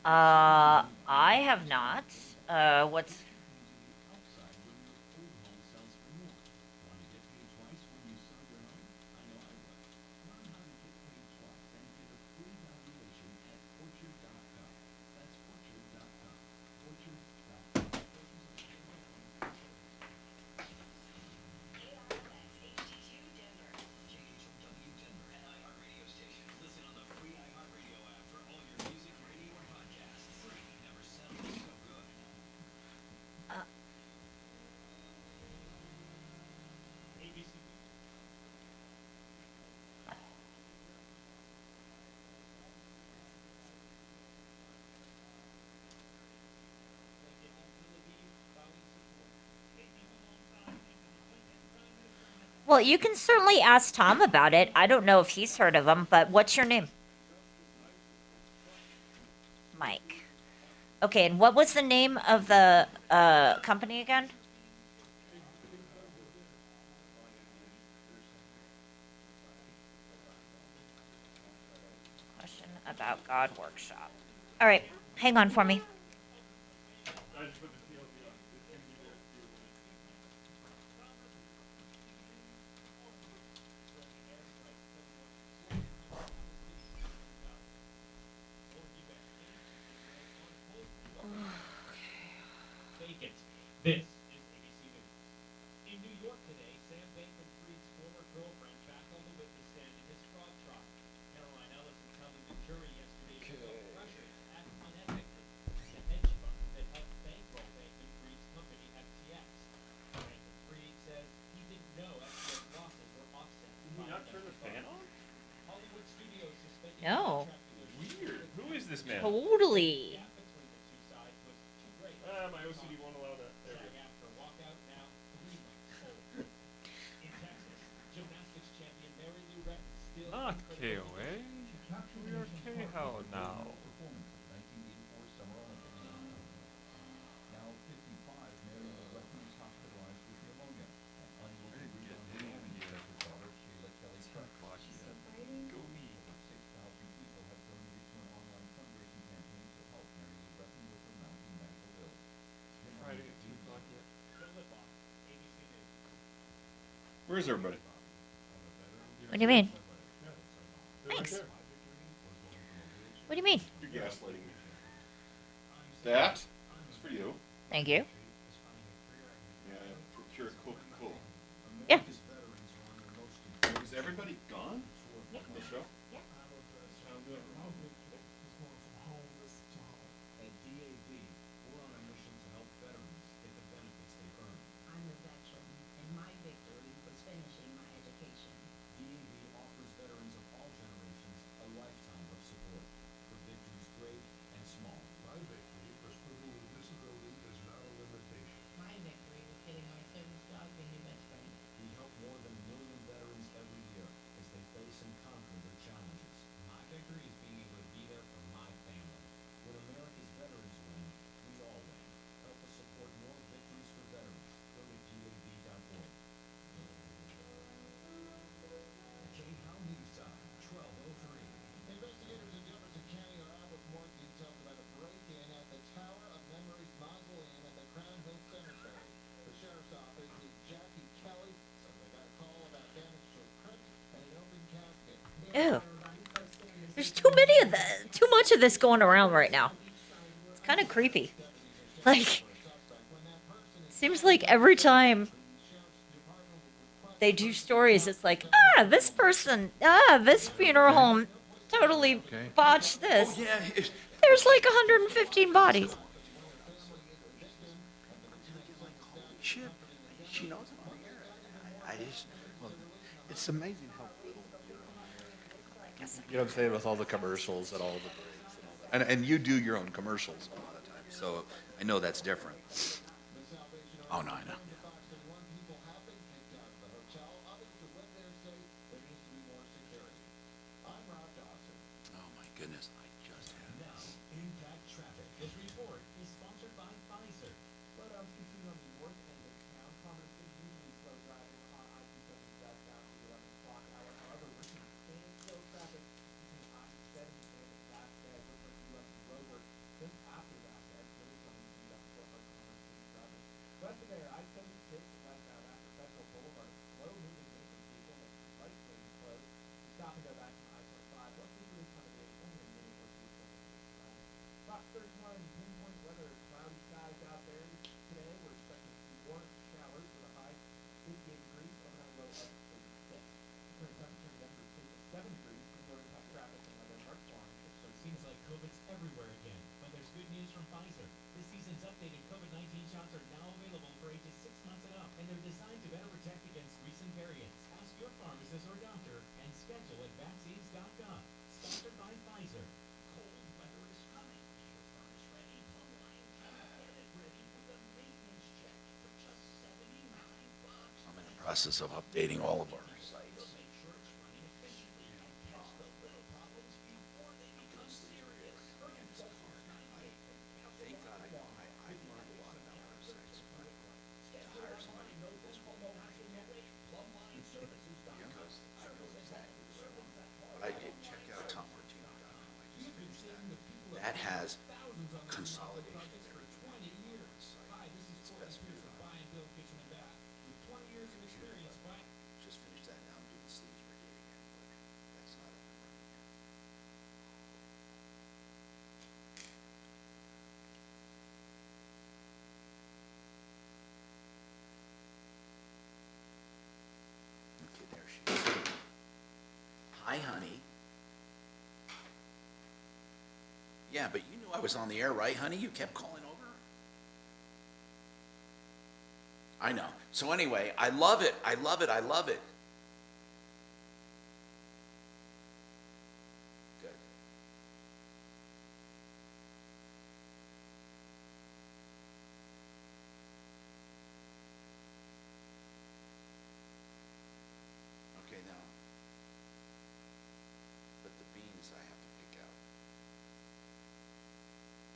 I have not. Well, you can certainly ask Tom about it. I don't know if he's heard of them, but what's your name? Mike. Okay, and what was the name of the company again? Question about God Workshop. All right, hang on for me. This is ABC News. In New York today, Sam Bankman-Fried's former girlfriend back on the witness stand in his fraud trial. Caroline Ellison telling the jury yesterday she felt pressure to act unethically. The hedge fund that helped bankroll Bankman-Fried's company FTX. Bankman-Fried says he didn't know FTX losses were offset. Did he not turn the fan on? Hollywood studios suspended No. Weird. Who is this man? Totally. My OCD won't allow that. There we go. Not KOA. We are KO now. Where's everybody? What do you mean? Thanks. What do you mean? You're gaslighting me. That is for you. Thank you. Yeah, procure Coca-Cola. Yeah. Is everybody gone? Yeah. The show? Yeah. At DAV, we're on a mission to help veterans get the benefits they've earned. I'm a veteran, and my victory was finishing my education. DAV offers veterans of all generations a lifetime of support for victories great and small. My victory was proving that disability is not a limitation. My victory was getting my service dog in New Bedford. We help more than 1 million veterans every year as they face and conquer their challenges. My victory is being able to be there for my family. When America's veterans win, we all win. Help us support more victories for veterans. Go to DAV.org. K-How News Time, 12:03. Investigators in Jefferson County are out with more details about a break-in at the Tower of Memories Mausoleum at the Crown Hill Cemetery. The sheriff's office is Jackie Kelly says they got a call about damage to a crypt and an open casket. Ew. There's too much of this going around right now. It's kind of creepy. Like, seems like every time they do stories, it's like, this person, this funeral home totally botched this. Oh, yeah. There's like 115 bodies. Shit. She knows I'm on here. Well, it's amazing how little. You know what I'm saying, with all the commercials and all the breaks and all that. And you do your own commercials a lot of times, so I know that's different. Oh, no, I know. Oh, my goodness. I just had it. Now, Impact Traffic. This report is sponsored by Pfizer. Slowdowns continue on the north end of town. Commerce is usually slow driving on I-270 westbound to the 11 o'clock hour. However, we're seeing standstill traffic between I-70 and Vasquez, which are due up to Rover. Just after Vasquez, really coming to up for our commerce traffic. West of there, I-70 process of updating all of our sites. Thank God I've learned a lot about websites, but to hire somebody to do this won't be because I know exactly what I want. But I did check out TomMartino.com. I just finished that. That has consolidation of everything on one site. It's best for your just finished that now. I'm doing the sleeves brigade again, but that's not up and running yet. Okay, there she is. Hi, honey. Yeah, but you knew I was on the air, right, honey? You kept calling over. I know. So anyway, I love it. I love it. I love it. Good. Okay, now. But the beans I have to pick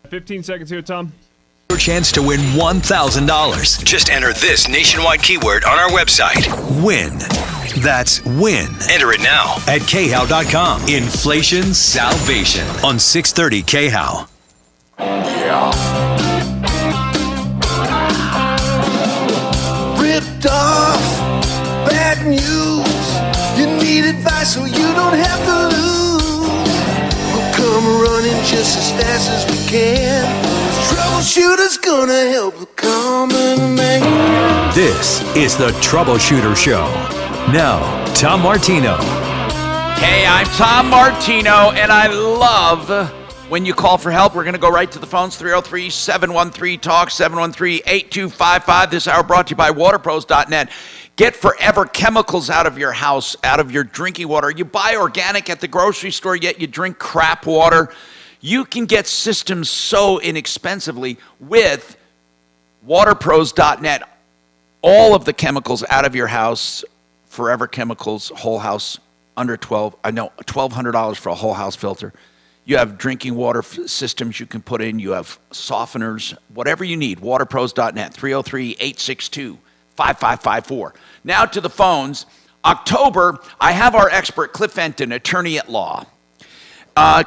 out. 15 seconds here, Tom. Your chance to win $1,000. Just enter this nationwide keyword on our website. WIN. That's WIN. Enter it now at khow.com. Inflation salvation on 630 KHOW. Yeah. Ripped off. Bad news. You need advice so you don't have to lose. We'll come running just as fast as we can. Troubleshooter's gonna help the common man. This is the Troubleshooter Show. Now, Tom Martino. Hey, I'm Tom Martino, and I love when you call for help. We're going to go right to the phones, 303-713-TALK, 713-8255. This hour brought to you by waterpros.net. Get forever chemicals out of your house, out of your drinking water. You buy organic at the grocery store, yet you drink crap water. You can get systems so inexpensively with waterpros.net. All of the chemicals out of your house, forever chemicals, whole house, under $1,200 for a whole house filter. You have drinking water systems you can put in. You have softeners, whatever you need. Waterpros.net, 303-862-5554. Now to the phones. October, I have our expert, Cliff Fenton, attorney at law.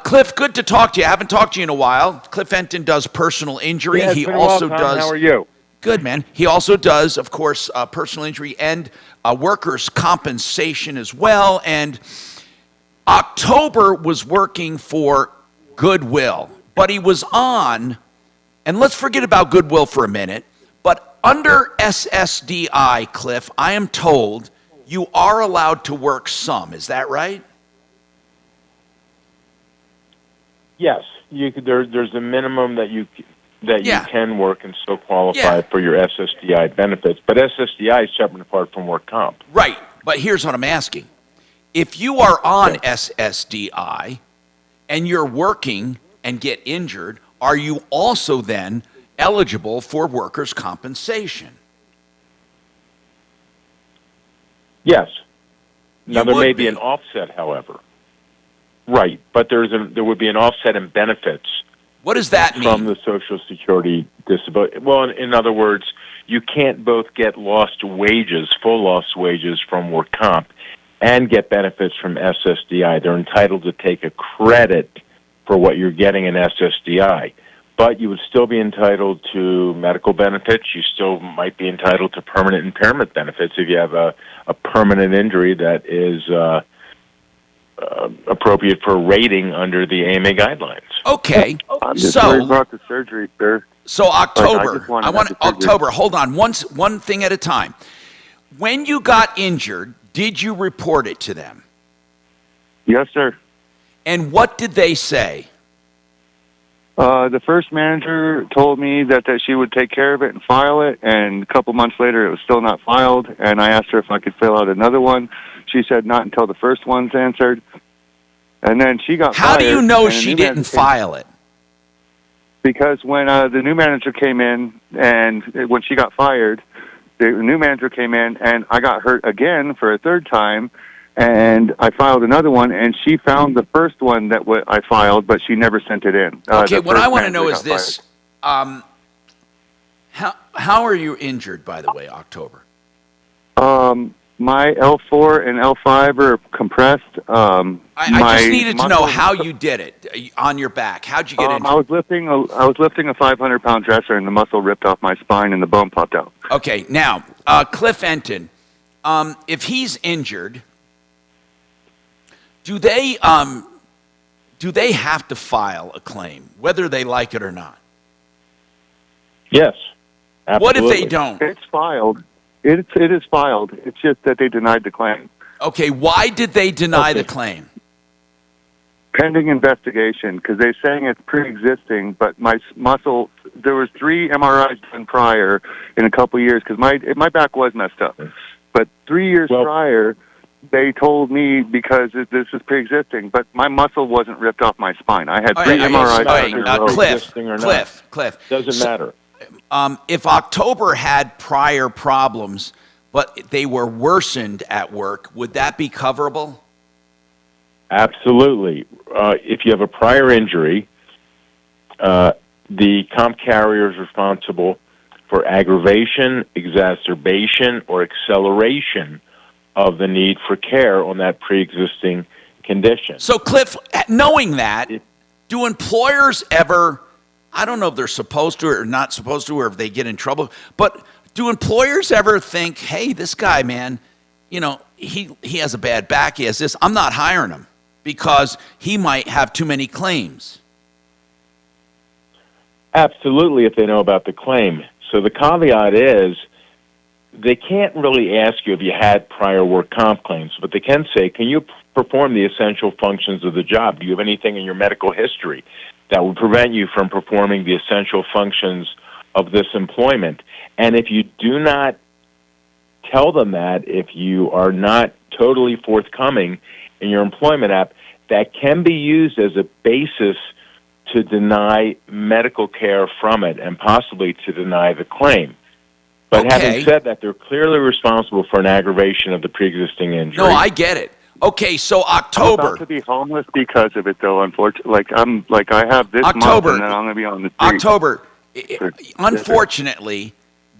Cliff, good to talk to you. I haven't talked to you in a while. Cliff Fenton does personal injury. Yeah, he also Tom. does. How are you? Good, man. He also does, of course, personal injury and workers' compensation as well. And October was working for Goodwill, but he was on, and let's forget about Goodwill for a minute, but under SSDI, Cliff, I am told you are allowed to work some. Is that right? Yes, there's a minimum that you can work and still qualify for your SSDI benefits. But SSDI is separate and apart from work comp. Right, but here's what I'm asking. If you are on SSDI and you're working and get injured, are you also then eligible for workers' compensation? Yes. Now, there may be an offset, however. Right, but there would be an offset in benefits. What does that mean? From the Social Security disability. Well, in other words, you can't both get lost wages, full lost wages from work comp, and get benefits from SSDI. They're entitled to take a credit for what you're getting in SSDI. But you would still be entitled to medical benefits. You still might be entitled to permanent impairment benefits if you have a permanent injury that is appropriate for rating under the AMA guidelines. Okay, I'm just worried about the surgery, sir. So October, I want October. Hold on, one thing at a time. When you got injured, did you report it to them? Yes, sir. And what did they say? The first manager told me that she would take care of it and file it, and a couple months later it was still not filed, and I asked her if I could fill out another one. She said not until the first one's answered. And then she got fired. How do you know she didn't file it? Because when the new manager came in and when she got fired, the new manager came in, and I got hurt again for a third time, and I filed another one, and she found the first one that I filed, but she never sent it in. Okay, The what I first want to know manager is got this. How are you injured, by the way, October? fired. My L4 and L5 are compressed. I just needed to know how you did it on your back. How'd you get injured? I was lifting a 500-pound dresser, and the muscle ripped off my spine, and the bone popped out. Okay, now Cliff Enton, if he's injured, do they have to file a claim, whether they like it or not? Yes. Absolutely. What if they don't? It's filed. It is filed. It's just that they denied the claim. Okay, why did they deny the claim? Pending investigation, because they're saying it's pre-existing, but my muscle, there was 3 MRIs done prior in a couple years, because my back was messed up. But 3 years prior, they told me because this is pre-existing, but my muscle wasn't ripped off my spine. I had 3 MRIs done in a row. Cliff. Doesn't matter. If October had prior problems, but they were worsened at work, would that be coverable? Absolutely. If you have a prior injury, the comp carrier is responsible for aggravation, exacerbation, or acceleration of the need for care on that pre-existing condition. So, Cliff, knowing that, do employers ever, I don't know if they're supposed to or not supposed to, or if they get in trouble, but do employers ever think, hey, this guy, man, you know, he has a bad back, he has this, I'm not hiring him because he might have too many claims? Absolutely, if they know about the claim. So the caveat is they can't really ask you if you had prior work comp claims, but they can say, can you perform the essential functions of the job? Do you have anything in your medical history that would prevent you from performing the essential functions of this employment? And if you do not tell them that, if you are not totally forthcoming in your employment app, that can be used as a basis to deny medical care from it and possibly to deny the claim. But having said that, they're clearly responsible for an aggravation of the pre-existing injury. No, I get it. Okay, so October. I'm about to be homeless because of it, though. Unfortunately, I have this October, month, and then I'm going to be on the street. October. Unfortunately,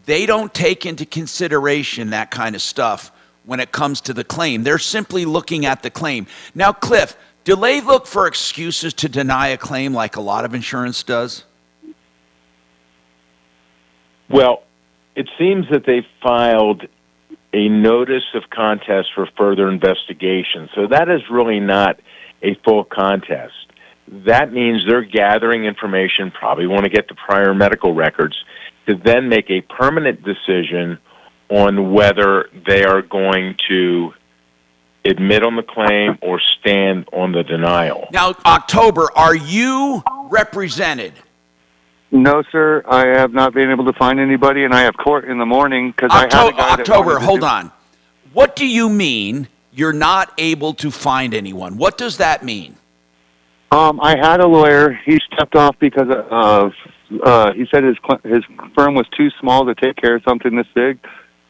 they don't take into consideration that kind of stuff when it comes to the claim. They're simply looking at the claim. Now, Cliff, do they look for excuses to deny a claim like a lot of insurance does? Well, it seems that they filed a notice of contest for further investigation. So that is really not a full contest. That means they're gathering information, probably want to get the prior medical records, to then make a permanent decision on whether they are going to admit on the claim or stand on the denial. Now, October, are you represented? No, sir. I have not been able to find anybody, and I have court in the morning because I had a guy October, hold on. What do you mean you're not able to find anyone? What does that mean? I had a lawyer. He stepped off because of he said his firm was too small to take care of something this big.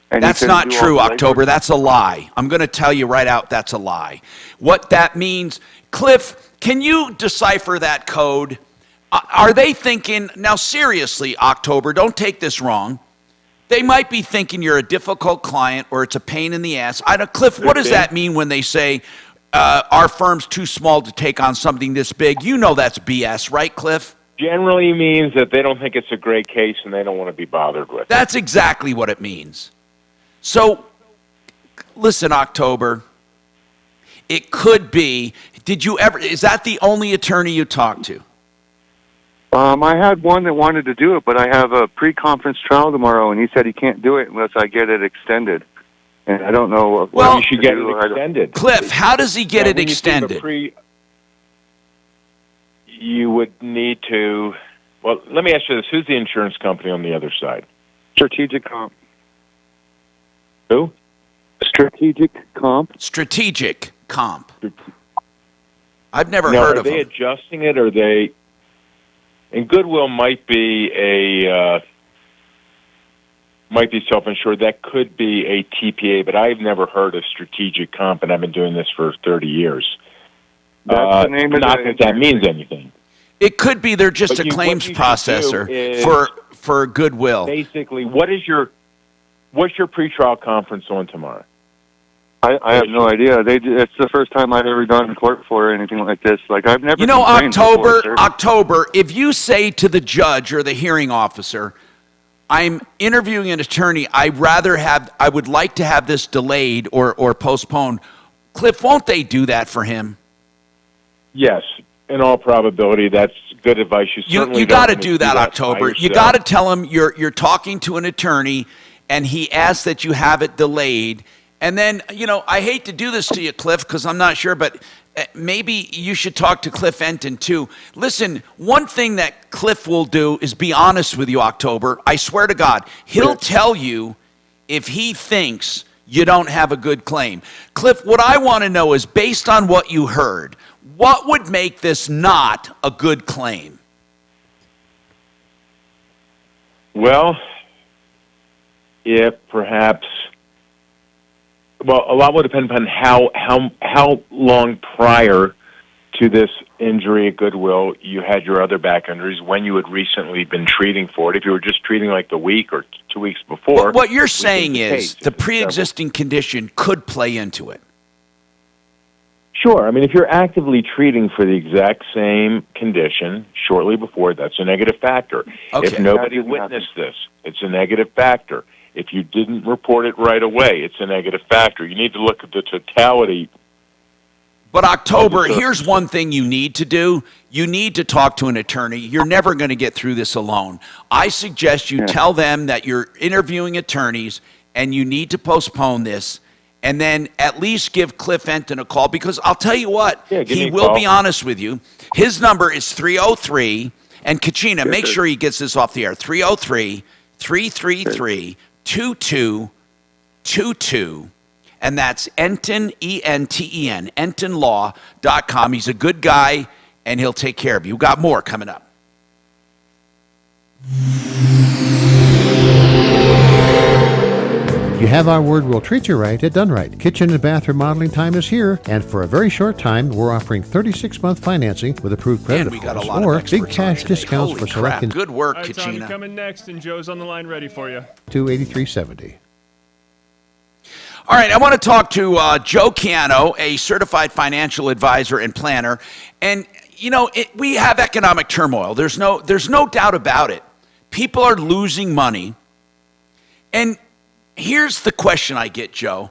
And that's not true, October. That's a lie. I'm going to tell you right out, that's a lie. What that means, Cliff, can you decipher that code? Are they thinking, now seriously, October, don't take this wrong. They might be thinking you're a difficult client or it's a pain in the ass. Cliff, what does that mean when they say our firm's too small to take on something this big? You know that's BS, right, Cliff? Generally means that they don't think it's a great case and they don't want to be bothered with it. That's exactly what it means. So, listen, October, it could be, is that the only attorney you talked to? I had one that wanted to do it, but I have a pre-conference trial tomorrow, and he said he can't do it unless I get it extended. And I don't know what you should get it extended. Cliff, how does he get it extended? You would need to, well, let me ask you this. Who's the insurance company on the other side? Strategic Comp. Who? Strategic Comp. Strategic Comp. I've never heard of them. Are they adjusting it, or they... And Goodwill might be might be self-insured. That could be a TPA, but I've never heard of strategic comp, and I've been doing this for 30 years. That's the name of not the that that means anything. It could be they're just But a claims what you should processor do is for goodwill. Basically, what's your pretrial conference on tomorrow? I have no idea. It's the first time I've ever gone to court for anything like this. Like, I've never. You know, complained before, sir. October. If you say to the judge or the hearing officer, "I'm interviewing an attorney. I would like to have this delayed or postponed." Cliff, won't they do that for him? Yes, in all probability, that's good advice. You got to do that, October. You got to tell him you're talking to an attorney, and he asks that you have it delayed. And then, I hate to do this to you, Cliff, because I'm not sure, but maybe you should talk to Cliff Enton, too. Listen, one thing that Cliff will do is be honest with you, October. I swear to God, he'll tell you if he thinks you don't have a good claim. Cliff, what I want to know is, based on what you heard, what would make this not a good claim? Well, if perhaps... Well, a lot would depend upon how long prior to this injury at Goodwill you had your other back injuries, when you had recently been treating for it. If you were just treating like the week or 2 weeks before... What you're saying is the pre-existing condition could play into it. Sure. I mean, if you're actively treating for the exact same condition shortly before, that's a negative factor. Okay. If nobody witnessed this, it's a negative factor. If you didn't report it right away, it's a negative factor. You need to look at the totality. But October, here's one thing you need to do. You need to talk to an attorney. You're never going to get through this alone. I suggest you tell them that you're interviewing attorneys and you need to postpone this, and then at least give Cliff Enton a call, because I'll tell you what, he will be honest with you. His number is 303, and Kachina, make sure he gets this off the air, 303-333-2222, and that's Enton, E-N-T-E-N, EntonLaw.com. He's a good guy, and he'll take care of you. We've got more coming up. You have our word, we'll treat you right at Done Right. Kitchen and bathroom modeling time is here, and for a very short time, we're offering 36-month financing with approved credit, we got a of lot course, of or big cash discounts Holy for crap. select. Good work, All right, Tommy, Kachina. coming next, and Joe's on the line ready for you. $283.70. All right, I want to talk to Joe Ciano, a certified financial advisor and planner. And, we have economic turmoil. There's no doubt about it. People are losing money. And here's the question I get, Joe.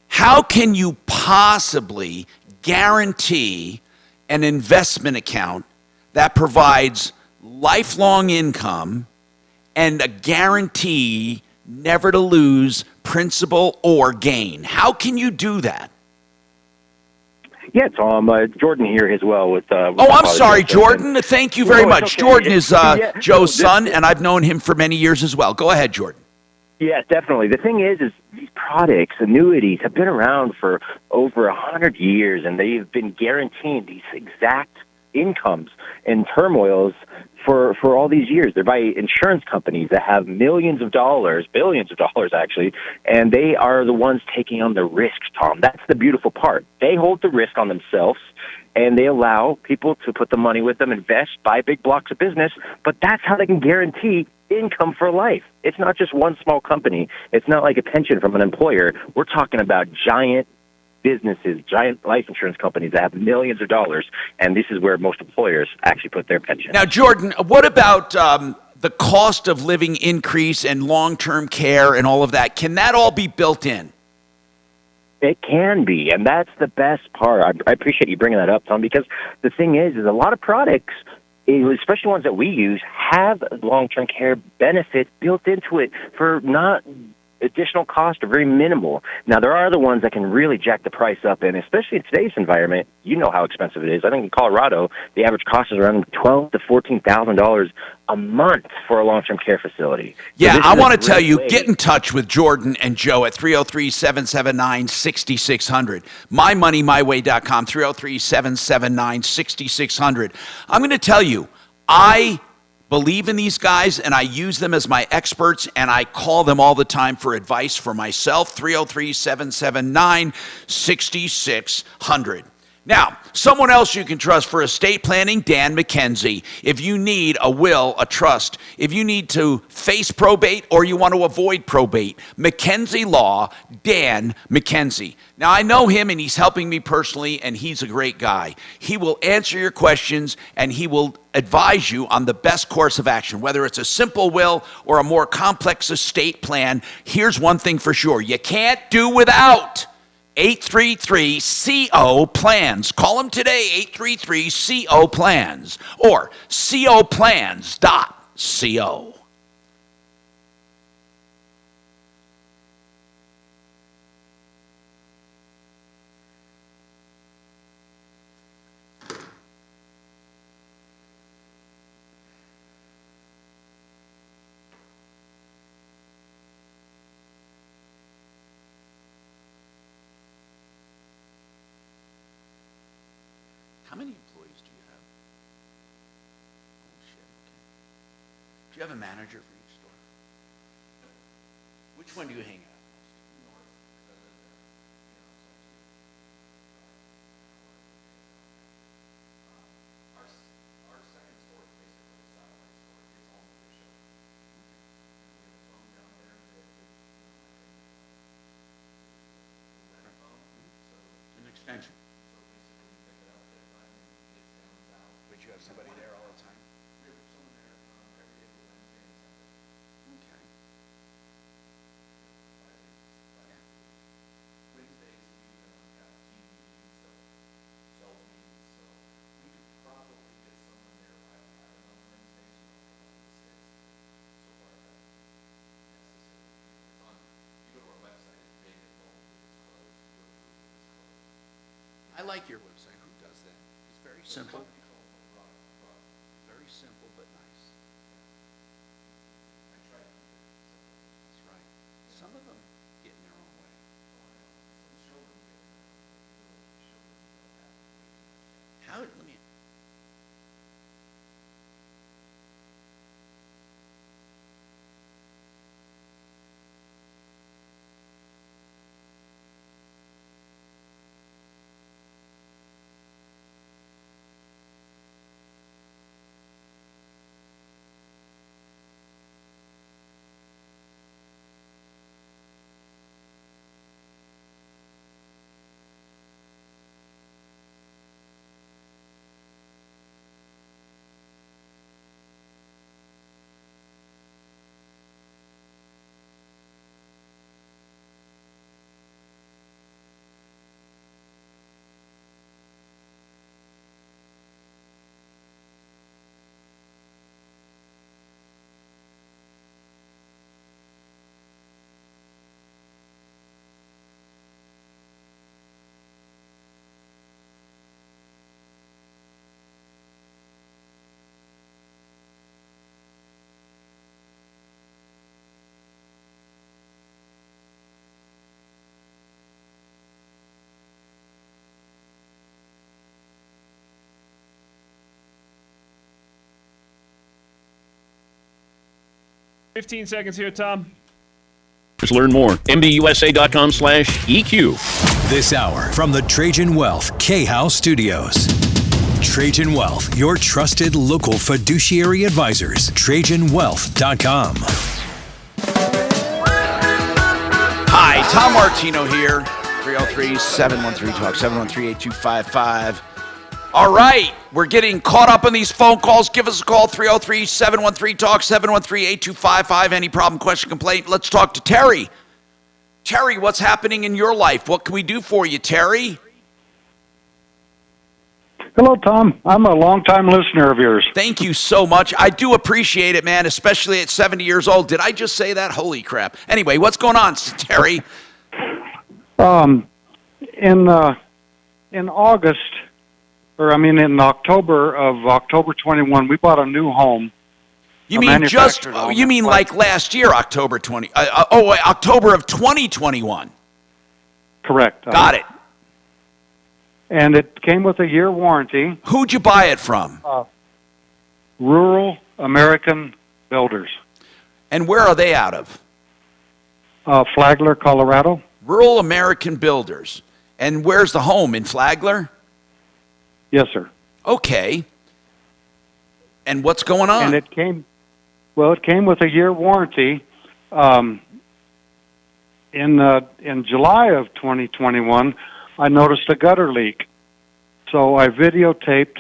How can you possibly guarantee an investment account that provides lifelong income and a guarantee never to lose principal or gain? How can you do that? Yeah, Tom. Jordan here as well. I'm sorry, Jordan. Thank you very much. Okay. Jordan is Joe's son, and I've known him for many years as well. Go ahead, Jordan. Yes, definitely. The thing is these products, annuities, have been around for over 100 years, and they've been guaranteeing these exact incomes and turmoils for all these years. They're by insurance companies that have millions of dollars, billions of dollars actually, and they are the ones taking on the risk, Tom. That's the beautiful part. They hold the risk on themselves, and they allow people to put the money with them, invest, buy big blocks of business, but that's how they can guarantee income for life. It's not just one small company. It's not like a pension from an employer. We're talking about giant businesses, giant life insurance companies that have millions of dollars, and this is where most employers actually put their pension. Now, Jordan, what about the cost of living increase and long-term care and all of that? Can that all be built in? It can be, and that's the best part. I appreciate you bringing that up, Tom, because the thing is a lot of products, especially ones that we use, have long-term care benefits built into it for not additional cost or very minimal. Now, there are other ones that can really jack the price up, and especially in today's environment, you know how expensive it is. I think in Colorado, the average cost is around $12,000 to $14,000 a month for a long-term care facility. Yeah, So I want to tell you, get in touch with Jordan and Joe at 303-779-6600. MyMoneyMyWay.com, 303-779-6600. I'm going to tell you, I believe in these guys, and I use them as my experts, and I call them all the time for advice for myself. 303-779-6600. Now, someone else you can trust for estate planning, Dan McKenzie. If you need a will, a trust, if you need to face probate or you want to avoid probate, McKenzie Law, Dan McKenzie. Now, I know him and he's helping me personally, and he's a great guy. He will answer your questions and he will advise you on the best course of action, whether it's a simple will or a more complex estate plan. Here's one thing for sure: you can't do without 833-CO-PLANS. Call them today, 833-CO-PLANS or coplans.co. How many employees do you have? Oh, shit, okay. Do you have a manager for each store? Which one do you hang out? An extension. Would you have somebody there all the time? We have someone there every day for Wednesday and Sunday. Okay. Wednesdays we have team meetings, sales meetings, so we could probably get someone there by 11 on Wednesdays, so far that's necessary. It's on, you go to our website, it's big, it's long, it's closed, you go through, it's closed. I like your website. Who does that? It's very simple. Very simple but nice. I try to keep it simple. That's right. Some of them get in their own way. Some children get in their own way. Children don't have to wait. How? Let me. Fifteen seconds here, Tom. Learn more. MBUSA.com/EQ. This hour from the Trajan Wealth K-House Studios. Trajan Wealth, your trusted local fiduciary advisors. TrajanWealth.com. Hi, Tom Martino here. 303-713-TALK, 713-8255. All right, we're getting caught up on these phone calls. Give us a call, 303-713-TALK, 713-8255. Any problem, question, complaint? Let's talk to Terry. Terry, what's happening in your life? What can we do for you, Terry? Hello, Tom. I'm a longtime listener of yours. Thank you so much. I do appreciate it, man, especially at 70 years old. Did I just say that? Holy crap. Anyway, what's going on, Terry? In August, in October 21, we bought a new home. You mean like last year, October of 2021? Correct. Got it. And it came with a year warranty. Who'd you buy it from? Rural American Builders. And where are they out of? Flagler, Colorado. Rural American Builders. And where's the home, in Flagler? Yes, sir. Okay. And what's going on? And it came with a year warranty. In July of 2021, I noticed a gutter leak. So I videotaped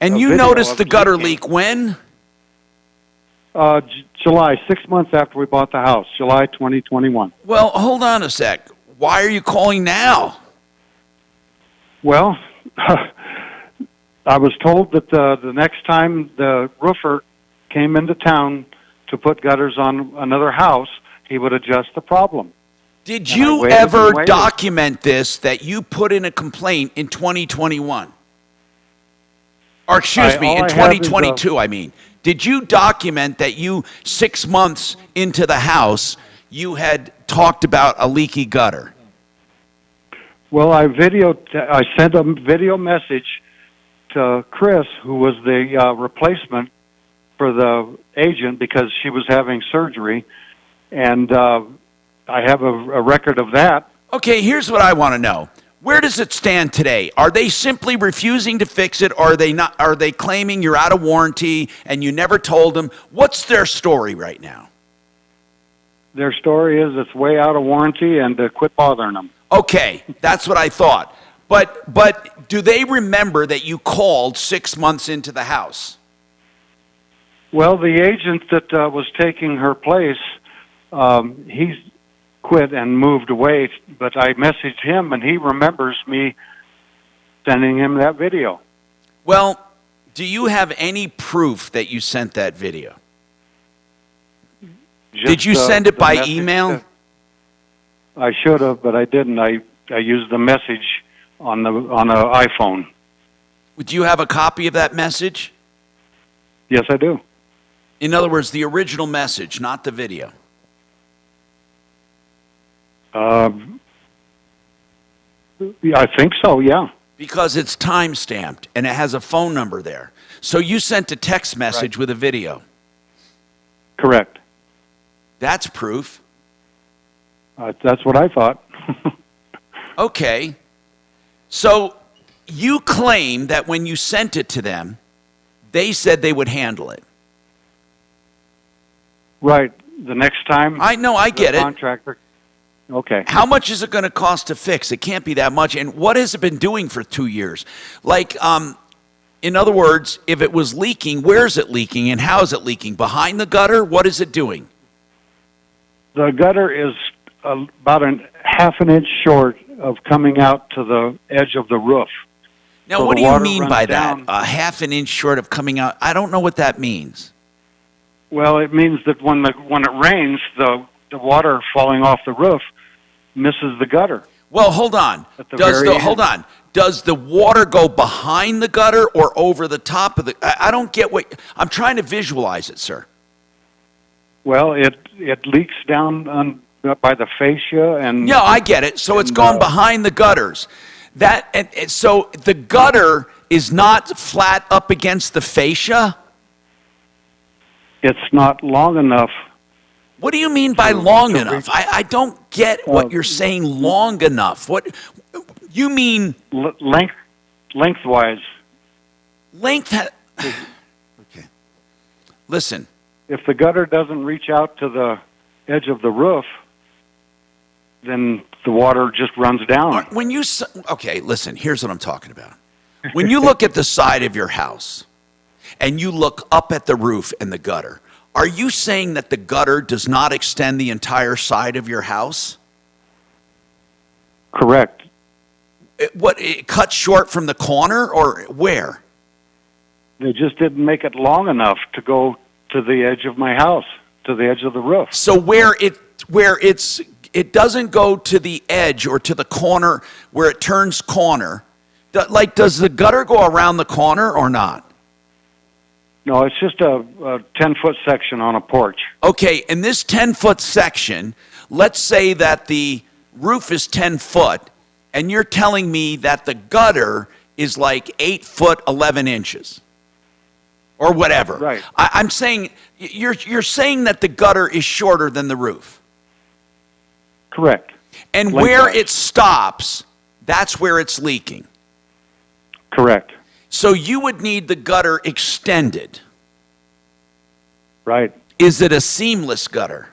and you noticed the gutter leak when? July, 6 months after we bought the house, July 2021. Well, hold on a sec. Why are you calling now? Well, I was told that the next time the roofer came into town to put gutters on another house, he would adjust the problem. Did you ever document this, that you put in a complaint in 2021? Or excuse me, in 2022, I mean. Did you document that you, 6 months into the house, you had talked about a leaky gutter? Well, I sent a video message to Chris, who was the replacement for the agent because she was having surgery, and I have a record of that. Okay, here's what I want to know. Where does it stand today? Are they simply refusing to fix it, or are they not? Are they claiming you're out of warranty and you never told them? What's their story right now? Their story is it's way out of warranty and to quit bothering them. Okay, that's what I thought. But do they remember that you called 6 months into the house? Well, the agent that was taking her place, he's quit and moved away, but I messaged him and he remembers me sending him that video. Well, do you have any proof that you sent that video? Did you send it by email? I should have, but I didn't. I used the message on the iPhone. Do you have a copy of that message? Yes, I do. In other words, the original message, not the video. I think so, yeah. Because it's time-stamped, and it has a phone number there. So you sent a text message with a video. Correct. That's proof. That's what I thought. Okay. So you claim that when you sent it to them, they said they would handle it. Right. The next time. I know, I get it. Contractor. Okay. How much is it going to cost to fix? It can't be that much. And what has it been doing for 2 years? Like, in other words, if it was leaking, where is it leaking and how is it leaking? Behind the gutter? What is it doing? The gutter is about half an inch short of coming out to the edge of the roof. Now, what do you mean by that? A half an inch short of coming out? I don't know what that means. Well, it means that when it rains, the water falling off the roof misses the gutter. Well, hold on. Hold on. Does the water go behind the gutter or over the top of the? I don't get what I'm trying to visualize it, sir. Well, it leaks down by the fascia and. Yeah, I get it. So it's gone behind the gutters. So the gutter is not flat up against the fascia. It's not long enough. What do you mean by long enough? I don't get what you're saying. Long enough. What you mean? Lengthwise. Length. Okay. Listen. If the gutter doesn't reach out to the edge of the roof, then the water just runs down. When you listen. Here's what I'm talking about. When you look at the side of your house, and you look up at the roof and the gutter. Are you saying that the gutter does not extend the entire side of your house? Correct. It cuts short from the corner or where? They just didn't make it long enough to go to the edge of my house, to the edge of the roof. So it doesn't go to the edge or to the corner where it turns corner. Like, does the gutter go around the corner or not? No, it's just a 10-foot section on a porch. Okay, in this 10-foot section, let's say that the roof is 10 foot, and you're telling me that the gutter is like 8 foot 11 inches. or whatever. Right. I'm saying you're saying that the gutter is shorter than the roof. Correct. And Lengthwise. where it stops, that's where it's leaking. Correct. So you would need the gutter extended. Right. Is it a seamless gutter?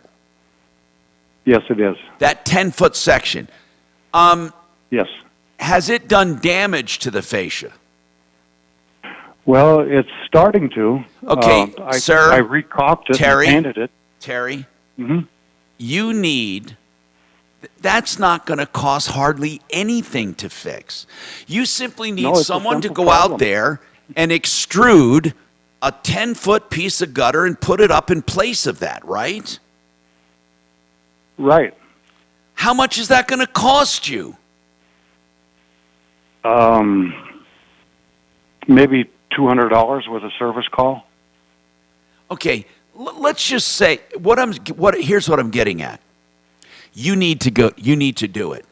Yes, it is. That 10-foot section. Yes. Has it done damage to the fascia? Well, it's starting to. Okay, sir. I recaulked it Terry, and painted it. Terry, Mm-hmm. you need... That's not going to cost hardly anything to fix. You simply need No, it's a someone to simple go problem. out there and extrude a 10-foot piece of gutter and put it up in place of that, right? Right. How much is that going to cost you? Maybe $200 with a service call. Okay, let's just say here's what I'm getting at. You need to do it.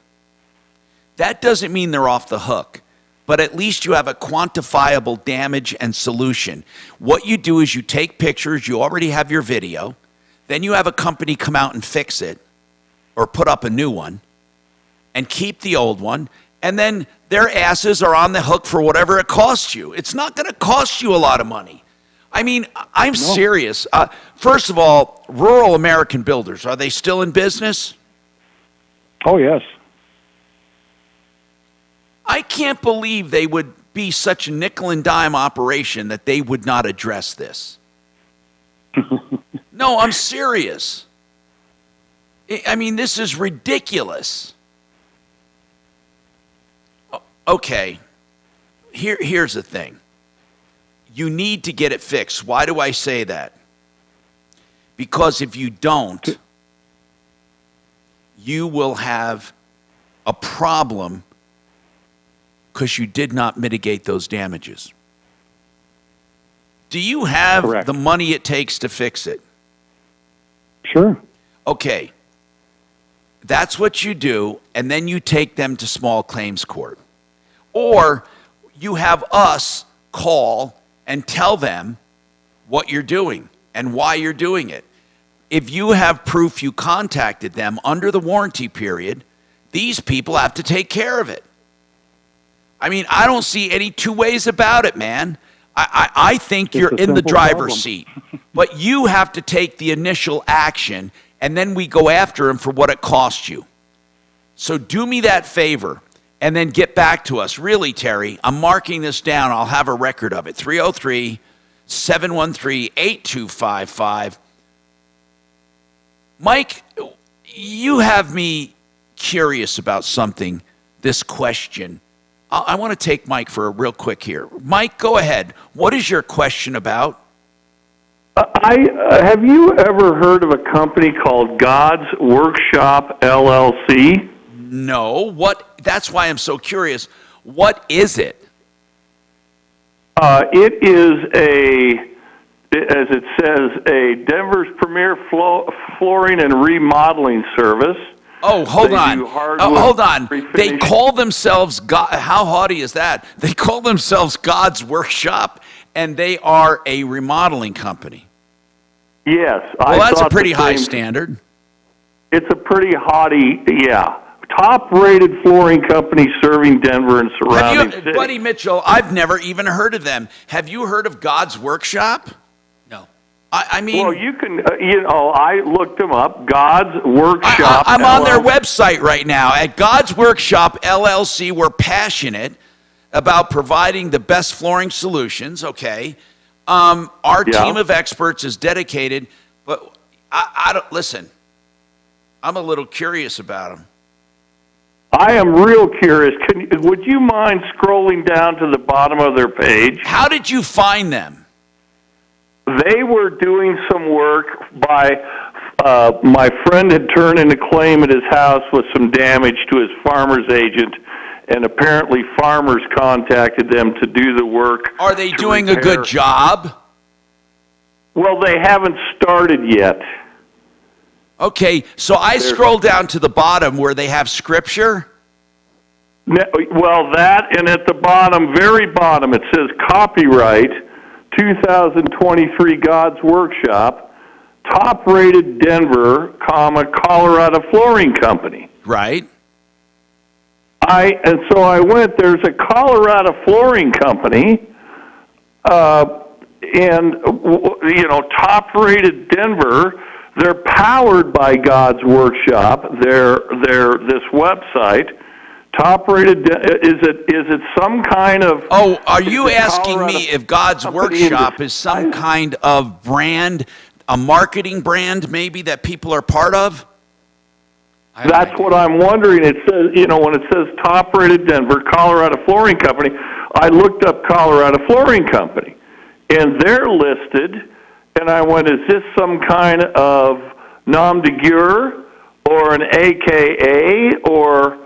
That doesn't mean they're off the hook, but at least you have a quantifiable damage and solution. What you do is you take pictures, you already have your video, then you have a company come out and fix it or put up a new one and keep the old one, and then their asses are on the hook for whatever it costs you. It's not going to cost you a lot of money. I mean, I'm serious. First of all, rural American builders, are they still in business? Oh, yes. I can't believe they would be such a nickel and dime operation that they would not address this. No, I'm serious. I mean, this is ridiculous. Okay, here's the thing. You need to get it fixed. Why do I say that? Because if you don't, you will have a problem because you did not mitigate those damages. Do you have the money it takes to fix it? Sure. Okay. That's what you do, and then you take them to small claims court. Or you have us call and tell them what you're doing and why you're doing it. If you have proof you contacted them under the warranty period, these people have to take care of it. I mean, I don't see any two ways about it, man. I think you're in the driver's seat, but you have to take the initial action, and then we go after them for what it cost you. So do me that favor, and then get back to us. Really, Terry, I'm marking this down. I'll have a record of it. 303-713-8255. Mike, you have me curious about something, this question. I want to take Mike for a real quick here. Mike, go ahead. What is your question about? Have you ever heard of a company called God's Workshop, LLC? No. What? That's why I'm so curious. What is it? It is as it says, a Denver's premier flooring and remodeling service. Oh, hold on. They call themselves God. How haughty is that? They call themselves God's Workshop, and they are a remodeling company. Yes. Well, that's a pretty high standard. It's a pretty haughty, yeah. Top-rated flooring company serving Denver and surrounding cities. Buddy Mitchell, I've never even heard of them. Have you heard of God's Workshop? No. I mean... Well, you can, I looked them up. God's Workshop I'm on their website right now. At God's Workshop, LLC, we're passionate about providing the best flooring solutions, okay? Our team of experts is dedicated, but I don't... Listen, I'm a little curious about them. I am real curious. Would you mind scrolling down to the bottom of their page? How did you find them? They were doing some work by, my friend had turned in a claim at his house with some damage to his farmer's agent, and apparently farmers contacted them to do the work. Are they doing a good job? Well, they haven't started yet. Okay, so I scroll down to the bottom where they have scripture. Well, that, and at the bottom, very bottom, it says copyright 2023 God's Workshop, top-rated Denver, Colorado Flooring Company. Right. And so I went, there's a Colorado Flooring Company, and, top-rated Denver. They're powered by God's Workshop. They're this website. Top-rated. Is it some kind of? Oh, are you asking me if God's Workshop is some kind of brand, a marketing brand, maybe that people are part of? That's what I'm wondering. It says, when it says top-rated Denver, Colorado Flooring Company, I looked up Colorado Flooring Company, and they're listed. And I went, is this some kind of nom de guerre or an AKA or?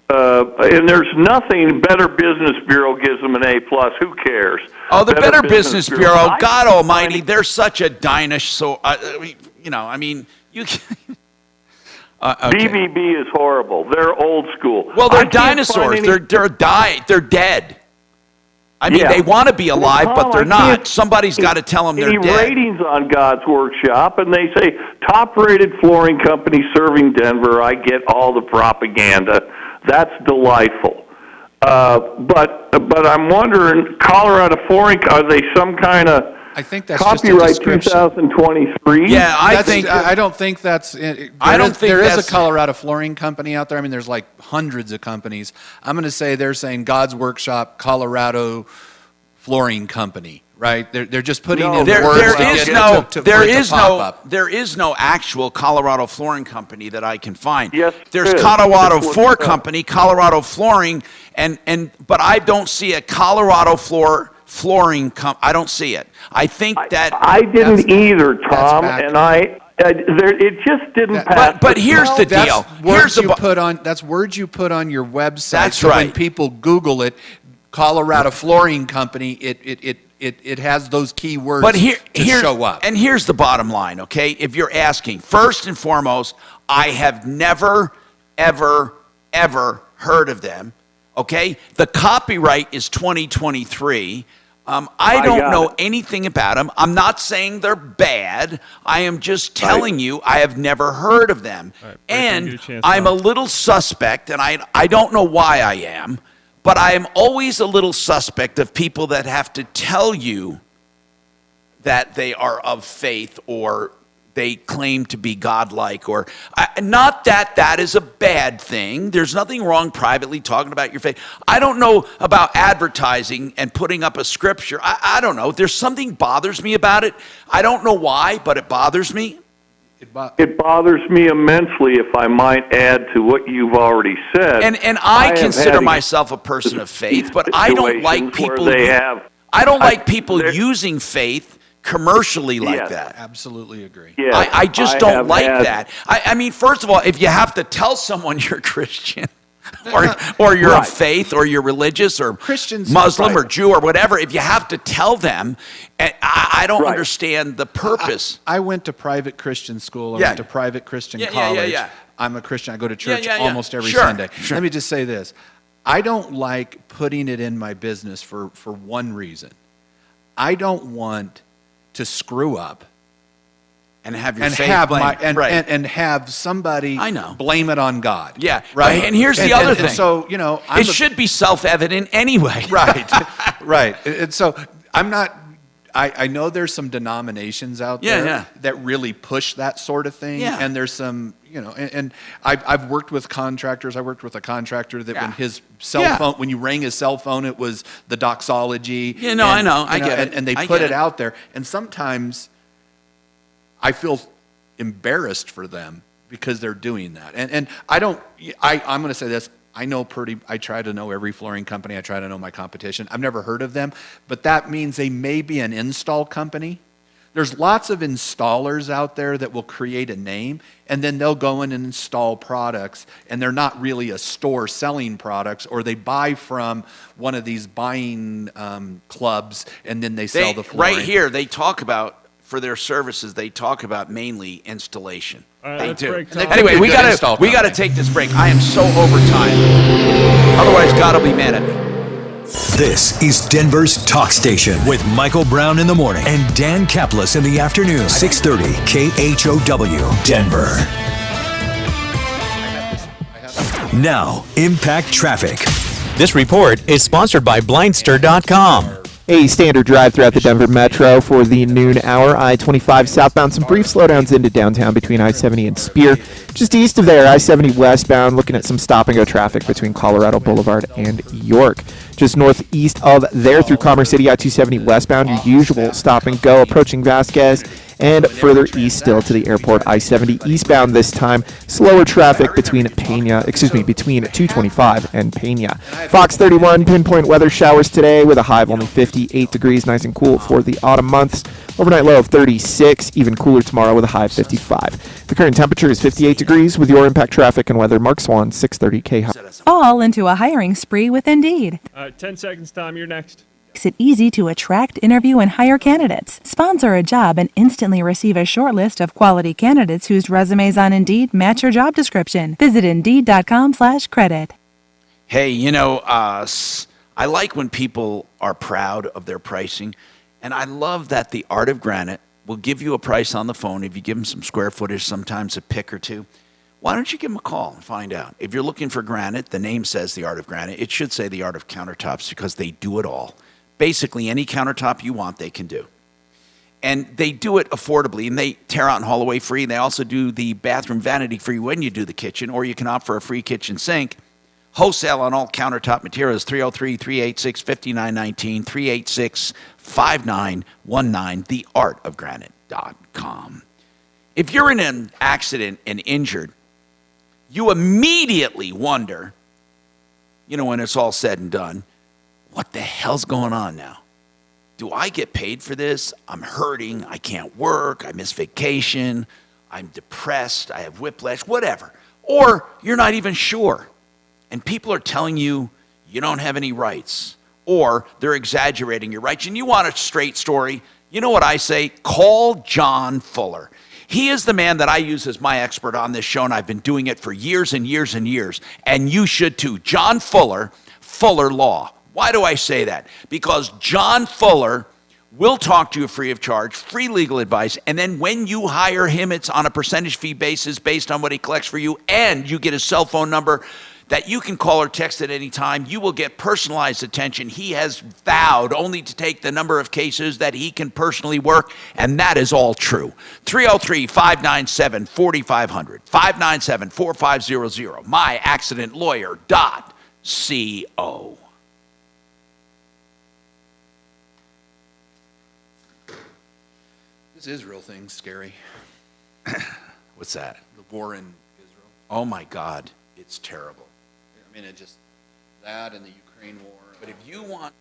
And there's nothing. Better Business Bureau gives them an A+. Who cares? Oh, the Better Business Bureau. God Almighty, they're such a dinosaur. You. BBB is horrible. They're old school. Well, they're dinosaurs. They're dead. They want to be alive, but they're not. Somebody's got to tell them they're dead. Any ratings on God's Workshop, and they say top-rated flooring company serving Denver. I get all the propaganda. That's delightful. But I'm wondering, Colorado Flooring, are they some kind of? I think that's copyright just a description. 2023. Yeah, I don't think that's. There is a Colorado Flooring Company out there. I mean, there's like hundreds of companies. I'm going to say they're saying God's Workshop, Colorado Flooring Company, right? They're just putting in words there is no actual Colorado Flooring Company that I can find. Yes, there's Colorado Floor Company, Colorado Flooring, but I don't see a Colorado flooring I don't see it. I think that I didn't either, Tom, and it just didn't pass. But here's the deal. That's words you put on your website. That's so right. When people Google it, Colorado Flooring Company, it has those key words to show up. And here's the bottom line, okay? If you're asking, first and foremost, I have never, ever, ever heard of them. Okay, the copyright is 2023. I don't know anything about them. I'm not saying they're bad. I am just telling you I have never heard of them. Right, and I'm a little suspect, and I don't know why I am, but I am always a little suspect of people that have to tell you that they are of faith or they claim to be godlike, or not that is a bad thing. There's nothing wrong privately talking about your faith. I don't know about advertising and putting up a scripture. I don't know. There's something bothers me about it. I don't know why, but it bothers me. It bothers me immensely, if I might add to what you've already said. And I consider myself a person of faith, but I don't like people. I don't like people using faith commercially like that. Absolutely agree. Yes, I just don't like that. I mean, first of all, if you have to tell someone you're a Christian or you're of faith or you're religious or Christians, Muslim or Jew or whatever, if you have to tell them, I don't understand the purpose. I went to private Christian school. I went to private Christian college. I'm a Christian. I go to church almost every Sunday. Let me just say this. I don't like putting it in my business for one reason. I don't want to screw up and have your and have somebody blame it on God. Yeah, right. And here's the other thing. So it should be self-evident anyway. Right, right. And so I'm not. I know there's some denominations out there that really push that sort of thing. Yeah. And there's some, and I've worked with contractors. I worked with a contractor that when his cell phone, when you rang his cell phone, it was the doxology. I know. I get it. And they put it out there. And sometimes I feel embarrassed for them because they're doing that. And I'm going to say this. I try to know every flooring company. I try to know my competition. I've never heard of them, but that means they may be an install company. There's lots of installers out there that will create a name, and then they'll go in and install products, and they're not really a store selling products, or they buy from one of these buying clubs, and then they sell the flooring. Right here, they talk about, for their services, they talk about mainly installation. They do. Anyway, we got to take this break. I am so over time. Otherwise, God will be mad at me. This is Denver's Talk Station with Michael Brown in the morning and Dan Kaplis in the afternoon. 630 KHOW, Denver. Now, Impact Traffic. This report is sponsored by Blindster.com. A standard drive throughout the Denver Metro for the noon hour. I-25 southbound, some brief slowdowns into downtown between I-70 and Spear. Just east of there, I-70 westbound, looking at some stop-and-go traffic between Colorado Boulevard and York. Just northeast of there through Commerce City, I-270 westbound, your usual stop-and-go approaching Vasquez. And further east still to the airport, I-70 eastbound this time. Slower traffic between between 225 and Pena. Fox 31, pinpoint weather showers today with a high of only 58 degrees, nice and cool for the autumn months. Overnight low of 36, even cooler tomorrow with a high of 55. The current temperature is 58 degrees with your Impact Traffic and weather. Mark Swan, 630 KHOW. All into a hiring spree with Indeed. 10 seconds, Tom. You're next. Makes it easy to attract, interview, and hire candidates. Sponsor a job and instantly receive a short list of quality candidates whose resumes on Indeed match your job description. Visit Indeed.com/credit. Hey, you know, I like when people are proud of their pricing, and I love that the Art of Granite will give you a price on the phone if you give them some square footage, sometimes a pick or two. Why don't you give them a call and find out? If you're looking for granite, the name says the Art of Granite. It should say the Art of Countertops because they do it all. Basically, any countertop you want, they can do. And they do it affordably, and they tear out and haul away free. They also do the bathroom vanity free when you do the kitchen, or you can opt for a free kitchen sink. Wholesale on all countertop materials, 303-386-5919, 386-5919, theartofgranite.com. If you're in an accident and injured, you immediately wonder, you know, when it's all said and done, what the hell's going on now? Do I get paid for this? I'm hurting. I can't work. I miss vacation. I'm depressed. I have whiplash, whatever. Or you're not even sure. And people are telling you you don't have any rights. Or they're exaggerating your rights. And you want a straight story. You know what I say? Call John Fuller. He is the man that I use as my expert on this show, and I've been doing it for years and years and years. And you should too. John Fuller, Fuller Law. Why do I say that? Because John Fuller will talk to you free of charge, free legal advice, and then when you hire him, it's on a percentage fee basis based on what he collects for you, and you get a cell phone number that you can call or text at any time. You will get personalized attention. He has vowed only to take the number of cases that he can personally work, and that is all true. 303-597-4500, 597-4500, myaccidentlawyer.co. This Israel thing's scary. What's that? The war in Israel. Oh my God, it's terrible. I mean, it just, that and the Ukraine war. But if you want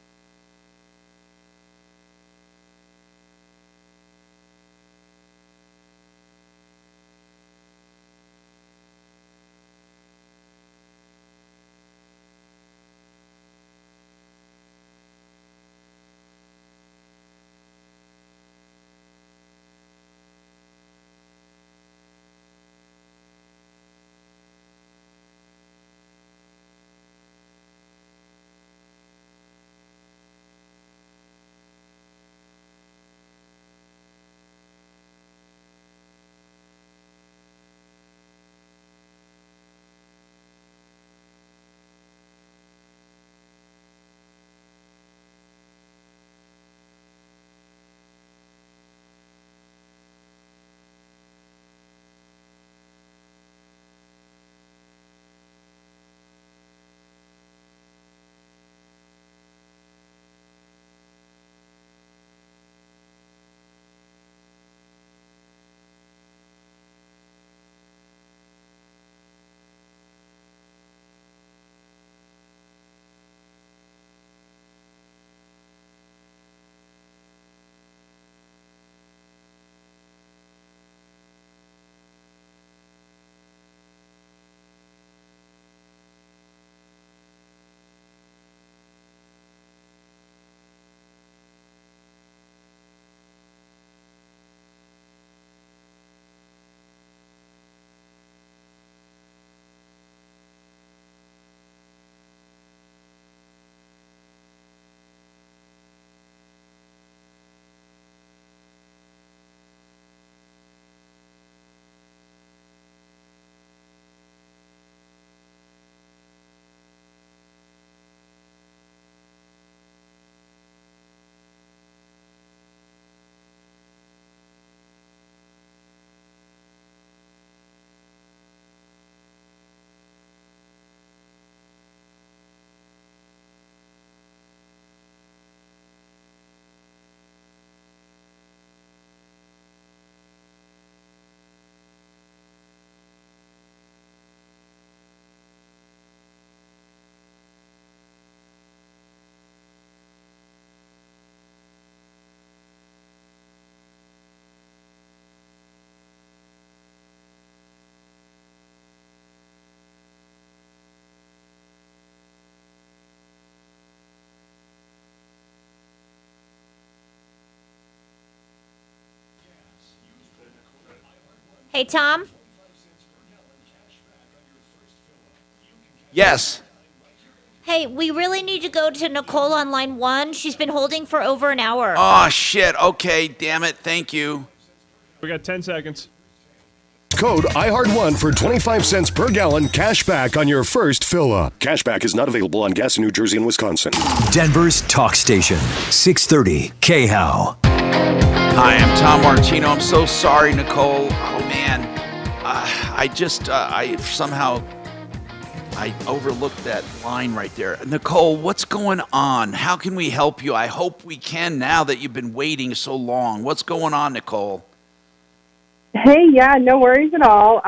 Hey, Tom. Yes. Hey, we really need to go to Nicole on line 1. She's been holding for over an hour. Oh, shit. Okay, damn it. Thank you. We got 10 seconds. Code IHEART1 for 25 cents per gallon cash back on your first fill up. Cashback is not available on gas in New Jersey and Wisconsin. Denver's talk station, 630 KHOW. Hi, I'm Tom Martino. I'm so sorry, Nicole. Oh, man. I overlooked that line right there. Nicole, what's going on? How can we help you? I hope we can now that you've been waiting so long. What's going on, Nicole? Hey, yeah, no worries at all.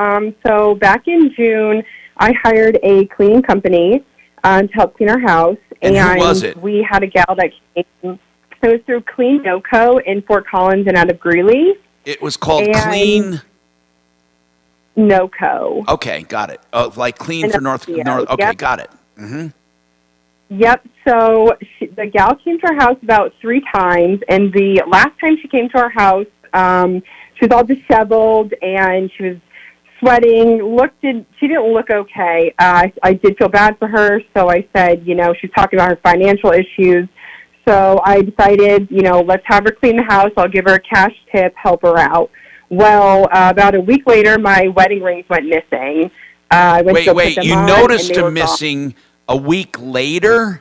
So back in June, I hired a cleaning company to help clean our house. And who was it? We had a gal that came. It was through Clean NoCo in Fort Collins and out of Greeley. It was called Clean NoCo. Okay, got it. Oh, like clean for North. Okay, yep. Got it. Mm-hmm. Yep. So the gal came to our house about 3 times, and the last time she came to our house, she was all disheveled and she was sweating. She didn't look okay. I did feel bad for her, so I said, she's talking about her financial issues. So I decided, let's have her clean the house. I'll give her a cash tip, help her out. Well, about a week later, my wedding rings went missing. Wait, you noticed them missing a week later?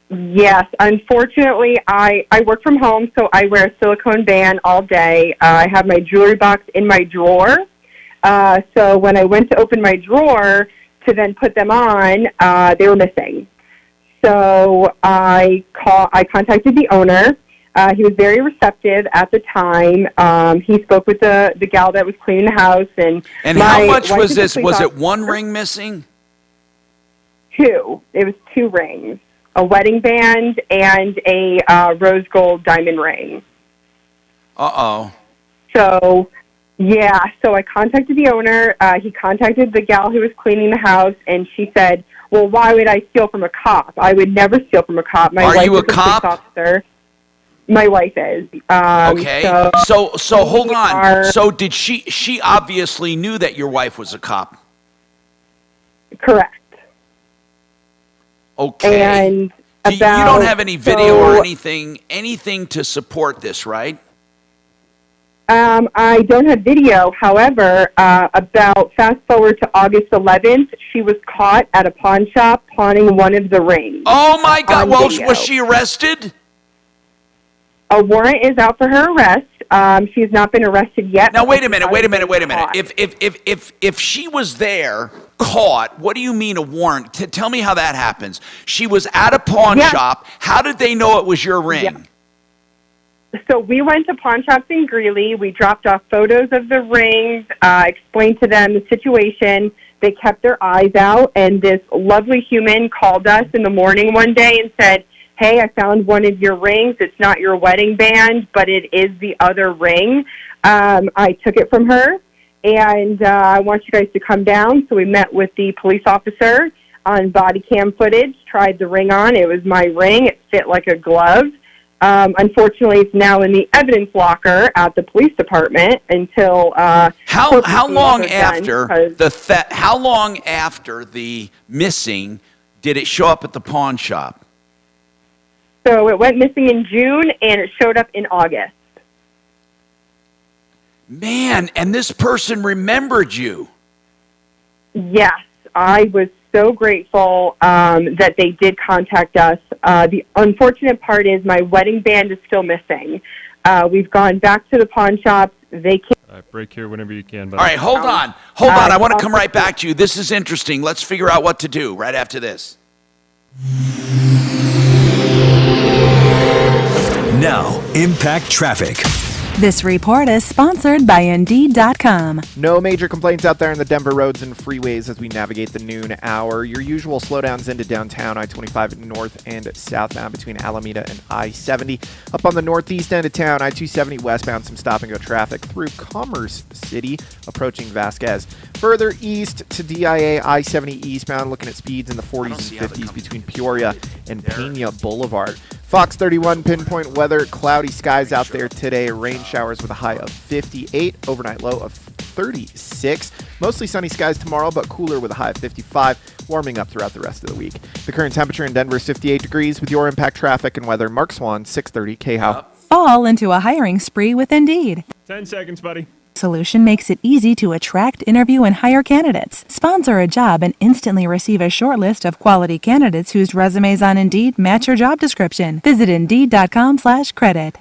Yes. Unfortunately, I work from home, so I wear a silicone band all day. I have my jewelry box in my drawer. So when I went to open my drawer to then put them on, they were missing. So I contacted the owner. He was very receptive at the time. He spoke with the gal that was cleaning the house. And how much was this? Was it 1 ring missing? 2. It was 2 rings. A wedding band and a rose gold diamond ring. Uh-oh. So, yeah. So I contacted the owner. He contacted the gal who was cleaning the house, and she said, well, why would I steal from a cop? I would never steal from a cop. My wife is a police officer. My wife is. Okay. So hold on. So did she obviously knew that your wife was a cop? Correct. Okay. And you don't have any video or anything to support this, right? I don't have video. However, about fast forward to August 11th, she was caught at a pawn shop pawning one of the rings. Oh my God! Well, was she arrested? A warrant is out for her arrest. She has not been arrested yet. Now wait a minute. If she was there, caught, what do you mean a warrant? Tell me how that happens. She was at a pawn shop. How did they know it was your ring? Yeah. So we went to pawn shops in Greeley. We dropped off photos of the rings, explained to them the situation. They kept their eyes out, and this lovely human called us in the morning one day and said, hey, I found one of your rings. It's not your wedding band, but it is the other ring. I took it from her, and I want you guys to come down. So we met with the police officer on body cam footage, tried the ring on. It was my ring. It fit like a glove. Unfortunately, it's now in the evidence locker at the police department until how long after the missing did it show up at the pawn shop? So it went missing in June, and it showed up in August. Man, and this person remembered you. Yes, I was so grateful that they did contact us. The unfortunate part is my wedding band is still missing. We've gone back to the pawn shops. They can't. All right, break here whenever you can. All right, hold on. I want to come right back to you. This is interesting. Let's figure out what to do right after this. Now, Impact Traffic. This report is sponsored by Indeed.com. No major complaints out there on the Denver roads and freeways as we navigate the noon hour. Your usual slowdowns into downtown I-25 north and southbound between Alameda and I-70. Up on the northeast end of town, I-270 westbound, some stop-and-go traffic through Commerce City, approaching Vasquez. Further east to DIA, I-70 eastbound, looking at speeds in the 40s and 50s between Peoria and Pena Boulevard. Fox 31 pinpoint weather, cloudy skies out there today, rain showers with a high of 58, overnight low of 36. Mostly sunny skies tomorrow, but cooler with a high of 55, warming up throughout the rest of the week. The current temperature in Denver is 58 degrees. With your impact traffic and weather, Mark Swan, 630 KHOW. Fall into a hiring spree with Indeed. 10 seconds, buddy. Solution makes it easy to attract, interview, and hire candidates. Sponsor a job and instantly receive a short list of quality candidates whose resumes on Indeed match your job description. Visit Indeed.com/credit.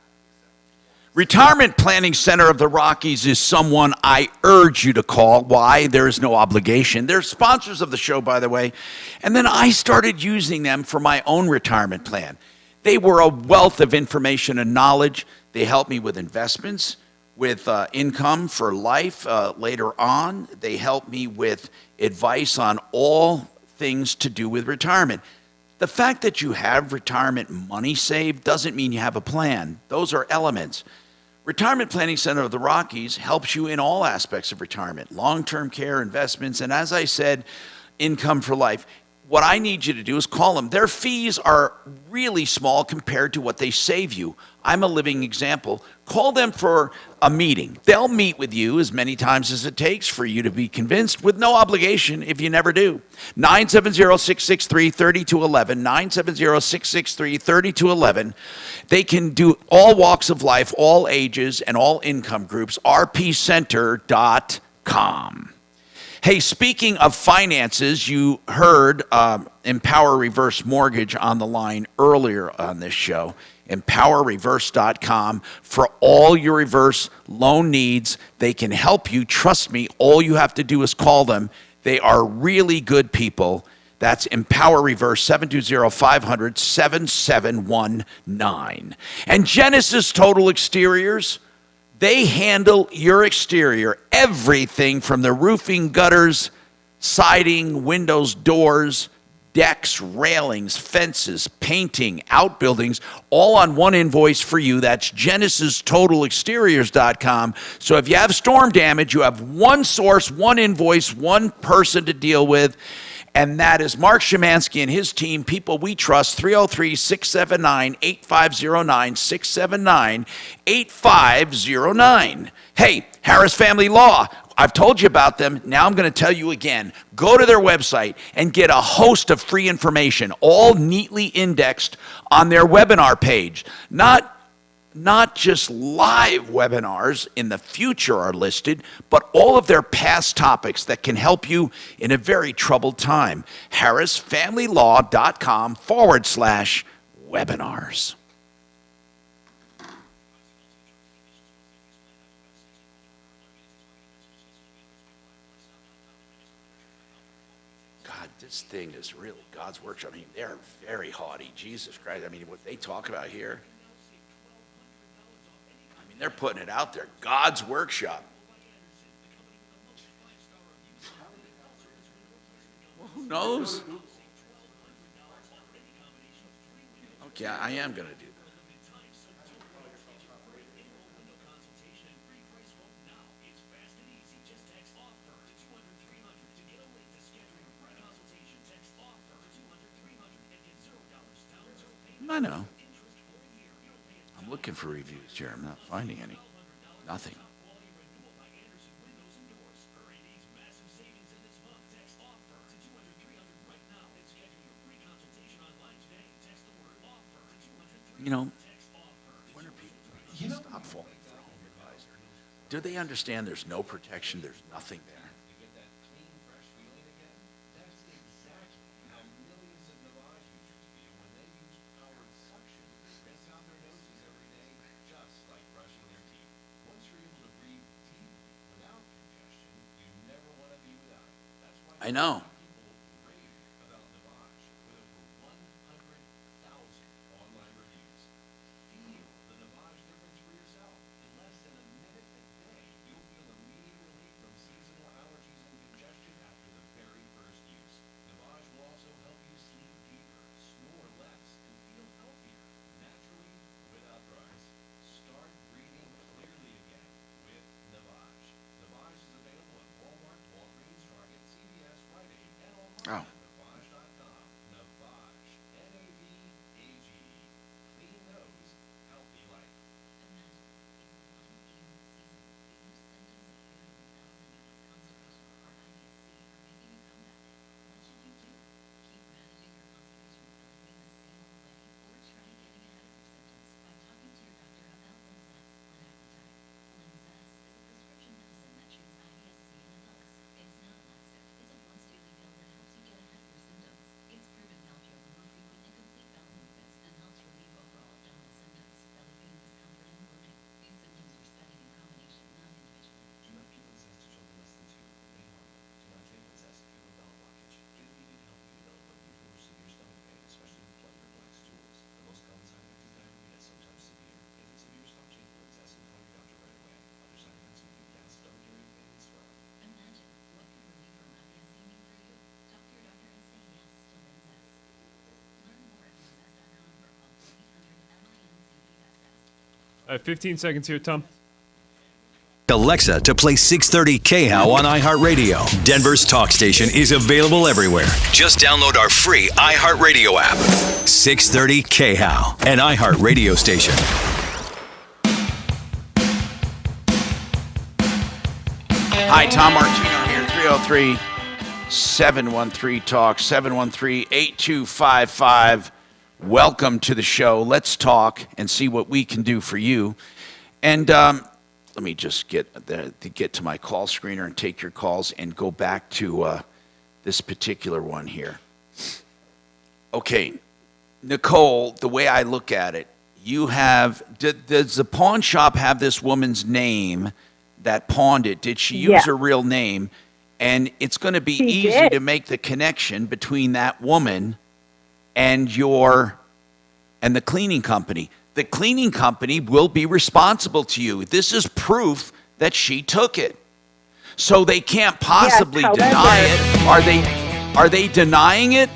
Retirement Planning Center of the Rockies is someone I urge you to call. Why? There is no obligation. They're sponsors of the show, by the way. And then I started using them for my own retirement plan. They were a wealth of information and knowledge. They helped me with investments, with income for life later on. They helped me with advice on all things to do with retirement. The fact that you have retirement money saved doesn't mean you have a plan. Those are elements. Retirement Planning Center of the Rockies helps you in all aspects of retirement, long-term care, investments, and as I said, income for life. What I need you to do is call them. Their fees are really small compared to what they save you. I'm a living example. Call them for a meeting. They'll meet with you as many times as it takes for you to be convinced with no obligation if you never do. 970-663-3211, 970-663-3211. They can do all walks of life, all ages, and all income groups. rpcenter.com. Hey, speaking of finances, you heard Empower Reverse Mortgage on the line earlier on this show. EmpowerReverse.com for all your reverse loan needs. They can help you. Trust me, all you have to do is call them. They are really good people. That's Empower Reverse, 720-500-7719. And Genesis Total Exteriors, they handle your exterior, everything from the roofing, gutters, siding, windows, doors, decks, railings, fences, painting, outbuildings, all on one invoice for you. That's GenesisTotalExteriors.com. So if you have storm damage, you have one source, one invoice, one person to deal with. And that is Mark Szymanski and his team, people we trust, 303-679-8509, 679-8509. Hey, Harris Family Law, I've told you about them. Now I'm going to tell you again. Go to their website and get a host of free information, all neatly indexed on their webinar page. Not just live webinars in the future are listed, but all of their past topics that can help you in a very troubled time. harrisfamilylaw.com/webinars. God, this thing is really God's workshop. I mean, they're very haughty. Jesus Christ. I mean, what they talk about here. They're putting it out there. God's workshop. Well, who knows? Okay, I am going to do that. I know. I'm looking for reviews here. I'm not finding any. Nothing. You know, when are people stop falling for a home advisor? Do they understand there's no protection? There's nothing there. I know. 15 seconds here, Tom. Alexa to play 630 KHOW on iHeartRadio. Denver's talk station is available everywhere. Just download our free iHeartRadio app. 630 KHOW, an iHeartRadio station. Hi, Tom Martino here, 303-713-TALK, 713-8255. Welcome to the show. Let's talk and see what we can do for you. And let me just get to my call screener and take your calls and go back to this particular one here. Okay, Nicole, the way I look at it, you have, does the pawn shop have this woman's name that pawned it? Did she use her real name? And it's going to be easy to make the connection between that woman and the cleaning company. The cleaning company will be responsible to you. This is proof that she took it. So they can't possibly deny it. Are they denying it?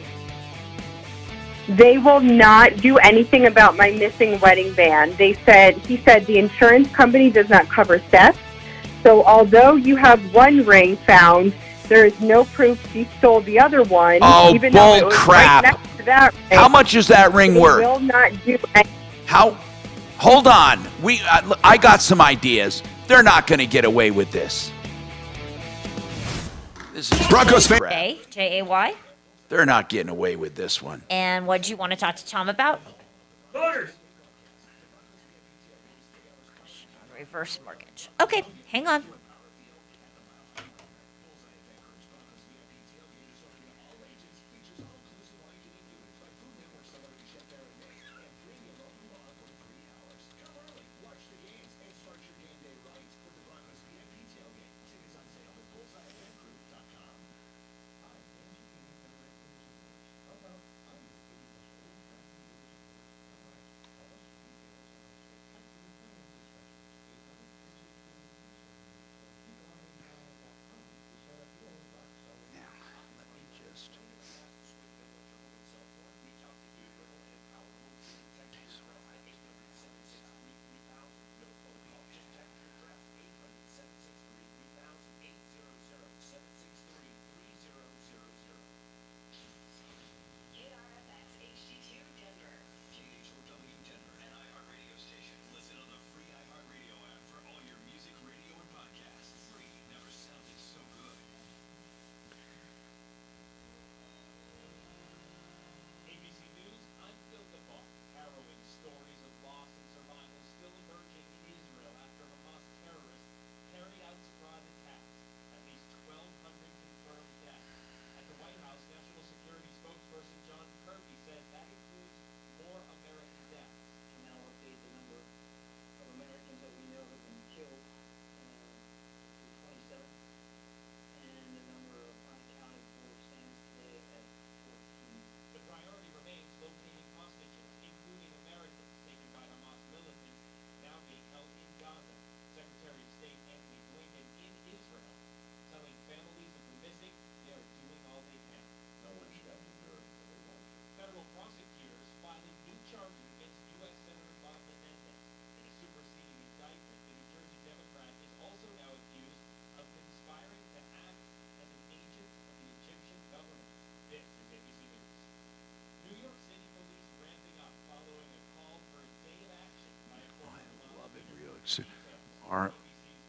They will not do anything about my missing wedding band. He said the insurance company does not cover theft. So although you have one ring found, there is no proof she stole the other one. Oh, even bull though it was crap. Right next to that ring. How much is that ring worth? They will not do anything. Hold on. I got some ideas. They're not going to get away with this. This is Broncos fan. Jay. They're not getting away with this one. And what do you want to talk to Tom about? Reverse mortgage. Okay, hang on.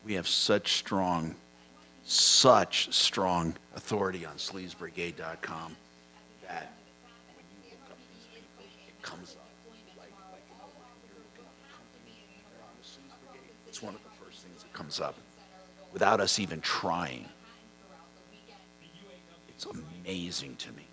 We have such strong authority on sleazbrigade.com that when you look up these people, it comes up like when you're looking up a company they're on the Sleaze Brigade. It's one of the first things that comes up without us even trying. It's amazing to me.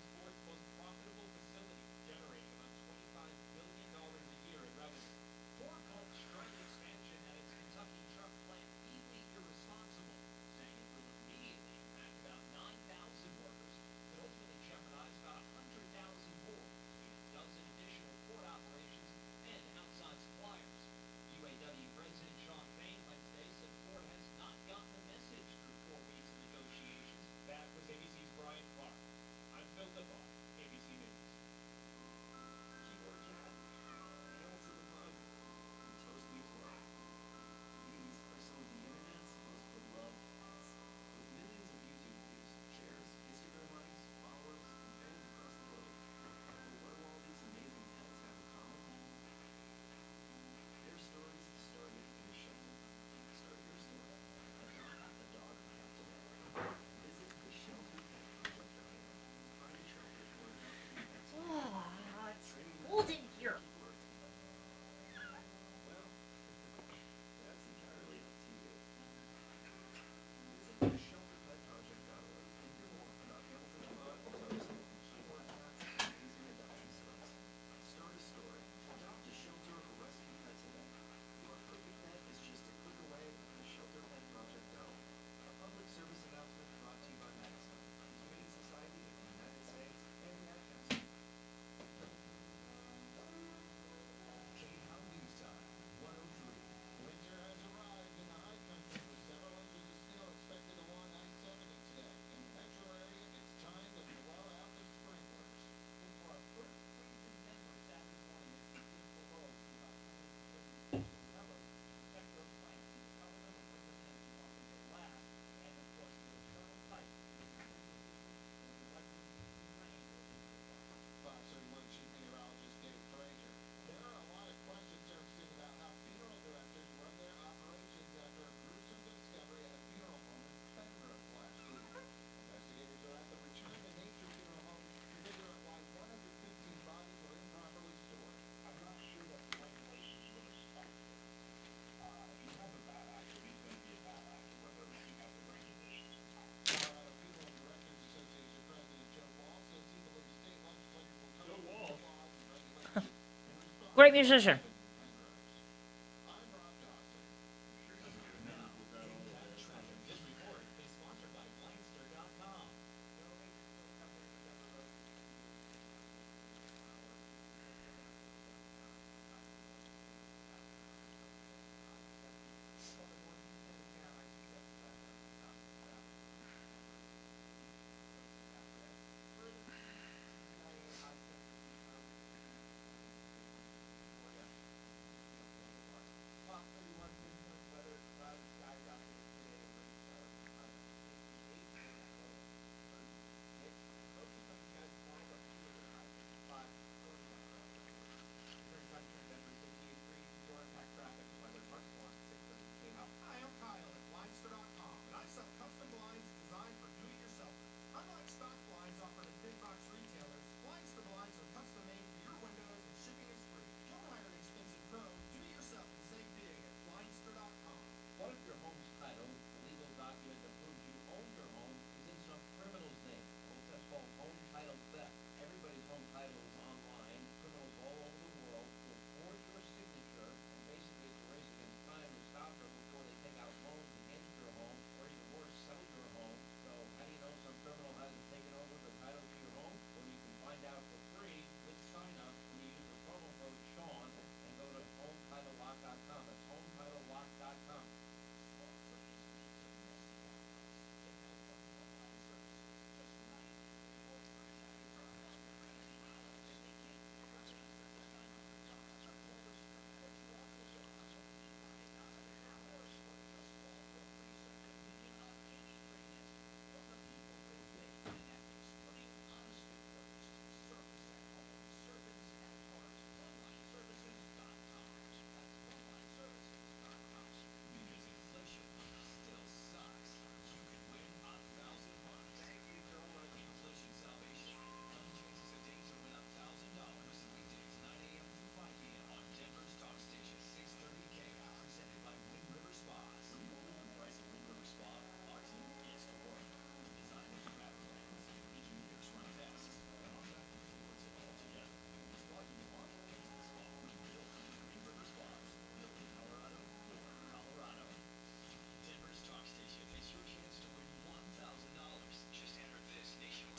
Great musician.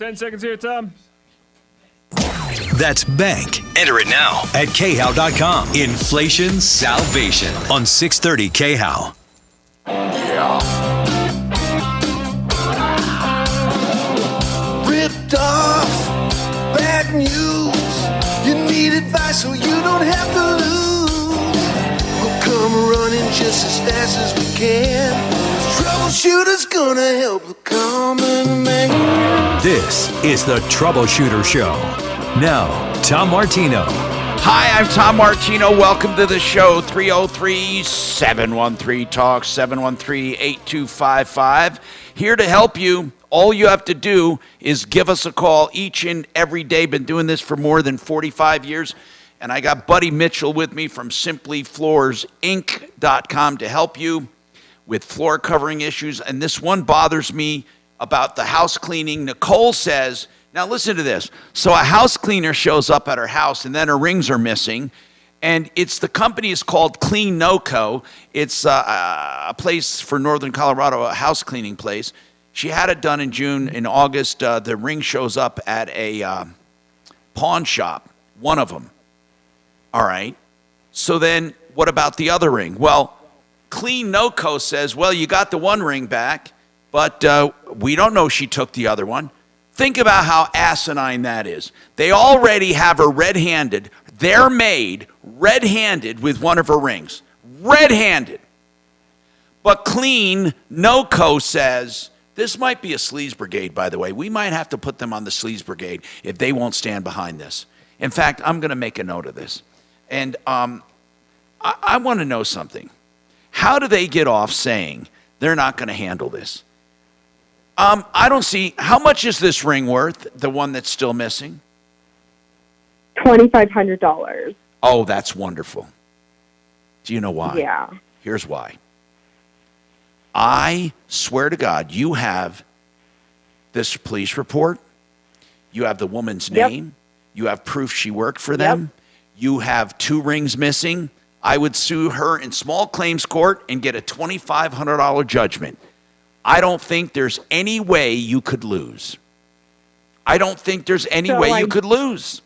$10 seconds here, Tom. That's bank. Enter it now at khow.com. Inflation salvation on 630 KHOW. Ripped off, bad news. You need advice so you don't have to lose. We'll come running just as fast as we can. Troubleshooter's gonna help the common man. This is the Troubleshooter Show. Now, Tom Martino. Hi, I'm Tom Martino. Welcome to the show. 303-713-TALK, 713-8255. Here to help you. All you have to do is give us a call each and every day. Been doing this for more than 45 years. And I got Buddy Mitchell with me from simplyfloorsinc.com to help you with floor covering issues. And this one bothers me about the house cleaning. Nicole says, now listen to this. So a house cleaner shows up at her house and then her rings are missing. And the company is called Clean No-Co. It's a place for Northern Colorado, a house cleaning place. She had it done in June. In August, the ring shows up at a pawn shop, one of them. All right. So then what about the other ring? Well, Clean No-Co says, well, you got the one ring back, but we don't know she took the other one. Think about how asinine that is. They already have her red-handed. They're made red-handed with one of her rings. Red-handed. But Clean No-Co says, this might be a sleaze brigade, by the way. We might have to put them on the sleaze brigade if they won't stand behind this. In fact, I'm going to make a note of this. And I want to know something. How do they get off saying they're not going to handle this? I don't see, how much is this ring worth, the one that's still missing? $2,500. Oh, that's wonderful. Do you know why? Yeah. Here's why. I swear to God, you have this police report. You have the woman's name. You have proof she worked for them. you have 2 rings missing, I would sue her in small claims court and get a $2,500 judgment. I don't think there's any way you could lose. I don't think there's any way you could lose.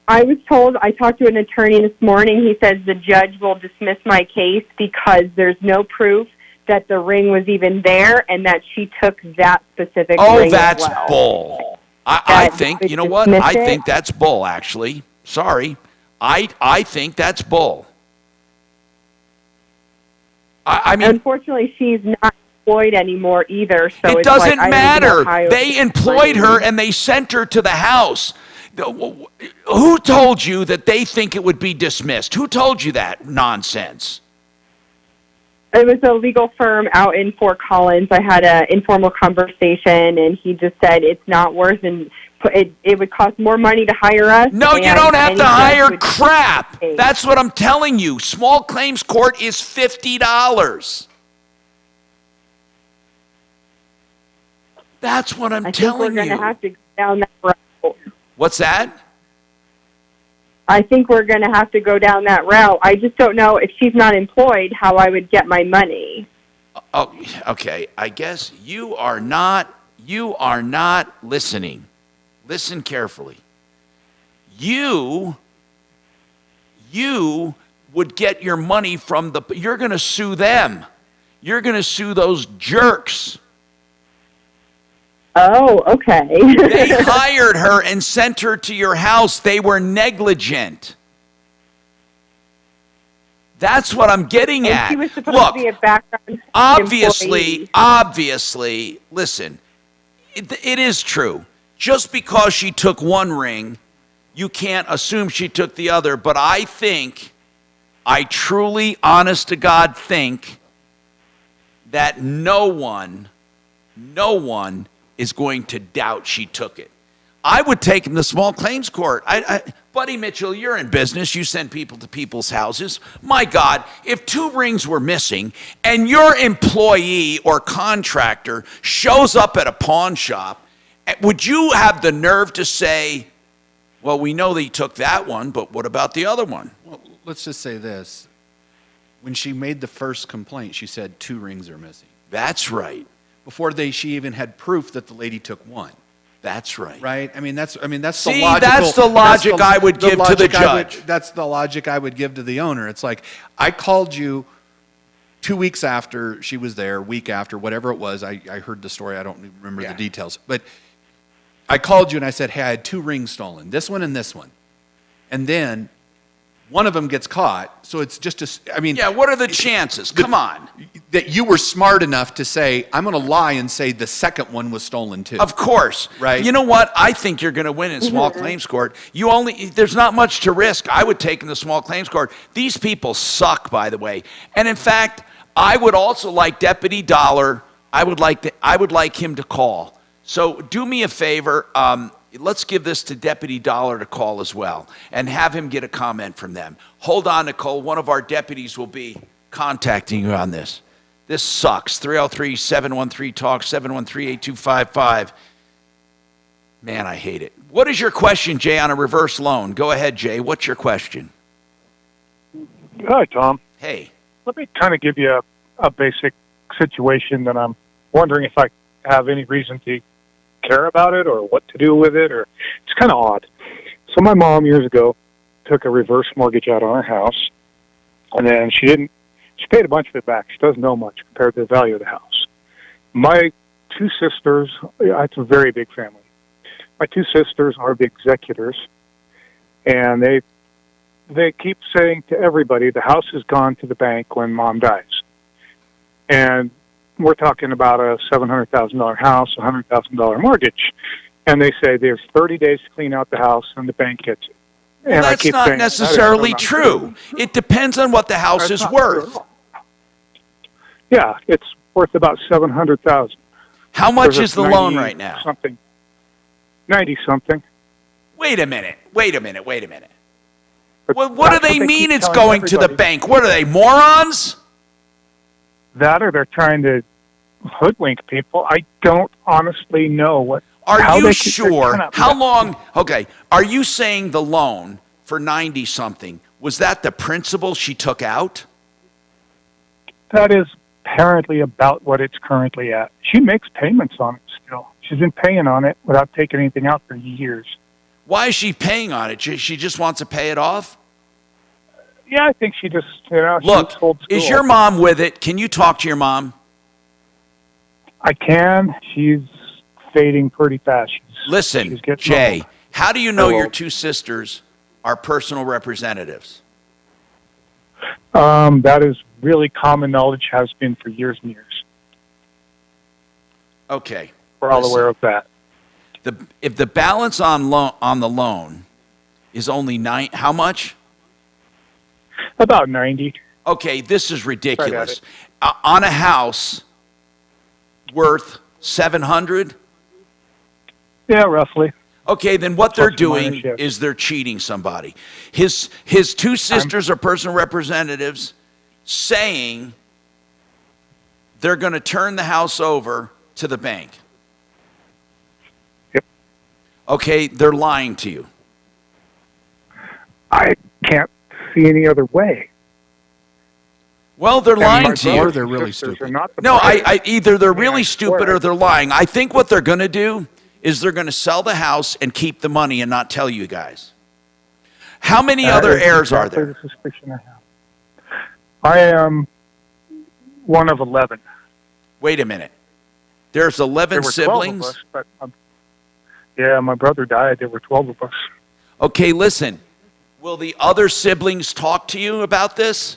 I was told, I talked to an attorney this morning, he says the judge will dismiss my case because there's no proof that the ring was even there and that she took that specific ring that's as well. bull. I think, you know what? I think that's bull, actually. Sorry. I think that's bull. I mean, unfortunately, she's not employed anymore either. So it doesn't matter. They employed her and they sent her to the house. Who told you that they think it would be dismissed? Who told you that nonsense? It was a legal firm out in Fort Collins. I had an informal conversation, and he just said it's not worth and it would cost more money to hire us. No, you don't have to hire crap. That's what I'm telling you. Small claims court is $50. That's what I'm telling you. I think we're going to have to go down that route. What's that? I think we're going to have to go down that route. I just don't know if she's not employed how I would get my money. Oh, okay. I guess you are not listening. Listen carefully. You would get your money from you're going to sue them. You're going to sue those jerks. Oh, okay. They hired her and sent her to your house. They were negligent. That's what I'm getting at. She was supposed to be a background obviously, listen, it is true. Just because she took one ring, you can't assume she took the other. But I truly, honest to God, think that no one is going to doubt she took it. I would take him to small claims court. Buddy Mitchell, you're in business. You send people to people's houses. My God, if 2 rings were missing and your employee or contractor shows up at a pawn shop, would you have the nerve to say, well, we know that he took that one, but what about the other one? Well, let's just say this. When she made the first complaint, she said 2 rings are missing. That's right. Before she even had proof that the lady took one. That's right. Right? That's the logical. See, that's the logic I would give to the judge. That's the logic I would give to the owner. It's like, I called you 2 weeks after she was there, week after, whatever it was. I heard the story. I don't remember the details. But I called you and I said, hey, I had 2 rings stolen, this one and this one. And then one of them gets caught, so it's just yeah, what are the chances? Come on. That you were smart enough to say, I'm going to lie and say the second one was stolen too. Of course. Right. You know what? I think you're going to win in small claims court. There's not much to risk. I would take in the small claims court. These people suck, by the way. And in fact, I would also like Deputy Dollar, I would like him to call. So do me a favor, let's give this to Deputy Dollar to call as well and have him get a comment from them. Hold on, Nicole. One of our deputies will be contacting you on this. This sucks. 303-713-TALK, 713-8255. Man, I hate it. What is your question, Jay, on a reverse loan? Go ahead, Jay. What's your question? Hi, Tom. Hey. Let me kind of give you a basic situation that I'm wondering if I have any reason to care about it or what to do with it, or it's kind of odd. So my mom years ago took a reverse mortgage out on her house, and then she paid a bunch of it back. She doesn't know much compared to the value of the house. My 2 sisters, it's a very big family. My 2 sisters are the executors, and they keep saying to everybody the house has gone to the bank when Mom dies. And we're talking about a $700,000 house, a $100,000 mortgage. And they say there's 30 days to clean out the house and the bank gets it. Well, and that's not necessarily true. It depends on what the house is worth. Yeah, it's worth about $700,000. How much is the loan right now? 90-something. Wait a minute. Well, what do they mean it's going to the bank? What are they, morons? That or they're trying to hoodwink people. I don't honestly know what. Are you sure? How long? Okay. Are you saying the loan for 90-something. Was that the principal she took out? That is apparently about what it's currently at. She makes payments on it still. She's been paying on it without taking anything out for years. Why is she paying on it? She just wants to pay it off? Yeah, I think she just, Look, she's old school. is your mom with it? Can you talk to your mom? I can. She's fading pretty fast. Listen, Jay, how do you know your two sisters are personal representatives? That is really common knowledge, has been for years and years. Okay. We're all aware of that. If the balance on the loan is only how much? About 90. Okay, this is ridiculous. On a house worth 700? Yeah, roughly. Okay, then what they're doing is they're cheating somebody. His two sisters are personal representatives saying they're going to turn the house over to the bank. Yep. Okay, they're lying to you. I can't see any other way. Well, they're lying to you. Or they're really stupid. No, either they're really stupid or they're lying. I think what they're going to do is they're going to sell the house and keep the money and not tell you guys. How many other heirs are there? The suspicion I have. I am one of 11. Wait a minute. There's 11 siblings? 12 of us, but, yeah, my brother died. There were 12 of us. Okay, listen. Will the other siblings talk to you about this?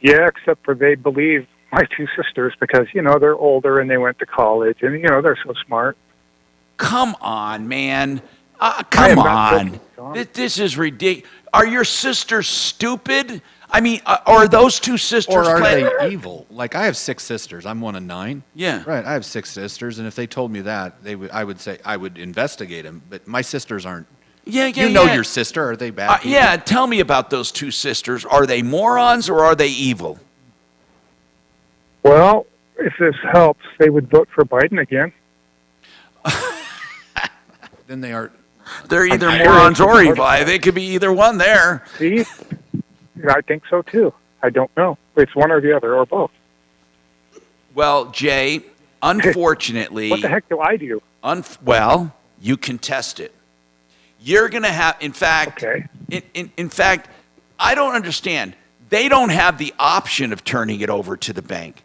Yeah, except for they believe my two sisters because, they're older and they went to college and, they're so smart. Come on, man. Come on. This is ridiculous. Are your sisters stupid? I mean, are those two sisters or are they evil? Like, I have 6 sisters. I'm one of 9. Yeah. Right, I have 6 sisters, and if they told me that, I would say I would investigate them, but my sisters aren't. Yeah, you know your sister. Are they bad people? Yeah, tell me about those two sisters. Are they morons or are they evil? Well, if this helps, they would vote for Biden again. Then they are. They're either morons or evil. They could be either one there. See? I think so, too. I don't know. It's one or the other, or both. Well, Jay, unfortunately... What the heck do I do? Well, you contest it. You're going to have... In fact, in fact, I don't understand. They don't have the option of turning it over to the bank.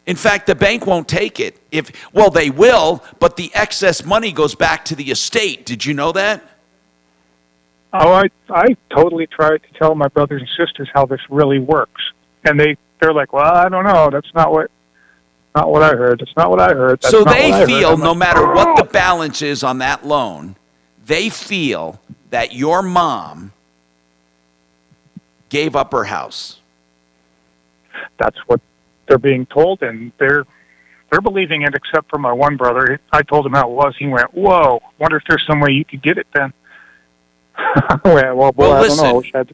In fact, the bank won't take it. Well, they will, but the excess money goes back to the estate. Did you know that? Oh, I totally tried to tell my brothers and sisters how this really works, and they're like, "Well, I don't know. That's not what I heard. That's not what I heard." That's so not they what I feel heard. no matter what the balance is on that loan, they feel that your mom gave up her house. That's what they're being told, and they're believing it. Except for my one brother, I told him how it was. He went, "Whoa! Wonder if there's some way you could get it then." well, listen, I don't know.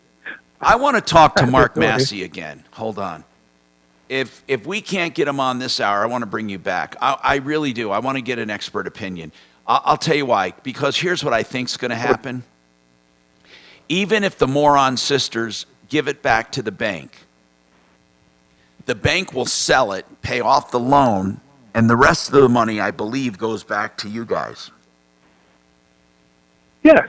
I want to talk to Marc Mager again. Hold on. If we can't get him on this hour, I want to bring you back. I really do. I want to get an expert opinion. I'll tell you why. Because here's what I think's going to happen. Even if the moron sisters give it back to the bank will sell it, pay off the loan, and the rest of the money, I believe, goes back to you guys. Yes.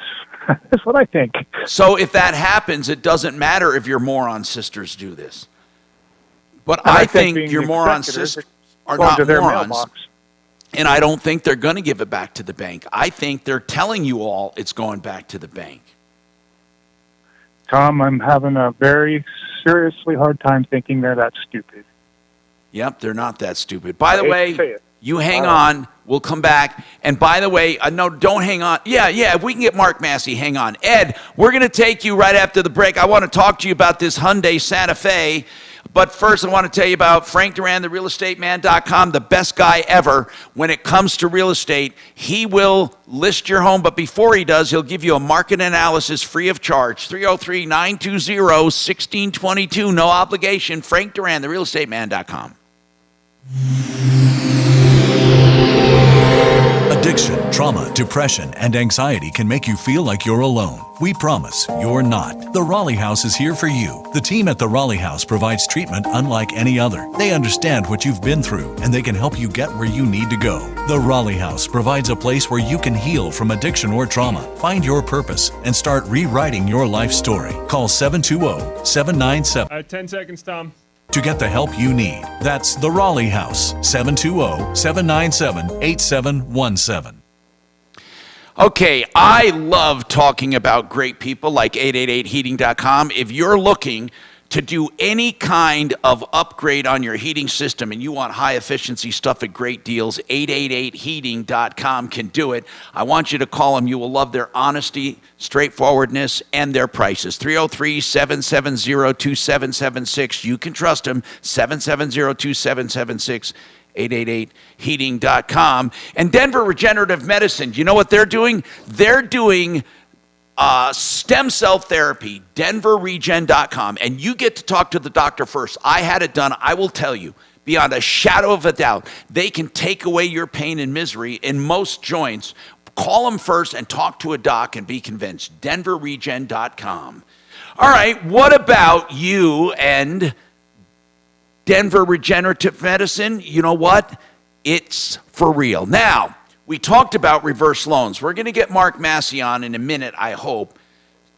That's what I think. So if that happens, it doesn't matter if your moron sisters do this. But I think your moron sisters are not morons. And I don't think they're going to give it back to the bank. I think they're telling you all it's going back to the bank. Tom, I'm having a very seriously hard time thinking they're that stupid. Yep, they're not that stupid. By the way, you hang on. We'll come back. And by the way, no, don't hang on. Yeah, if we can get Marc Mager, hang on. Ed, we're going to take you right after the break. I want to talk to you about this Hyundai Santa Fe. But first, I want to tell you about Frank Duran, therealestateman.com, the best guy ever when it comes to real estate. He will list your home, but before he does, he'll give you a market analysis free of charge. 303-920-1622, no obligation. Frank Duran, therealestateman.com. Addiction, trauma, depression, and anxiety can make you feel like you're alone. We promise you're not. The Raleigh House is here for you. The team at the Raleigh House provides treatment unlike any other. They understand what you've been through, and they can help you get where you need to go. The Raleigh House provides a place where you can heal from addiction or trauma, find your purpose, and start rewriting your life story. Call 720-797. 10 seconds, Tom. To get the help you need. That's the Raleigh House, 720-797-8717. Okay, I love talking about great people like 888heating.com. If you're looking to do any kind of upgrade on your heating system and you want high efficiency stuff at great deals, 888heating.com can do it. I want you to call them. You will love their honesty, straightforwardness, and their prices. 303-770-2776. You can trust them. 770-2776. 888heating.com. And Denver Regenerative Medicine, you know what they're doing? They're doing stem cell therapy, denverregen.com, and you get to talk to the doctor first. I had it done. I will tell you, beyond a shadow of a doubt, they can take away your pain and misery in most joints. Call them first and talk to a doc and be convinced. denverregen.com. All right, what about you and Denver Regenerative Medicine? You know what? It's for real. Now, we talked about reverse loans. We're going to get Mark Massey on in a minute, I hope,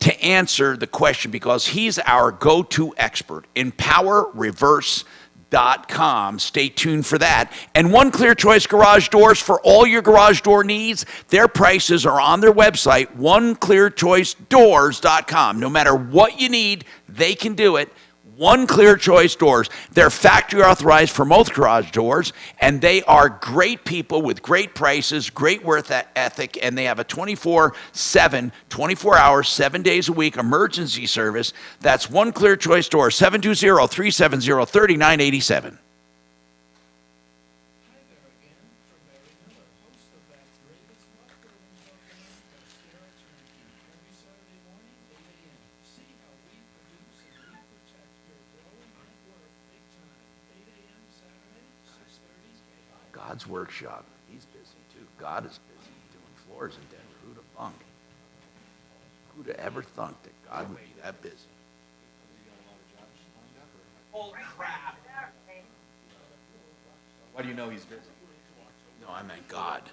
to answer the question because he's our go-to expert. EmpowerReverse.com. Stay tuned for that. And One Clear Choice Garage Doors for all your garage door needs. Their prices are on their website, OneClearChoiceDoors.com. No matter what you need, they can do it. One Clear Choice Doors. They're factory authorized for most garage doors, and they are great people with great prices, great work ethic, and they have a 24/7, 24 hours, 7 days a week emergency service. That's One Clear Choice Doors, 720-370-3987. God's workshop. He's busy too. God is busy doing floors in Denver. Who'd have thunk? Who'd have ever thunk that God would be that busy? Holy crap. Why do you know he's busy? No, I meant God.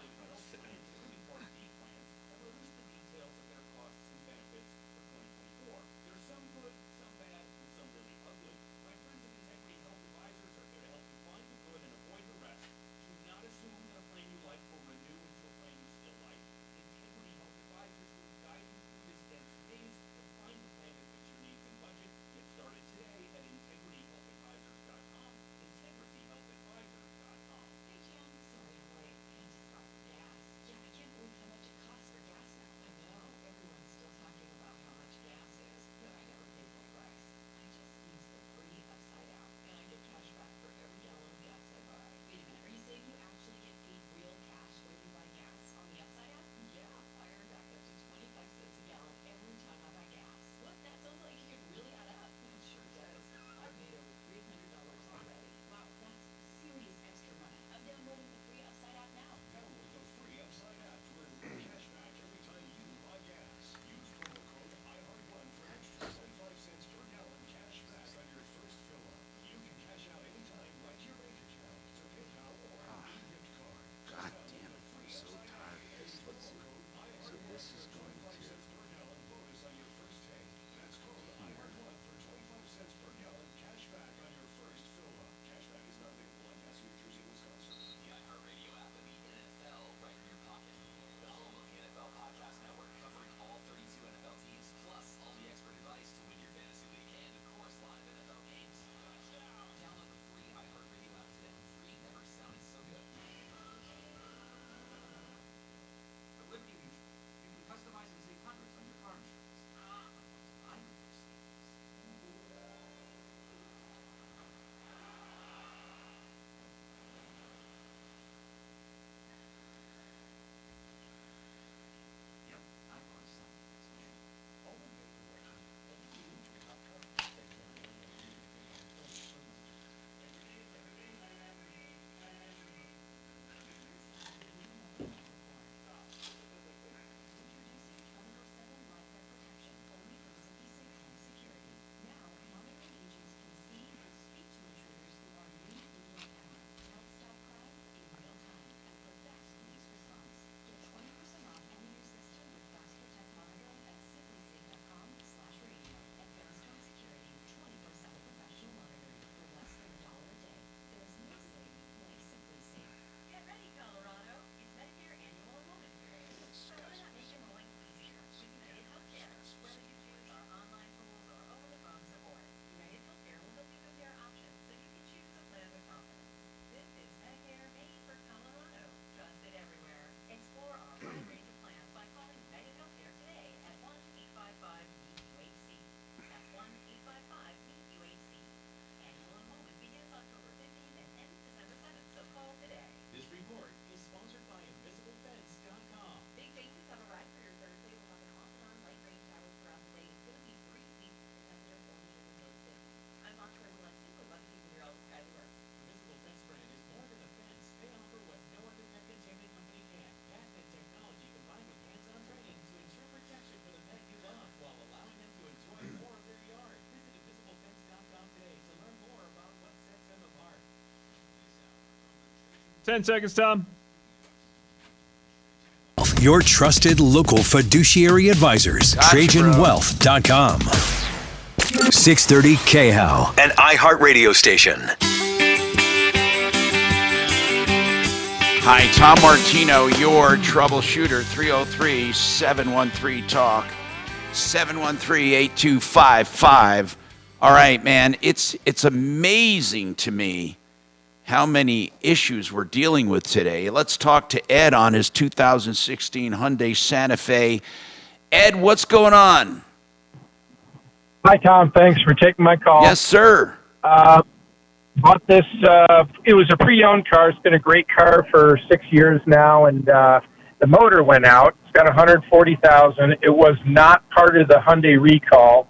10 seconds, Tom. Your trusted local fiduciary advisors. Gotcha, TrajanWealth.com. 630 KHOW. An iHeartRadio station. Hi, Tom Martino, your troubleshooter. 303-713-TALK. 713-8255. All right, man, it's amazing to me how many issues we're dealing with today. Let's talk to Ed on his 2016 Hyundai Santa Fe. Ed, what's going on? Hi, Tom. Thanks for taking my call. Yes, sir. Bought this. It was a pre-owned car. It's been a great car for 6 years now, and the motor went out. It's got 140,000. It was not part of the Hyundai recall.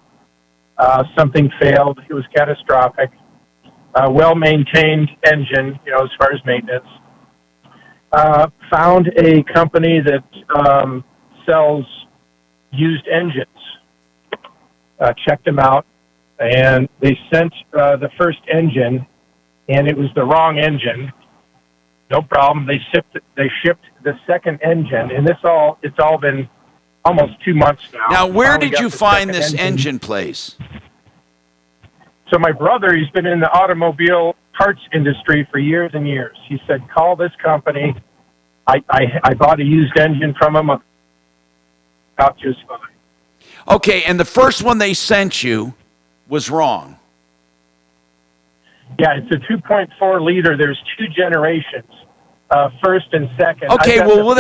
Something failed. It was catastrophic. Well-maintained engine, as far as maintenance. Found a company that sells used engines. Checked them out, and they sent the first engine, and it was the wrong engine. No problem. They shipped the second engine, and it's all been almost 2 months now. Now, where Finally did got you the find second this engine place? So my brother, he's been in the automobile parts industry for years and years. He said, call this company. I bought a used engine from him. About just fine. Okay, and the first one they sent you was wrong. Yeah, it's a 2.4 liter. There's two generations, first and second. Okay, hold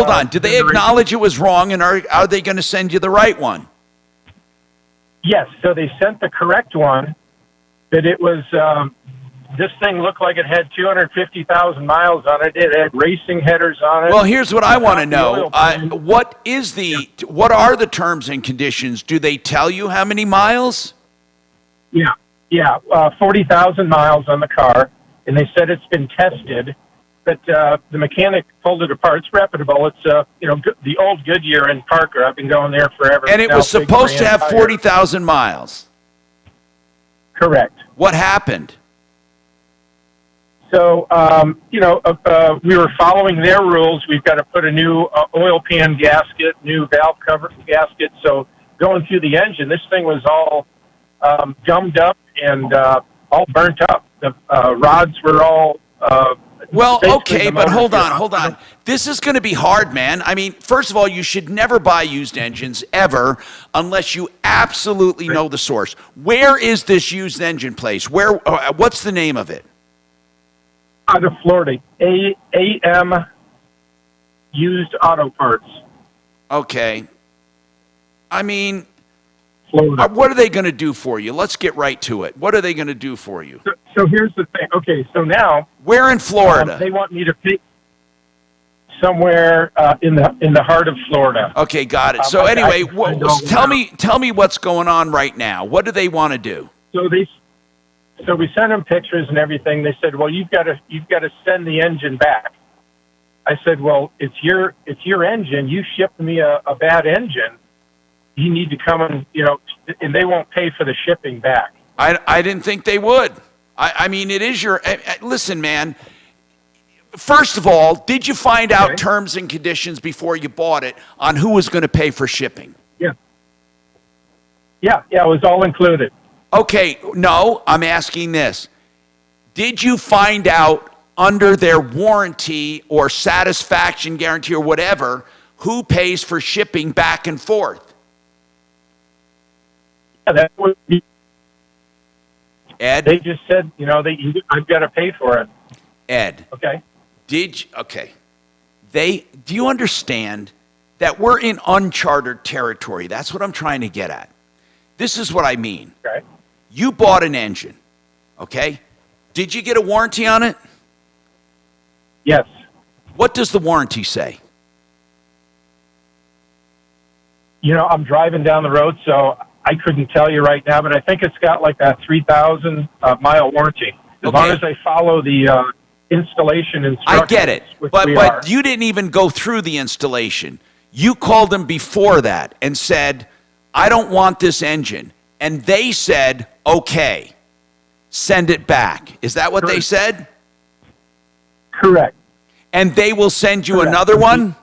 on. Did they acknowledge it was wrong, and are they going to send you the right one? Yes, so they sent the correct one, but it was, this thing looked like it had 250,000 miles on it. It had racing headers on it. Well, here's what I want to know. What are the terms and conditions? Do they tell you how many miles? Yeah, 40,000 miles on the car, and they said it's been tested, but the mechanic pulled it apart. It's reputable. It's the old Goodyear in Parker. I've been going there forever. And it was supposed to have 40,000 miles. Correct. What happened? So, we were following their rules. We've got to put a new oil pan gasket, new valve cover gasket. So going through the engine, this thing was all gummed up and all burnt up. The rods were all... Well, okay, but hold on. This is going to be hard, man. I mean, first of all, you should never buy used engines ever unless you absolutely know the source. Where is this used engine place? What's the name of it? Out of Florida. AM Used Auto Parts. Okay. I mean, Florida. What are they going to do for you? Let's get right to it. What are they going to do for you? So here's the thing. Okay, so now... Where in Florida? They want me to pick somewhere in the heart of Florida. Okay, got it. So anyway, tell me what's going on right now. What do they want to do? So we sent them pictures and everything. They said, "Well, you've got to send the engine back." I said, "Well, it's your engine. You shipped me a bad engine. You need to come and and they won't pay for the shipping back." I didn't think they would. I mean, it is your... Listen, man. First of all, did you find out terms and conditions before you bought it on who was going to pay for shipping? Yeah, it was all included. Okay, no, I'm asking this. Did you find out under their warranty or satisfaction guarantee or whatever who pays for shipping back and forth? Yeah, that would be... Ed? They just said, I've got to pay for it. Ed. Okay. Do you understand that we're in uncharted territory? That's what I'm trying to get at. This is what I mean. Okay. You bought an engine, okay? Did you get a warranty on it? Yes. What does the warranty say? I'm driving down the road, so I couldn't tell you right now, but I think it's got like a 3,000 mile warranty. As long as I follow the installation instructions. I get it, but you didn't even go through the installation. You called them before that and said, I don't want this engine. And they said, okay, send it back. Is that what they said? Correct. And they will send you another one?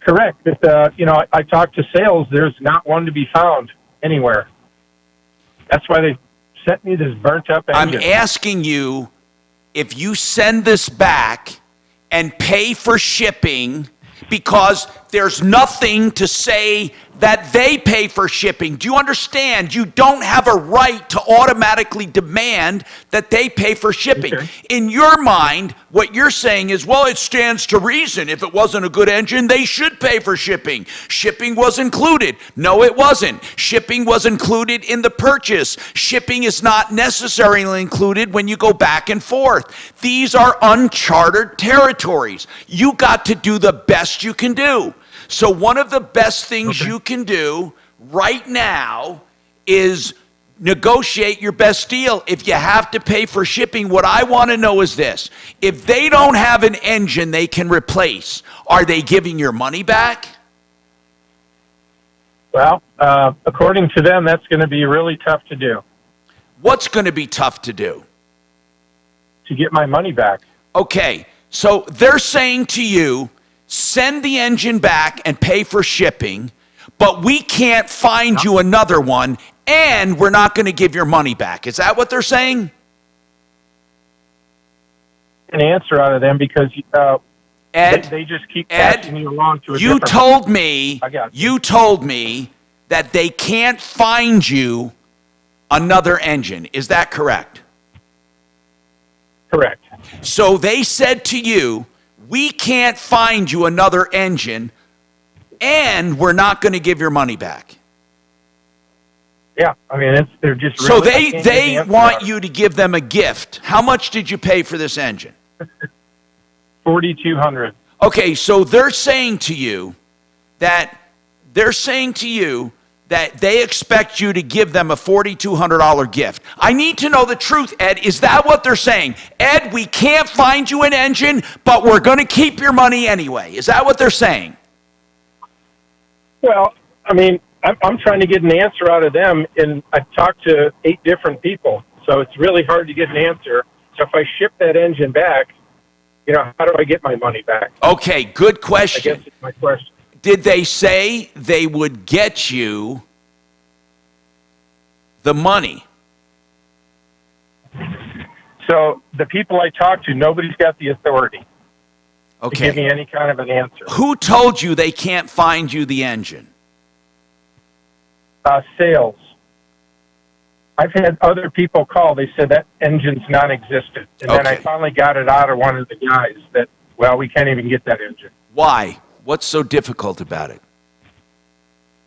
Correct. But, I talked to sales. There's not one to be found anywhere. That's why they sent me this burnt-up engine. I'm asking you, if you send this back and pay for shipping, because there's nothing to say that they pay for shipping. Do you understand? You don't have a right to automatically demand that they pay for shipping. Okay. In your mind, what you're saying is, well, it stands to reason. If it wasn't a good engine, they should pay for shipping. Shipping was included. No, it wasn't. Shipping was included in the purchase. Shipping is not necessarily included when you go back and forth. These are uncharted territories. You got to do the best you can do. So one of the best things you can do right now is negotiate your best deal. If you have to pay for shipping, what I want to know is this. If they don't have an engine they can replace, are they giving your money back? Well, according to them, that's going to be really tough to do. What's going to be tough to do? To get my money back. Okay, so they're saying to you, send the engine back and pay for shipping, but we can't find you another one, and we're not going to give your money back. Is that what they're saying? An answer out of them because Ed, they just keep passing you along to a you different told me that they can't find you another engine. Is that correct? Correct. So they said to you, we can't find you another engine, and we're not going to give your money back. Yeah, I mean, they're just so they want you to give them a gift. How much did you pay for this engine? $4,200. Okay, so they're saying to you that they expect you to give them a $4,200 gift. I need to know the truth, Ed. Is that what they're saying? Ed, we can't find you an engine, but we're going to keep your money anyway. Is that what they're saying? Well, I mean, I'm trying to get an answer out of them, and I've talked to 8 different people, so it's really hard to get an answer. So if I ship that engine back, how do I get my money back? Okay, good question. I guess it's my question. Did they say they would get you the money? So the people I talked to, nobody's got the authority to Okay. give me any kind of an answer. Who told you they can't find you the engine? Sales. I've had other people call. They said that engine's non-existent. And then I finally got it out of one of the guys that, well, we can't even get that engine. Why? What's so difficult about it?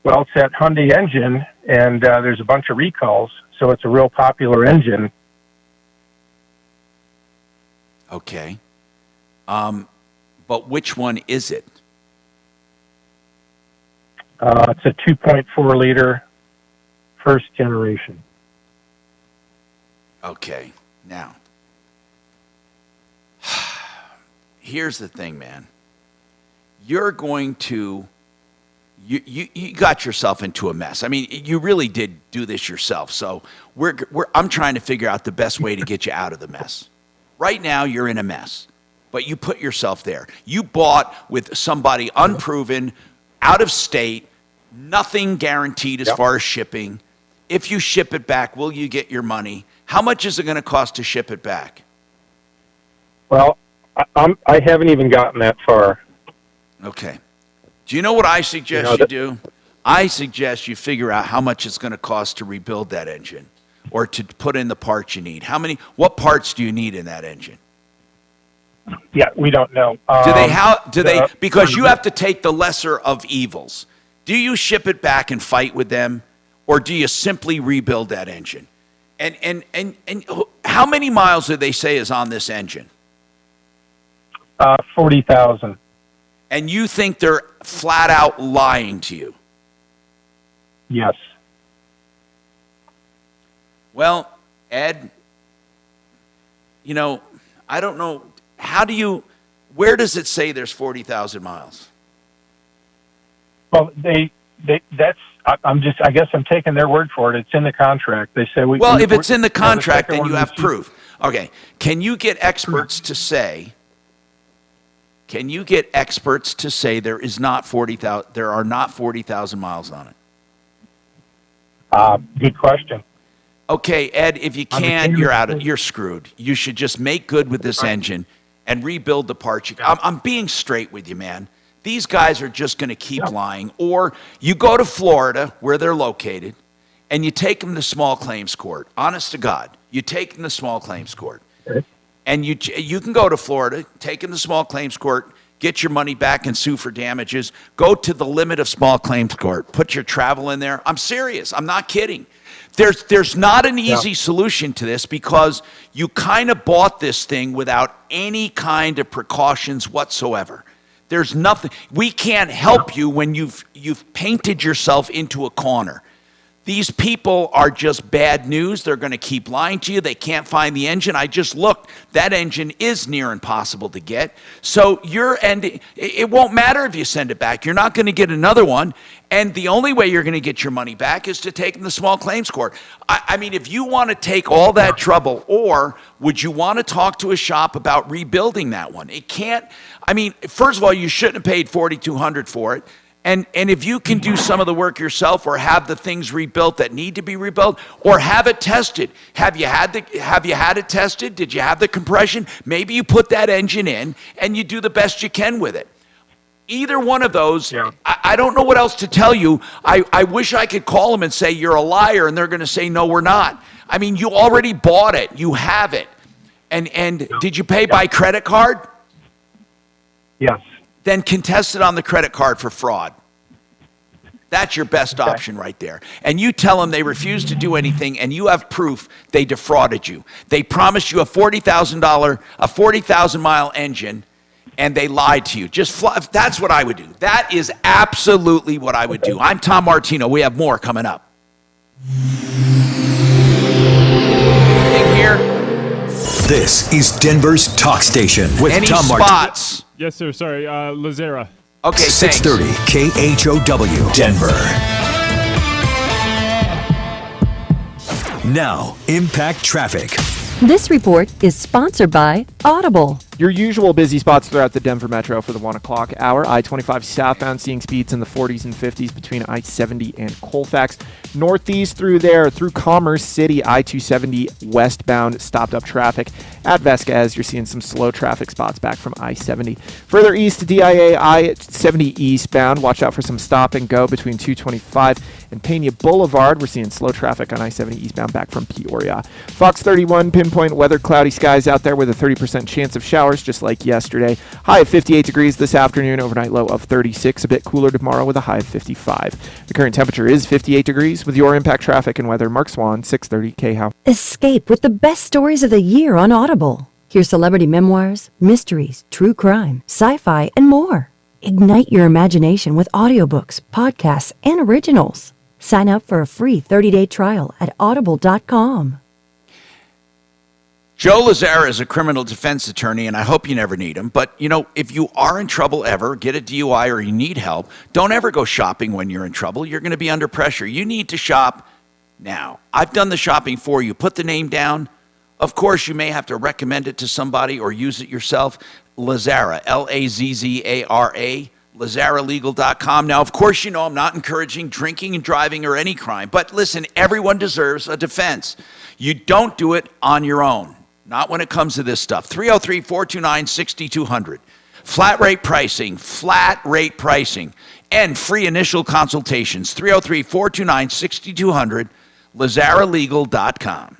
Well, it's that Hyundai engine, and there's a bunch of recalls, so it's a real popular engine. Okay. But which one is it? It's a 2.4 liter first generation. Okay. Now, here's the thing, man. You're going to, you got yourself into a mess. I mean, you really did do this yourself. So I'm trying to figure out the best way to get you out of the mess. Right now, you're in a mess, but you put yourself there. You bought with somebody unproven, out of state, nothing guaranteed as far as shipping. If you ship it back, will you get your money? How much is it going to cost to ship it back? Well, I haven't even gotten that far. Okay. Do you know what I suggest you do? I suggest you figure out how much it's going to cost to rebuild that engine or to put in the parts you need. What parts do you need in that engine? Yeah, we don't know. Because you have to take the lesser of evils. Do you ship it back and fight with them, or do you simply rebuild that engine? And how many miles did they say is on this engine? 40,000. And you think they're flat out lying to you? Yes. Well, Ed, I don't know. Where does it say there's 40,000 miles? Well, I guess I'm taking their word for it. It's in the contract. They say if it's in the contract, then you have proof. Okay. Can you get experts to say? Can you get experts to say there is not 40,000? There are not 40,000 miles on it. Good question. Okay, Ed. If you can't, you're out. You're screwed. You should just make good with this engine and rebuild the parts. I'm being straight with you, man. These guys are just going to keep lying. Or you go to Florida, where they're located, and you take them to small claims court. Honest to God, you take them to small claims court. And you can go to Florida, take them to small claims court, get your money back and sue for damages. Go to the limit of small claims court. Put your travel in there. I'm serious. I'm not kidding. There's not an easy solution to this because you kind of bought this thing without any kind of precautions whatsoever. There's nothing. We can't help you when you've painted yourself into a corner. These people are just bad news. They're going to keep lying to you. They can't find the engine. I just looked. That engine is near impossible to get. So you're ending. It won't matter if you send it back. You're not going to get another one. And the only way you're going to get your money back is to take them to small claims court. I mean, if you want to take all that trouble, or would you want to talk to a shop about rebuilding that one? It can't. I mean, first of all, you shouldn't have paid $4,200 for it. And if you can do some of the work yourself, or have the things rebuilt that need to be rebuilt, or have it tested. Have you had it tested? Did you have the compression? Maybe you put that engine in and you do the best you can with it. Either one of those, I don't know what else to tell you. I wish I could call them and say you're a liar, and they're going to say no, we're not. I mean, you already bought it. You have it. And did you pay by credit card? Yes. Then contest it on the credit card for fraud. That's your best option right there. And you tell them they refuse to do anything, and you have proof they defrauded you. They promised you a $40,000 engine, and they lied to you. That's what I would do. That is absolutely what I would do. I'm Tom Martino. We have more coming up. Here. This is Denver's Talk Station with Any Tom Martino. spots? Yes, sir. Sorry, Lazera. Okay, 630 KHOW Denver. Now, Impact Traffic. This report is sponsored by Audible. Your usual busy spots throughout the Denver Metro for the 1 o'clock hour. I-25 southbound seeing speeds in the 40s and 50s between I-70 and Colfax. Northeast through Commerce City, I-270 westbound stopped up traffic. At Vasquez, you're seeing some slow traffic spots back from I-70. Further east to DIA, I-70 eastbound. Watch out for some stop and go between 225 and Pena Boulevard. We're seeing slow traffic on I-70 eastbound back from Peoria. Fox 31, pinpoint weather, cloudy skies out there with a 30% chance of showers just like yesterday. High of 58 degrees this afternoon, overnight low of 36. A bit cooler tomorrow with a high of 55. The current temperature is 58 degrees. With your Impact Traffic and weather, Mark Swan, 630 KHOW. Escape with the best stories of the year on Audible. Hear celebrity memoirs, mysteries, true crime, sci-fi, and more. Ignite your imagination with audiobooks, podcasts, and originals. Sign up for a free 30-day trial at audible.com. Joe Lazara is a criminal defense attorney, and I hope you never need him. But, if you are in trouble ever, get a DUI, or you need help, don't ever go shopping when you're in trouble. You're going to be under pressure. You need to shop now. I've done the shopping for you. Put the name down. Of course, you may have to recommend it to somebody or use it yourself. Lazara, Lazzara, LazzaraLegal.com. Now, of course, I'm not encouraging drinking and driving or any crime. But listen, everyone deserves a defense. You don't do it on your own. Not when it comes to this stuff. 303-429-6200. Flat rate pricing, and free initial consultations. 303-429-6200, LazzaraLegal.com.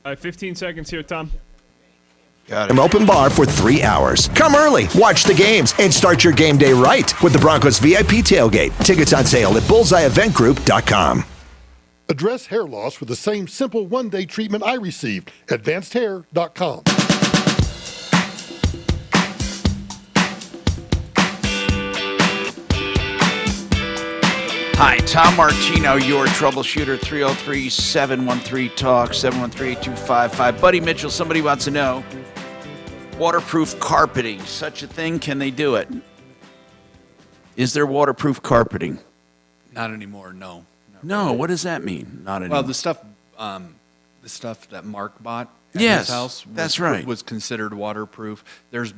All right, 15 seconds here, Tom. An open bar for 3 hours. Come early, watch the games, and start your game day right with the Broncos VIP tailgate. Tickets on sale at bullseyeeventgroup.com. Address hair loss with the same simple one-day treatment I received. AdvancedHair.com. Hi, Tom Martino, your troubleshooter, 303-713-TALK, 713-8255. Buddy Mitchell, somebody wants to know, waterproof carpeting, such a thing, can they do it? Is there waterproof carpeting? Not anymore, no. No, what does that mean? Not anymore. Well, the stuff that Mark bought at Yes, his house that's right. was considered waterproof. There's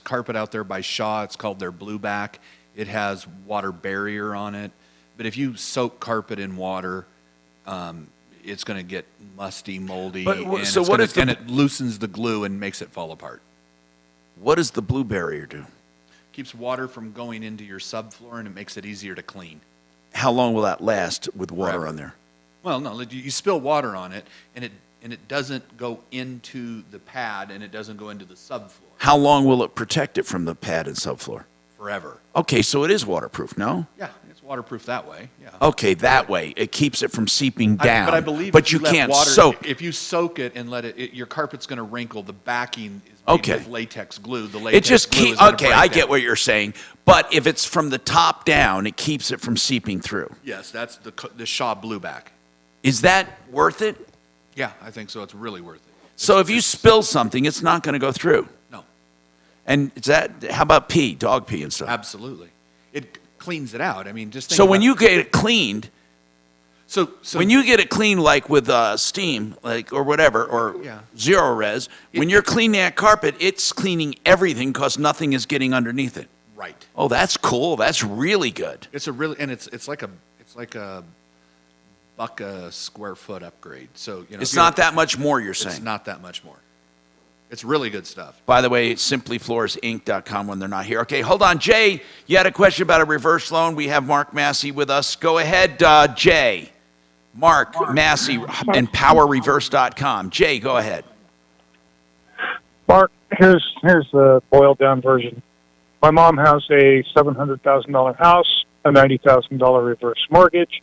carpet out there by Shaw. It's called their Blueback. It has water barrier on it. But if you soak carpet in water, it's going to get musty, moldy, and it loosens the glue and makes it fall apart. What does the blue barrier do? Keeps water from going into your subfloor, and it makes it easier to clean. How long will that last with water Forever. on there? Well, no, you spill water on it, and it doesn't go into the pad, and it doesn't go into the subfloor. How long will it protect it from the pad and subfloor? Forever. Okay, so it is waterproof, no? Yeah, it's waterproof that way. Yeah. Okay, that way. It keeps it from seeping down. But I believe but if you let can't water, soak. If you soak it and let it, your carpet's going to wrinkle. The backing is made Okay. with latex glue. The latex It just glue keeps. is gonna Okay, break I down. get what you're saying. But if it's from the top down, it keeps it from seeping through. Yes, that's the Shaw Blueback. Is that worth it? Yeah, I think so. It's really worth it. So if you spill something, it's not going to go through. No. And is that? How about pee, dog pee and stuff? Absolutely. It cleans it out. I mean, just think So when about- you get it cleaned, so when you get it cleaned, like with steam, like or whatever, or Yeah. zero res, when you're cleaning that carpet, it's cleaning everything because nothing is getting underneath it. Right. Oh, that's cool. That's really good. It's a really, and it's like a buck a square foot upgrade. So It's not that much more, you're saying. It's not that much more. It's really good stuff. By the way, simplyfloorsinc.com when they're not here. Okay, hold on. Jay, you had a question about a reverse loan. We have Mark Massey with us. Go ahead, Jay. Mark Massey and powerreverse.com. Jay, go ahead. Mark, here's the boiled down version. My mom has a $700,000 house, a $90,000 reverse mortgage.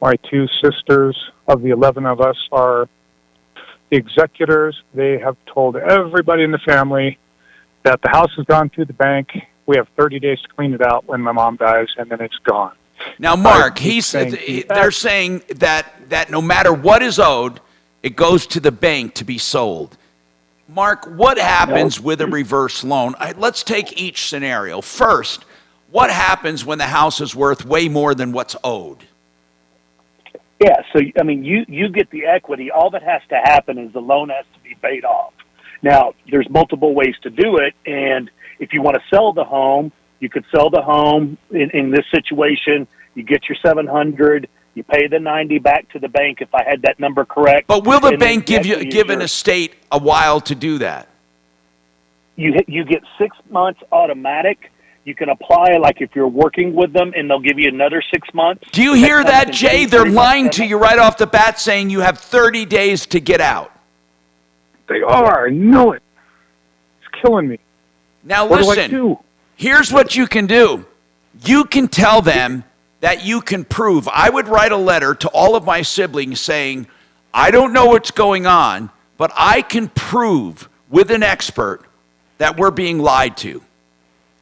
My two sisters of the 11 of us are the executors. They have told everybody in the family that the house has gone through the bank. We have 30 days to clean it out when my mom dies, and then it's gone. Now, Mark, they're saying that no matter what is owed, it goes to the bank to be sold. Mark, what happens with a reverse loan? Let's take each scenario. First, what happens when the house is worth way more than what's owed? Yeah, so, I mean, you get the equity. All that has to happen is the loan has to be paid off. Now, there's multiple ways to do it, and if you want to sell the home, you could sell the home in this situation. You get your $700, you pay the $90 back to the bank, if I had that number correct. But will the bank give an estate a while to do that? You get 6 months automatic. You can apply, like if you're working with them, and they'll give you another 6 months. Do you hear that, Jay? They're lying to you right off the bat, saying you have 30 days to get out. They are. I know it. It's killing me. Now What do I listen, do? here's what you can do. You can tell them that you can prove. I would write a letter to all of my siblings saying, I don't know what's going on, but I can prove with an expert that we're being lied to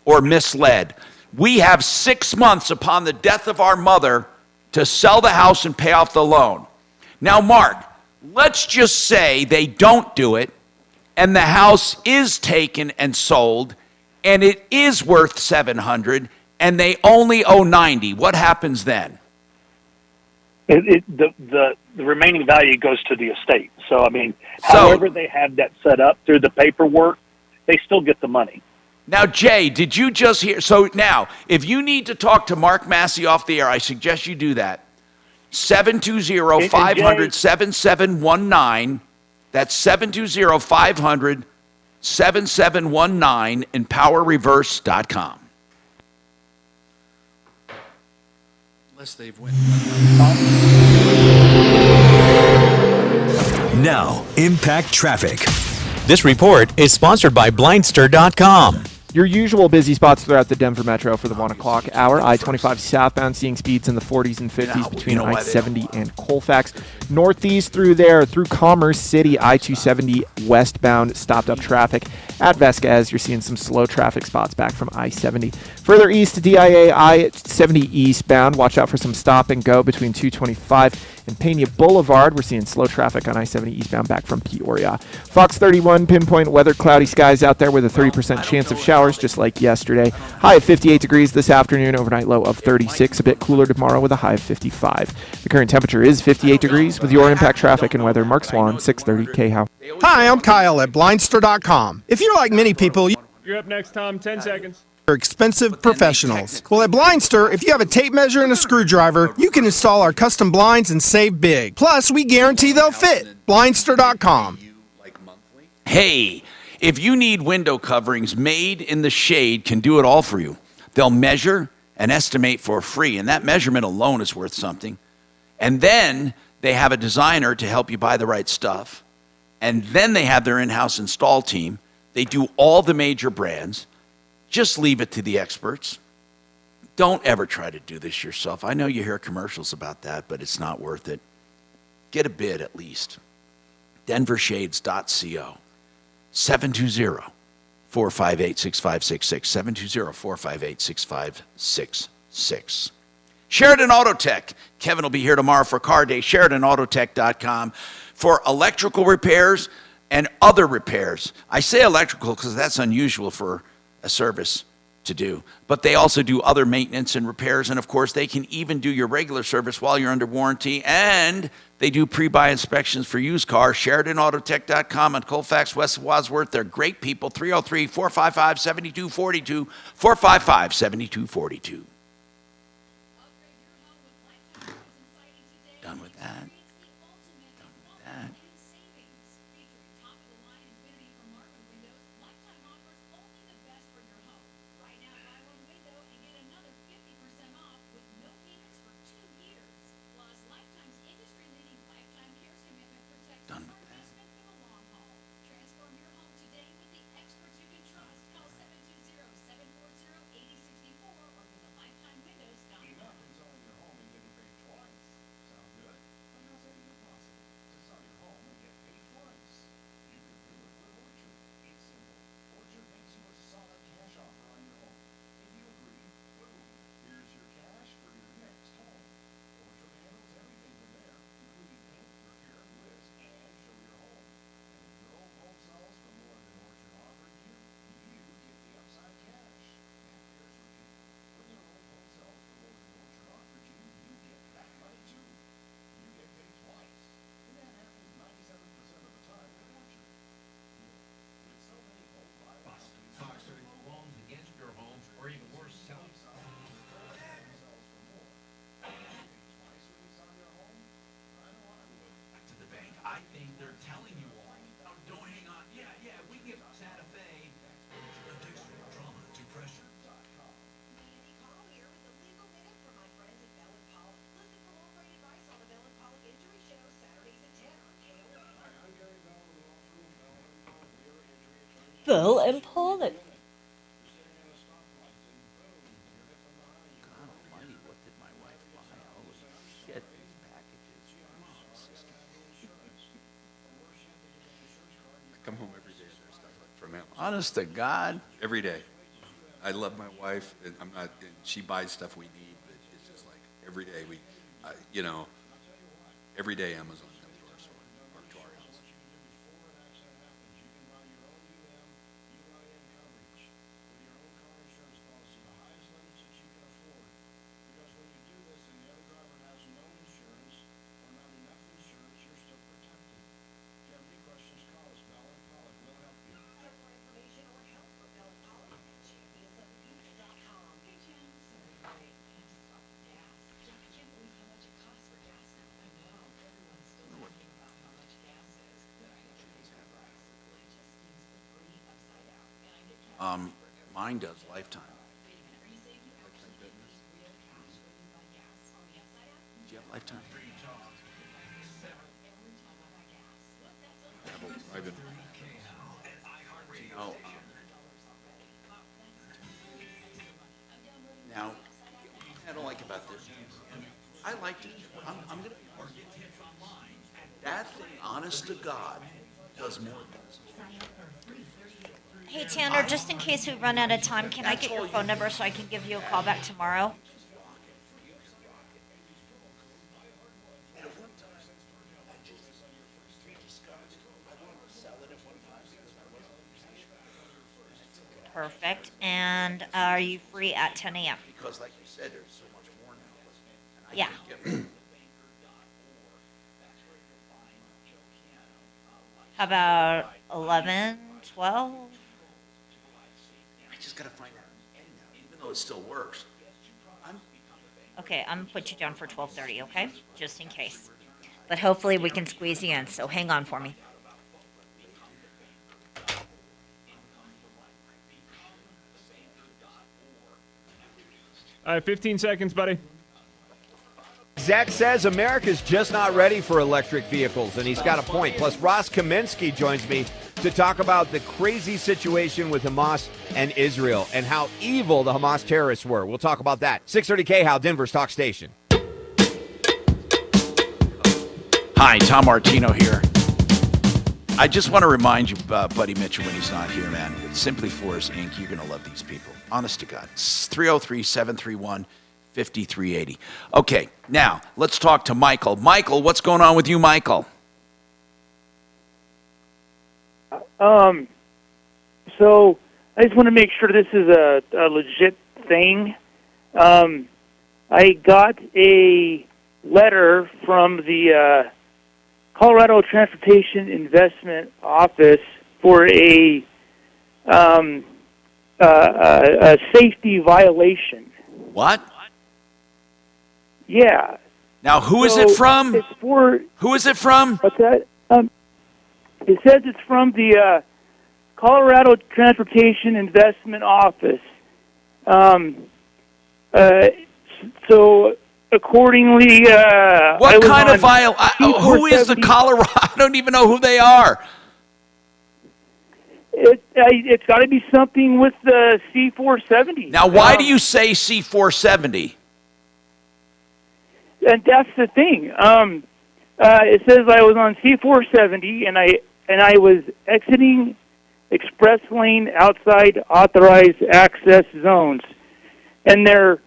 or misled. We have 6 months upon the death of our mother to sell the house and pay off the loan. Now, Mark, let's just say they don't do it and the house is taken and sold and it is worth $700 and they only owe $90. What happens then? The remaining value goes to the estate. So, I mean, however they have that set up through the paperwork, they still get the money. Now, Jay, did you just hear? So now, if you need to talk to Mark Massey off the air, I suggest you do that. 720-500-7719. That's 720-500-7719 and powerreverse.com. Unless they've went. Now, Impact Traffic. This report is sponsored by Blindster.com. Your usual busy spots throughout the Denver Metro for the 1 o'clock hour. I-25 southbound seeing speeds in the 40s and 50s between I-70 and Colfax. Northeast through there, through Commerce City, I-270 westbound stopped up traffic. At Vasquez, you're seeing some slow traffic spots back from I-70. Further east to DIA, I-70 eastbound. Watch out for some stop and go between 225 and Pena Boulevard. We're seeing slow traffic on I-70 eastbound back from Peoria. Fox 31, pinpoint weather, cloudy skies out there with a 30% chance of showers, just like yesterday. High of 58 degrees this afternoon, overnight low of 36. A bit cooler tomorrow with a high of 55. The current temperature is 58 degrees. With your Impact Traffic and weather, Mark Swan, 630 KHOW. Hi, I'm Kyle at Blindster.com. If you're like many people, You're up next, Tom. 10 seconds. are expensive professionals. Well, at Blindster, if you have a tape measure and a screwdriver, you can install our custom blinds and save big. Plus, we guarantee they'll fit. Blindster.com. Hey, if you need window coverings, Made in the Shade can do it all for you. They'll measure and estimate for free, and that measurement alone is worth something. And then they have a designer to help you buy the right stuff. And then they have their in-house install team. They do all the major brands. Just leave it to the experts. Don't ever try to do this yourself. I know you hear commercials about that, but it's not worth it. Get a bid at least. denvershades.co. 720-458-6566. 720-458-6566. Sheridan Auto Tech. Kevin will be here tomorrow for Car Day. SheridanAutoTech.com for electrical repairs and other repairs. I say electrical because that's unusual for a service to do. But they also do other maintenance and repairs. And, of course, they can even do your regular service while you're under warranty. And they do pre-buy inspections for used cars. SheridanAutoTech.com on Colfax, West of Wadsworth. They're great people. 303-455-7242. 455-7242. Done with that. Bill and Paul. Come home every day and there's stuff from Amazon. Honest to God. Every day. I love my wife, and she buys stuff we need, but it's just like every day every day Amazon comes to our store or to our house. Mine does, Lifetime. Do you have Lifetime? good. Now, I don't like about this. I like it. I'm going to be honest. That thing, honest to God, does more than this. Hey, Tanner, just in case we run out of time, can I get your phone number so I can give you a call back tomorrow? Perfect. And are you free at 10 a.m.? Because, like you said, there's so much more now. Yeah. How about 11, 12? I just got to find out, even though it still works. Okay, I'm going to put you down for 12:30, okay? Just in case. But hopefully we can squeeze you in, so hang on for me. All right, 15 seconds, buddy. Zach says America's just not ready for electric vehicles, and he's got a point. Plus, Ross Kaminsky joins me to talk about the crazy situation with Hamas and Israel and how evil the Hamas terrorists were. We'll talk about that. 630 KHOW, Denver's talk station. Hi, Tom Martino here. I just want to remind you, Buddy Mitchell, when he's not here, man, with Simply Floors, Inc., you're going to love these people. Honest to God. It's 303-731-5380. Okay, now, let's talk to Michael. Michael, what's going on with you, Michael? So I just want to make sure this is a legit thing. I got a letter from the Colorado Transportation Investment Office for a safety violation. What? Yeah. Now, who is it from? It's for, who is it from? What's that? It says it's from the Colorado Transportation Investment Office. So, accordingly, what kind of who is the Colorado? I don't even know who they are. It's got to be something with the C-470. Now, why do you say C-470? And that's the thing. It says I was on C-470, and I was exiting express lane outside authorized access zones, and they're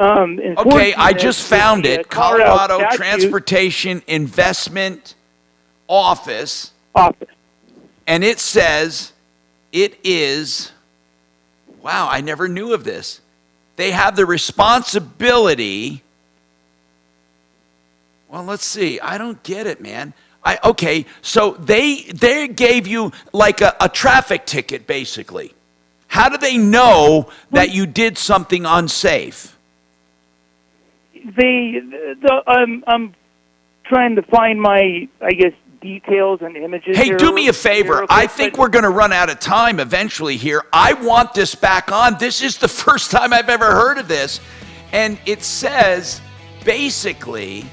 okay. I just found it. Colorado Transportation Investment Office. And it says it is. Wow, I never knew of this. They have the responsibility. Well, let's see. I don't get it, man. Okay, so they gave you like a traffic ticket, basically. How do they know that you did something unsafe? I'm trying to find my, I guess, details and images. Hey, do me a favor. I think we're going to run out of time eventually here. I want this back on. This is the first time I've ever heard of this. And it says, basically,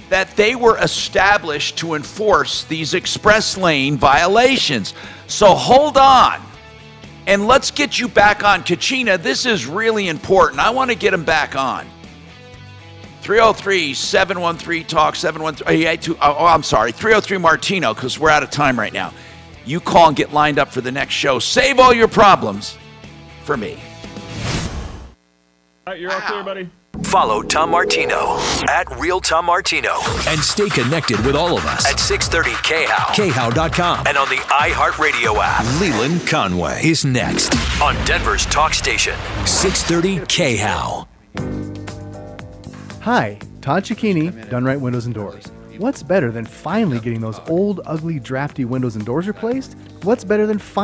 that they were established to enforce these express lane violations. So hold on, and let's get you back on. Kachina, this is really important. I want to get him back on. 303-713-TALK, 713, I'm sorry, 303 Martino, because we're out of time right now. You call and get lined up for the next show. Save all your problems for me. All right, you're all clear, buddy. Follow Tom Martino at Real Tom Martino. And stay connected with all of us at 630 KHOW. KHOW.com. And on the iHeartRadio app. Leland Conway is next on Denver's Talk Station. 630 KHOW. Hi, Todd Cicchini, Done Right Windows and Doors. What's better than finally getting those old, ugly, drafty windows and doors replaced? What's better than finally